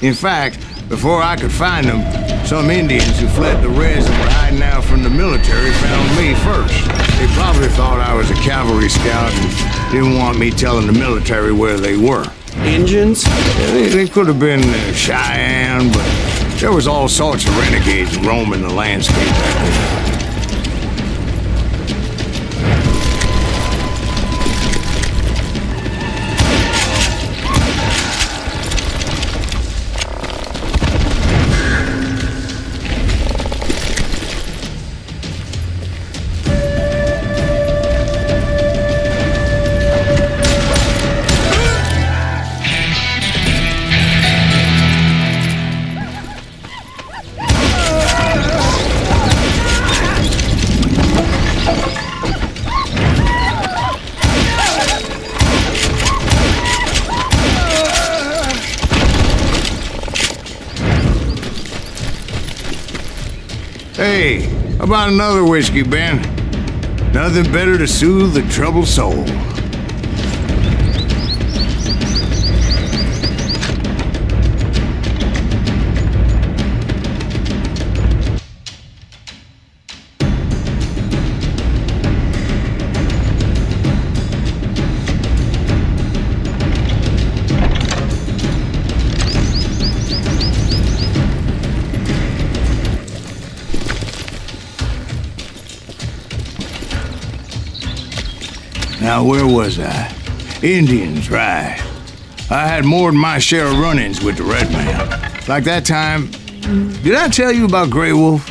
In fact, before I could find them, some Indians who fled the res and were hiding out from the military found me first. They probably thought I was a cavalry scout and didn't want me telling the military where they were. Indians? They could have been Cheyenne, but there was all sorts of renegades roaming the landscape back there. Hey, how about another whiskey, Ben? Nothing better to soothe the troubled soul. Now, where was I? Indians, right. I had more than my share of run-ins with the red man. Like that time... Did I tell you about Grey Wolf?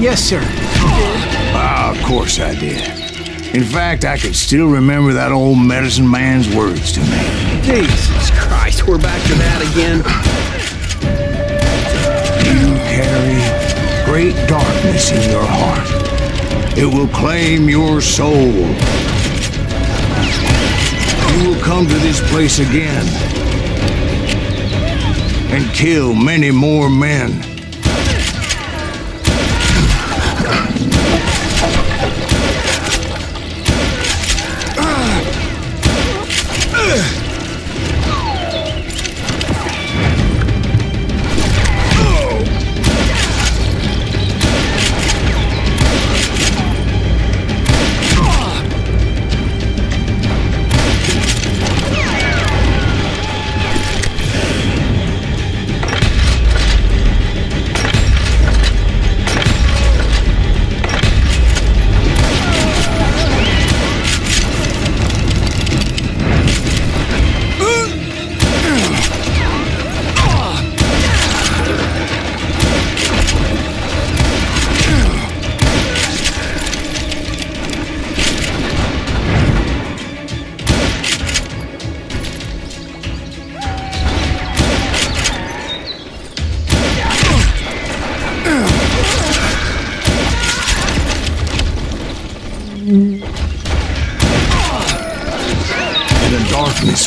Yes, sir. Ah, of course I did. In fact, I can still remember that old medicine man's words to me. Jesus Christ, we're back to that again. You carry great darkness in your heart. It will claim your soul. You will come to this place again and kill many more men.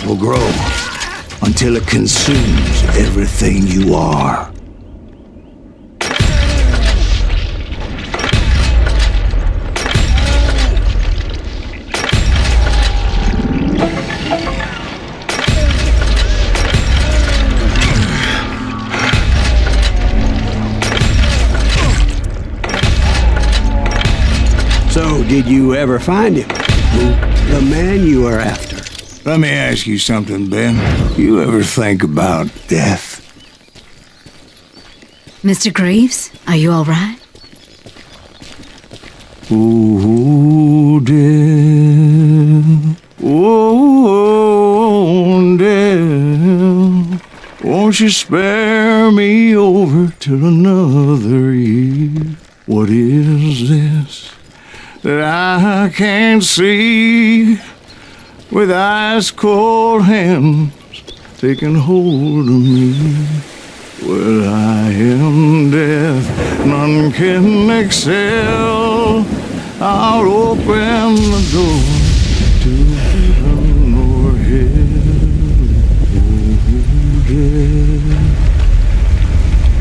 Will grow until it consumes everything you are. So, did you ever find him? The man you are after? Let me ask you something, Ben. You ever think about death? Mr. Greaves, are you all right? Ooh, death. Oh, death. Oh, Won't you spare me over till another year? What is this that I can't see? With ice cold hands taking hold of me. Well, I am death, none can excel. I'll open the door to heaven or hell.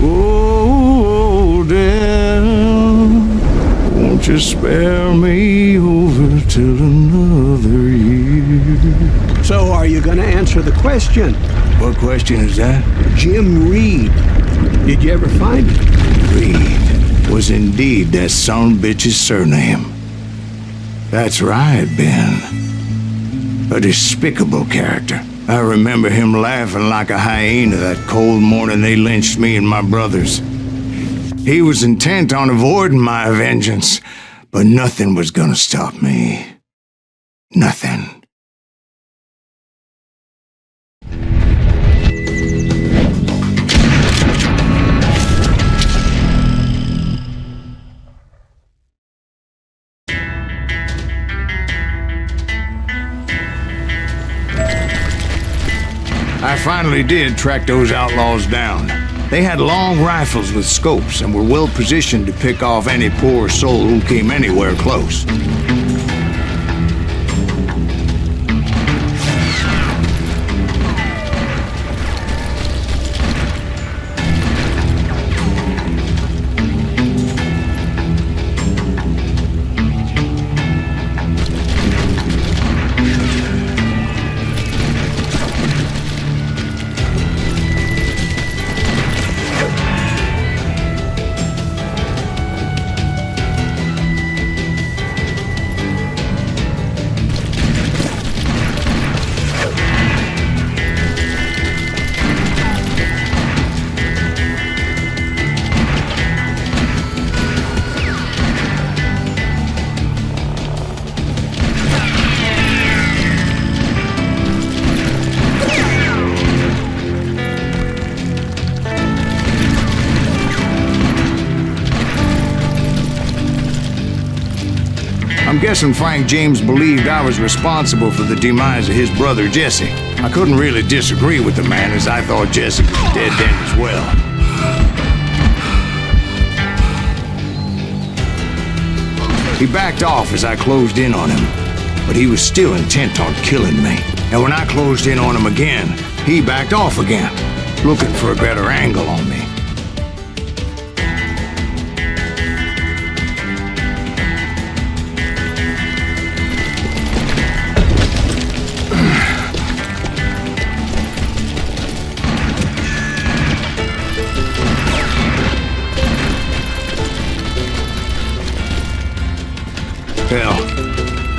Oh, death, won't you spare me over till another year? So are you going to answer the question? What question is that? Jim Reed. Did you ever find him? Reed was indeed that son of a bitch's surname. That's right, Ben. A despicable character. I remember him laughing like a hyena that cold morning they lynched me and my brothers. He was intent on avoiding my vengeance, but nothing was gonna stop me. Nothing. I finally did track those outlaws down. They had long rifles with scopes and were well positioned to pick off any poor soul who came anywhere close. I'm guessing Frank James believed I was responsible for the demise of his brother Jesse. I couldn't really disagree with the man, as I thought Jesse was dead then as well. He backed off as I closed in on him, but he was still intent on killing me. And when I closed in on him again, he backed off again, looking for a better angle on me. Hell,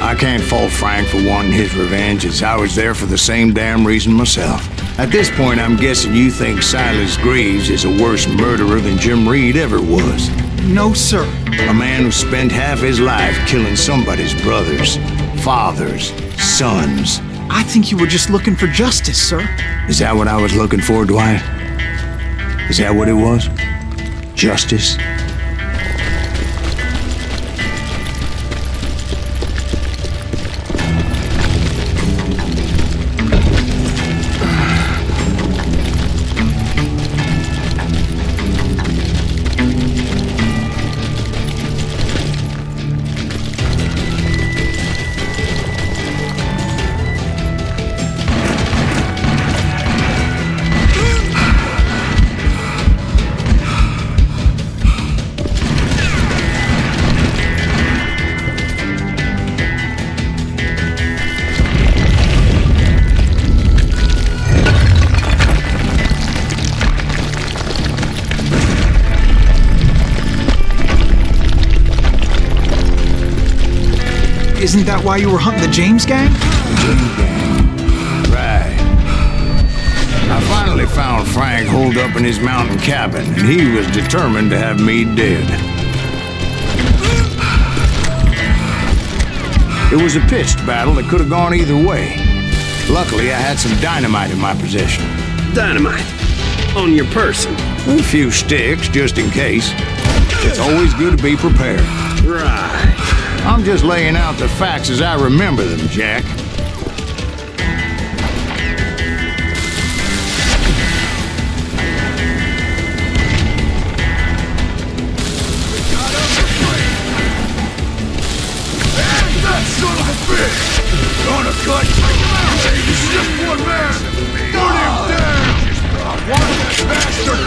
I can't fault Frank for wanting his revenge, as I was there for the same damn reason myself. At this point, I'm guessing you think Silas Greaves is a worse murderer than Jim Reed ever was. No, sir. A man who spent half his life killing somebody's brothers, fathers, sons. I think you were just looking for justice, sir. Is that what I was looking for, Dwight? Is that what it was? Justice? Isn't that why you were hunting the James gang? The James gang. Right. I finally found Frank holed up in his mountain cabin, and he was determined to have me dead. It was a pitched battle that could have gone either way. Luckily, I had some dynamite in my possession. Dynamite? on your person? A few sticks, just in case. It's always good to be prepared. Right. I'm just laying out the facts as I remember them, Jack. Son of a bitch! Gonna cut! He's just one man! Put him down! I want that bastard!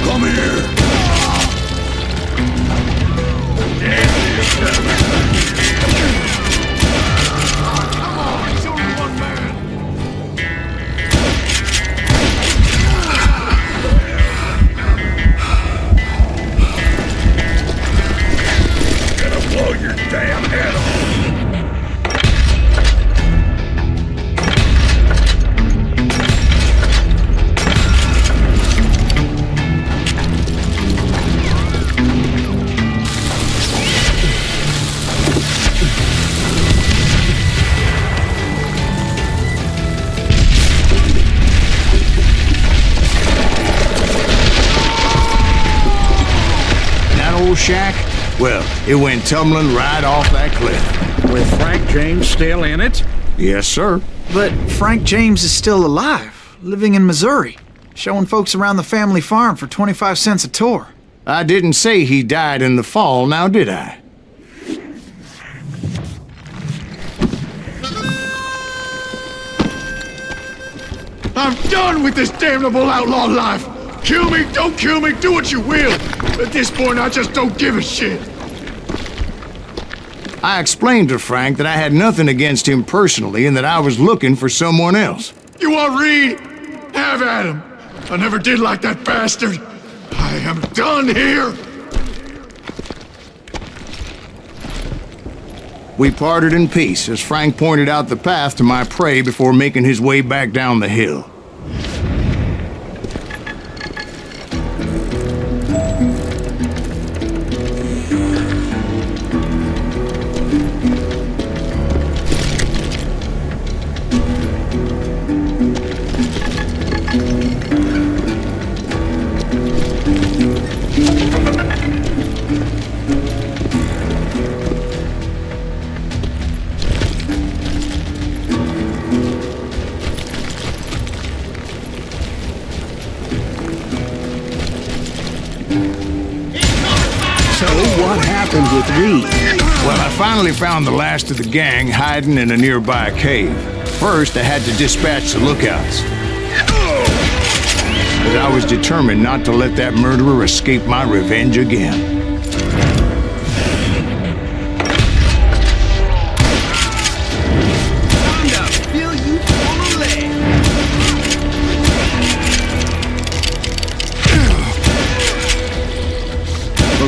Come here! Come on, he's only one man! Blow your damn head off! That old shack? Well, it went tumbling right off that cliff. With Frank James still in it? Yes, sir. But Frank James is still alive, living in Missouri, showing folks around the family farm for 25 cents a tour. I didn't say he died in the fall, now did I? I'm done with this damnable outlaw life! Kill me, don't kill me, do what you will! At this point, I just don't give a shit! I explained to Frank that I had nothing against him personally and that I was looking for someone else. You want Reed? Have at him! I never did like that bastard! I am done here! We parted in peace as Frank pointed out the path to my prey before making his way back down the hill. What happened with Reed? Well, I finally found the last of the gang hiding in a nearby cave. First, I had to dispatch the lookouts. But I was determined not to let that murderer escape my revenge again.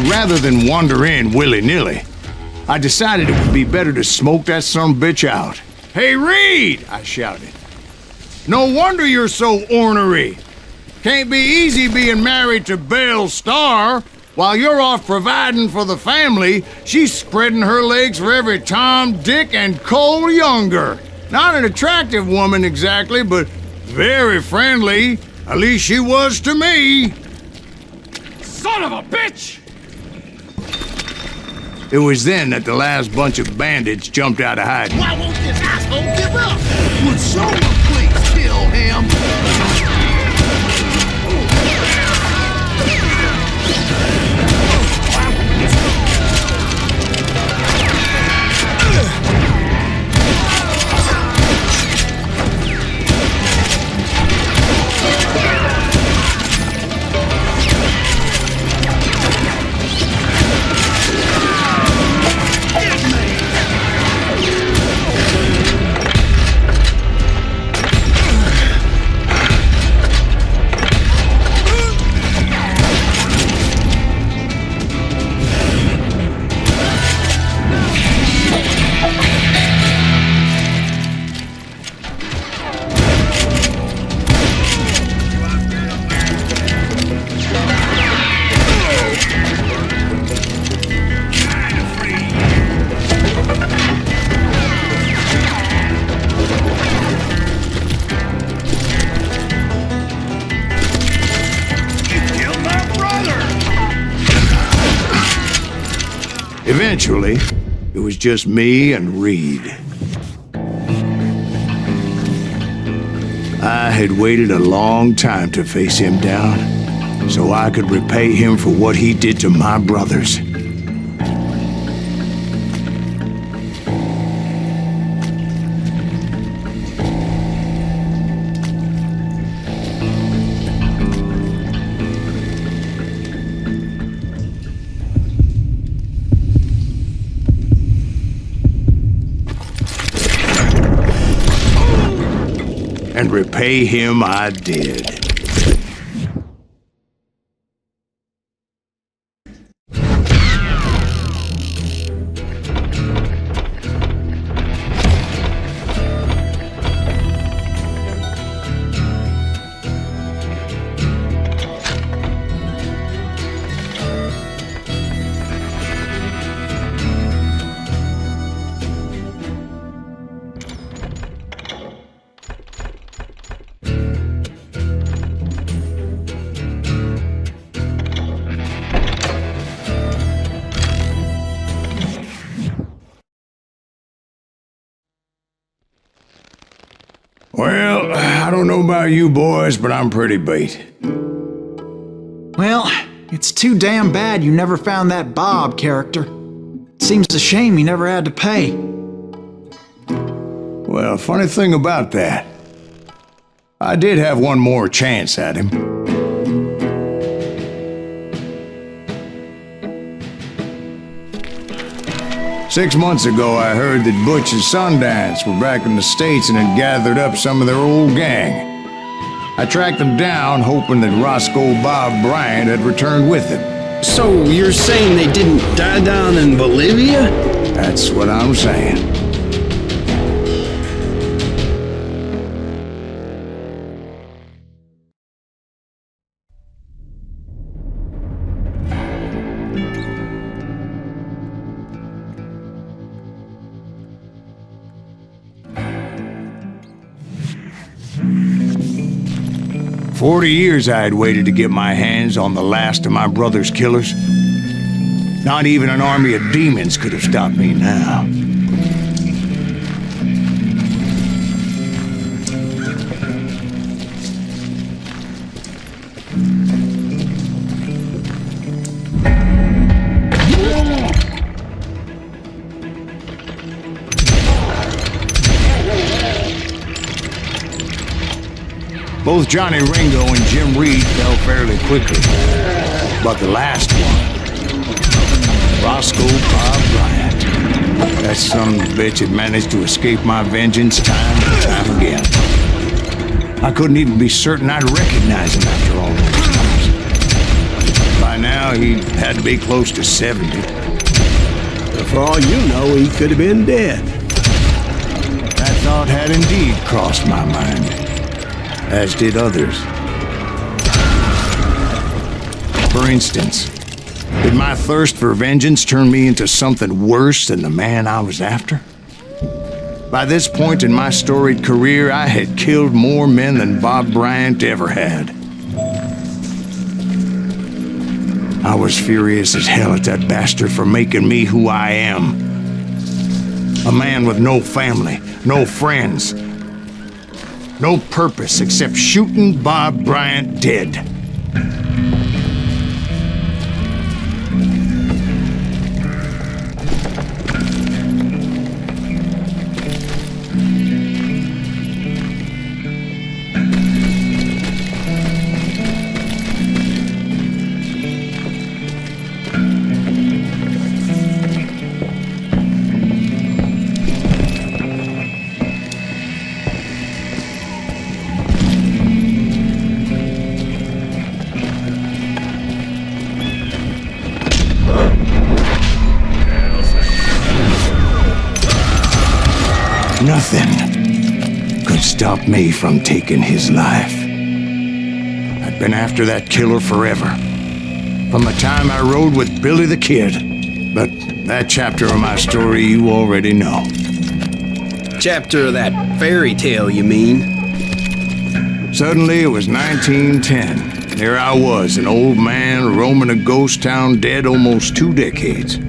Rather than wander in willy-nilly, I decided it would be better to smoke that sumbitch out. "Hey, Reed!" I shouted. "No wonder you're so ornery. Can't be easy being married to Belle Starr. While you're off providing for the family, she's spreading her legs for every Tom, Dick, and Cole Younger. Not an attractive woman exactly, but very friendly. At least she was to me." Son of a bitch! It was then that the last bunch of bandits jumped out of hiding. Why won't this asshole give up? Would someone please kill him? eventually, it was just me and Reed. I had waited a long time to face him down, so I could repay him for what he did to my brothers. And repay him I did. Well, I don't know about you boys, but I'm pretty beat. Well, it's too damn bad you never found that Bob character. Seems a shame you never had to pay. Well, funny thing about that, I did have one more chance at him. Six months ago, I heard that Butch and Sundance were back in the States and had gathered up some of their old gang. I tracked them down, hoping that Roscoe Bob Bryant had returned with them. So you're saying they didn't die down in Bolivia? That's what I'm saying. "40 years I had waited to get my hands on the last of my brother's killers. Not even an army of demons could have stopped me now. Both Johnny Ringo and Jim Reed fell fairly quickly. But the last one, Roscoe Bob Bryant, that son of a bitch had managed to escape my vengeance time and time again. I couldn't even be certain I'd recognize him after all those times. By now, he had to be close to 70. But for all you know, he could have been dead. That thought had indeed crossed my mind, as did others. For instance, did my thirst for vengeance turn me into something worse than the man I was after? By this point in my storied career, I had killed more men than Bob Bryant ever had. I was furious as hell at that bastard for making me who I am. A man with no family, no friends, no purpose except shooting Bob Bryant dead. Nothing could stop me from taking his life. I'd been after that killer forever, from the time I rode with Billy the Kid. But that chapter of my story you already know. Chapter of that fairy tale, you mean? Suddenly it was 1910. There I was, an old man roaming a ghost town dead almost 2 decades.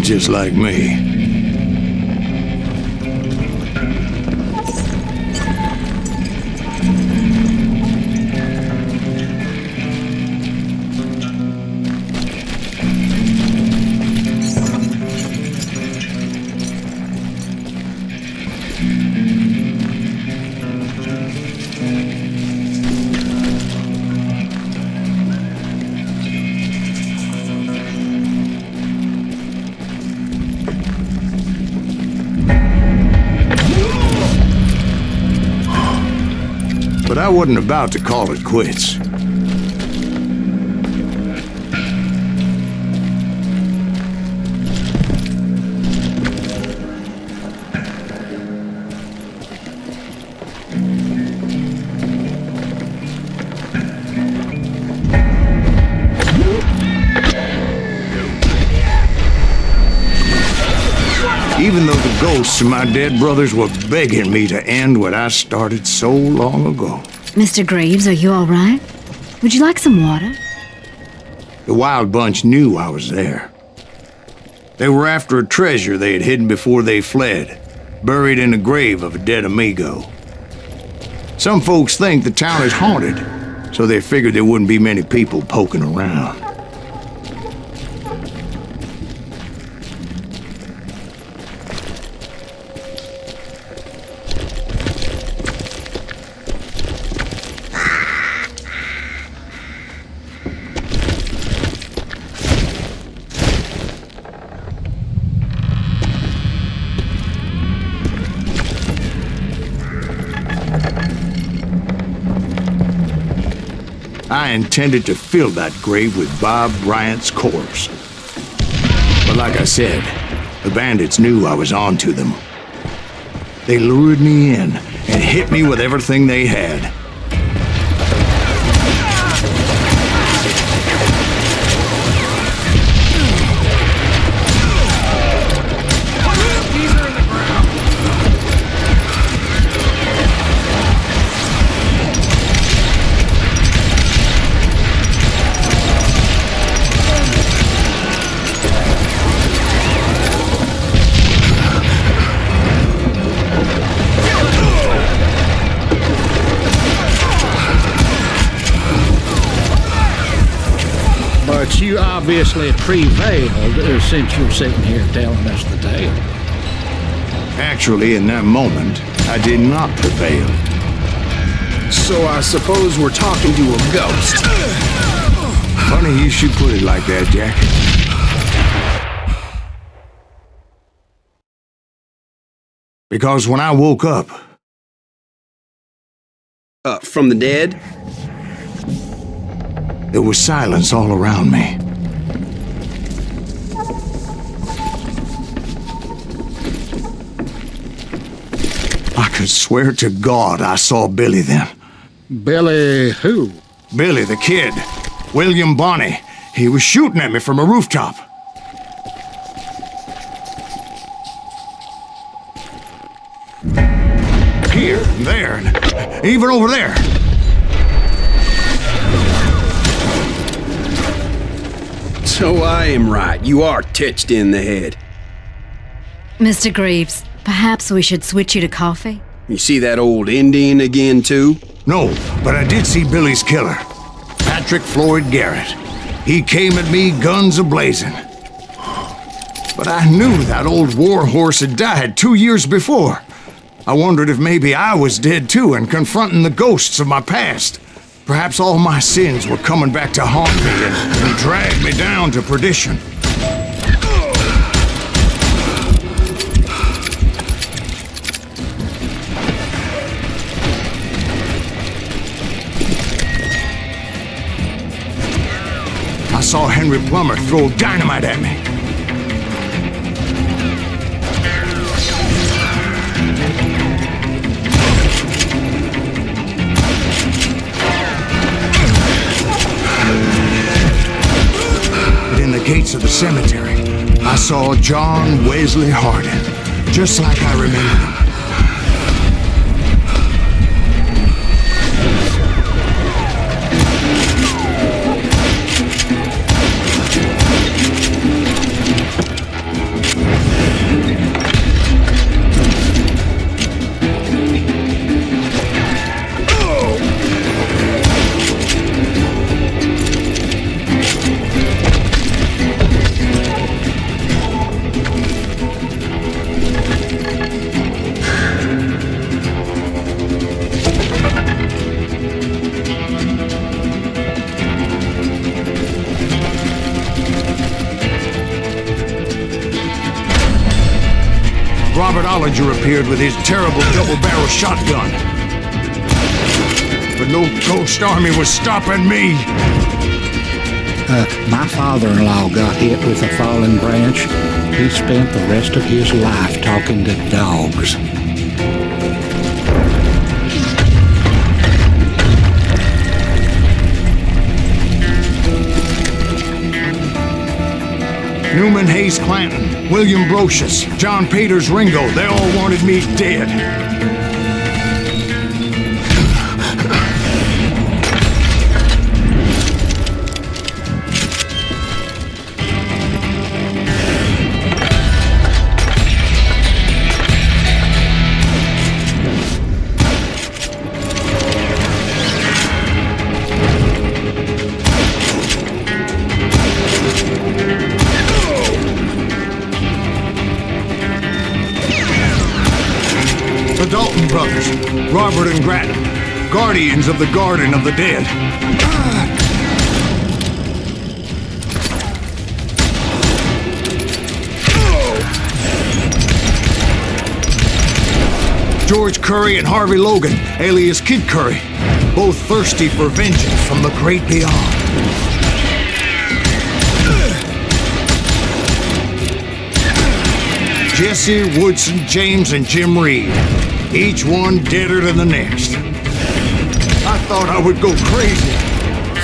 just like me. But I wasn't about to call it quits. Even though the ghosts of my dead brothers were begging me to end what I started so long ago. Mr. Graves, are you all right? Would you like some water? The Wild Bunch knew I was there. They were after a treasure they had hidden before they fled, buried in the grave of a dead amigo. Some folks think the town is haunted, so they figured there wouldn't be many people poking around. I intended to fill that grave with Bob Bryant's corpse. But like I said, the bandits knew I was on to them. They lured me in and hit me with everything they had. But you obviously prevailed since you're sitting here telling us the tale. Actually, in that moment, I did not prevail. So I suppose we're talking to a ghost. Funny you should put it like that, Jack. Because when I woke up... From the dead? There was silence all around me. I could swear to God I saw Billy then. Billy who? Billy the kid. William Bonney. He was shooting at me from a rooftop. Here, there, and even over there. So I am right. You are touched in the head. Mr. Graves, perhaps we should switch you to coffee? You see that old Indian again, too? No, but I did see Billy's killer, Patrick Floyd Garrett. He came at me guns a-blazing. But I knew that old war horse had died 2 years before. I wondered if maybe I was dead too and confronting the ghosts of my past. Perhaps all my sins were coming back to haunt me and drag me down to perdition. I saw Henry Plummer throw dynamite at me. Gates of the cemetery, I saw John Wesley Hardin, just like I remember him. Robert Ollinger appeared with his terrible double-barrel shotgun. But no ghost army was stopping me. My father-in-law got hit with a fallen branch. He spent the rest of his life talking to dogs. Newman Hayes Clanton, William Brocious, John Peters Ringo, they all wanted me dead. Brothers, Robert and Grattan, guardians of the Garden of the Dead. George Curry and Harvey Logan, alias Kid Curry, both thirsty for vengeance from the great beyond. Jesse, Woodson, James, and Jim Reed. Each one deader than the next. I thought I would go crazy.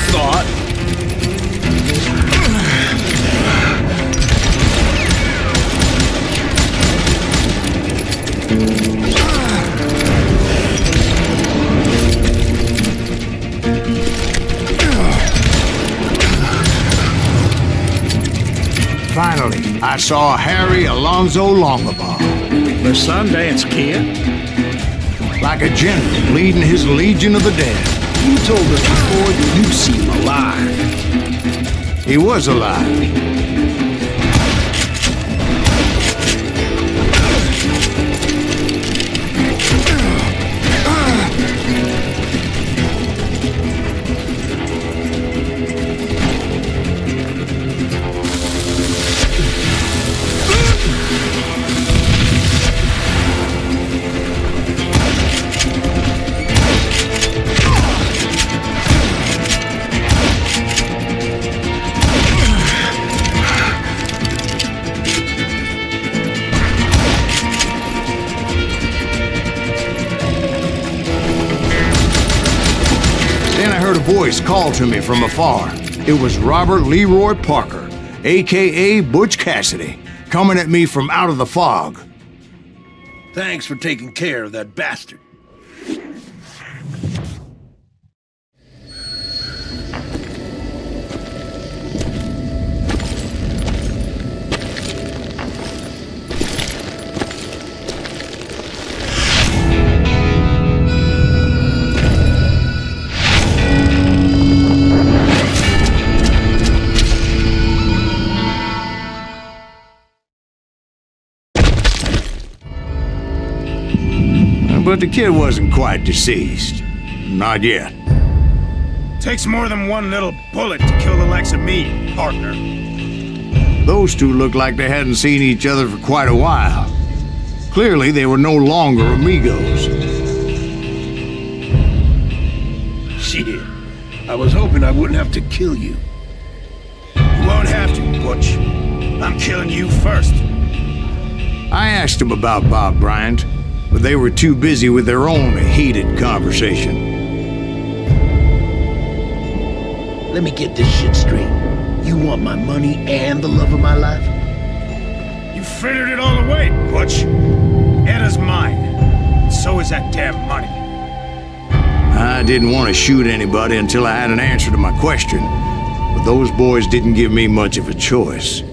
Thought? Finally, I saw Harry Alonzo Longabaugh. The Sundance Kid? Like a general leading his legion of the dead. You told us before that you seem alive. He was alive. Voice called to me from afar. It was Robert Leroy Parker, a.k.a. Butch Cassidy, coming at me from out of the fog. Thanks for taking care of that bastard. But the kid wasn't quite deceased. Not yet. Takes more than one little bullet to kill the likes of me, partner. Those two looked like they hadn't seen each other for quite a while. Clearly, they were no longer amigos. Shit. I was hoping I wouldn't have to kill you. You won't have to, Butch. I'm killing you first. I asked them about Bob Bryant, but they were too busy with their own heated conversation. Let me get this shit straight. You want my money and the love of my life? You frittered it all away, Butch. Edda's mine. So is that damn money. I didn't want to shoot anybody until I had an answer to my question, but those boys didn't give me much of a choice.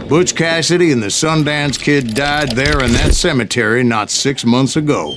Butch Cassidy and the Sundance Kid died there in that cemetery not 6 months ago.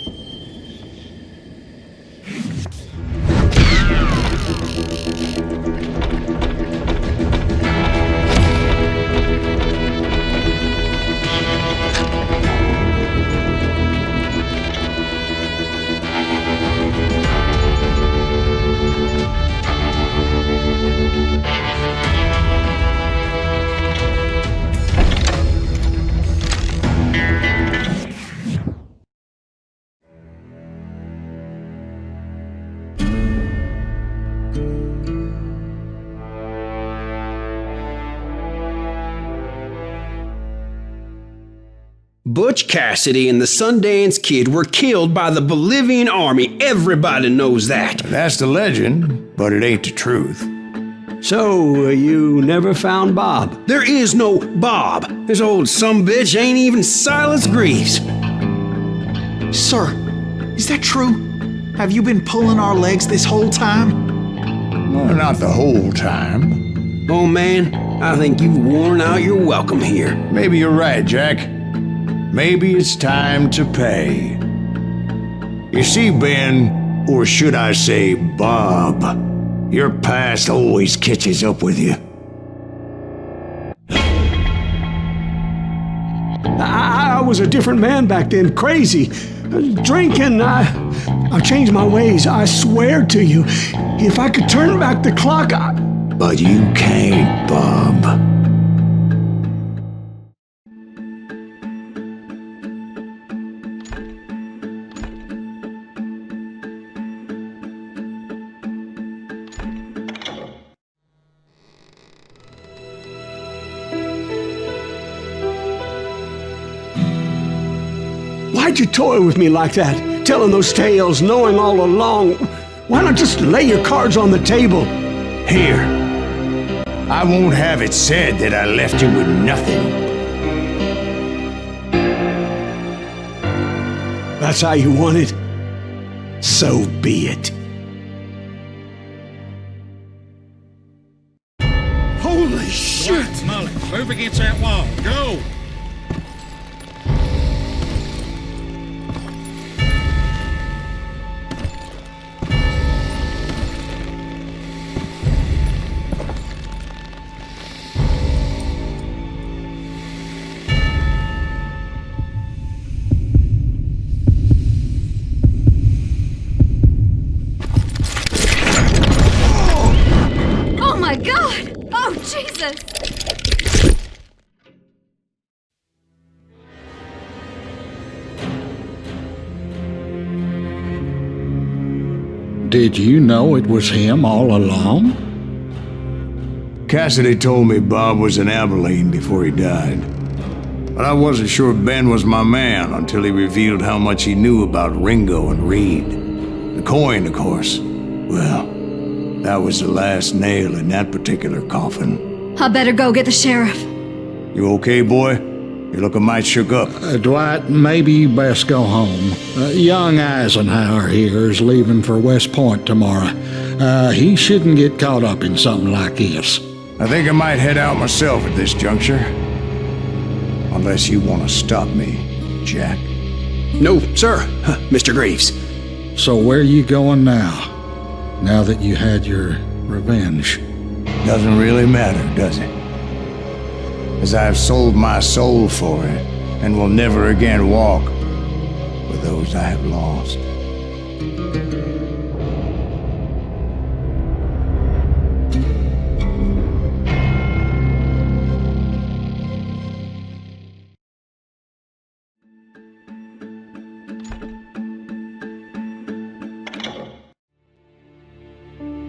Butch Cassidy and the Sundance Kid were killed by the Bolivian army. Everybody knows that. That's the legend, but it ain't the truth. So, you never found Bob? There is no Bob. This old sumbitch ain't even Silas Greaves. Sir, is that true? Have you been pulling our legs this whole time? Well, not the whole time. Oh man, I think you've worn out your welcome here. Maybe you're right, Jack. Maybe it's time to pay. You see, Ben, or should I say Bob, your past always catches up with you. I was a different man back then, crazy. Drinking, I've changed my ways, I swear to you. If I could turn back the clock, But you can't, Bob. Why'd you toy with me like that? Telling those tales, knowing all along. Why not just lay your cards on the table? Here. I won't have it said that I left you with nothing. That's how you want it? So be it. Holy shit! Right, Molly, move against that wall. Go! Did you know it was him all along? Cassidy told me Bob was in Abilene before he died. But I wasn't sure Ben was my man until he revealed how much he knew about Ringo and Reed. The coin, of course. Well, that was the last nail in that particular coffin. I better go get the sheriff. You okay, boy? You're looking mighty shook up. Dwight, maybe you best go home. Young Eisenhower here is leaving for West Point tomorrow. He shouldn't get caught up in something like this. I think I might head out myself at this juncture. Unless you want to stop me, Jack. No, sir, Mr. Greaves. So where you going now? Now that you had your revenge? Doesn't really matter, does it? As I've sold my soul for it, and will never again walk with those I have lost.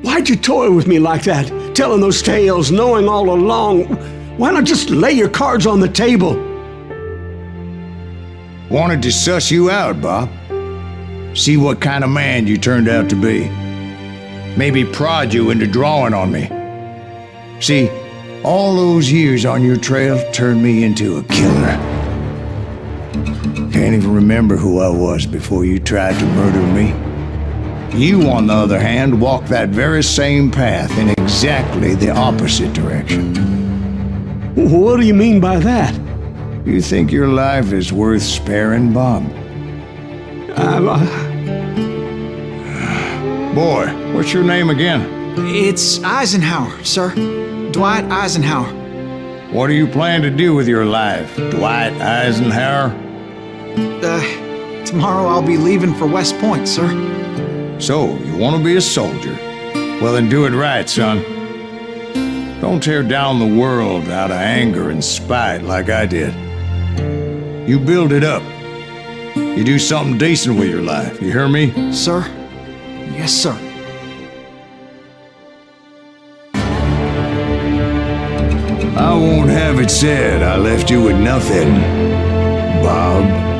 Why'd you toy with me like that? Telling those tales, knowing all along. Why not just lay your cards on the table? Wanted to suss you out, Bob. See what kind of man you turned out to be. Maybe prod you into drawing on me. See, all those years on your trail turned me into a killer. Can't even remember who I was before you tried to murder me. You, on the other hand, walked that very same path in exactly the opposite direction. What do you mean by that? You think your life is worth sparing, Bob? Boy, what's your name again? It's Eisenhower, sir. Dwight Eisenhower. What do you plan to do with your life, Dwight Eisenhower? Tomorrow I'll be leaving for West Point, sir. So, you want to be a soldier? Well, then do it right, son. Don't tear down the world out of anger and spite like I did. You build it up. You do something decent with your life, you hear me? Sir? Yes, sir. I won't have it said I left you with nothing, Bob.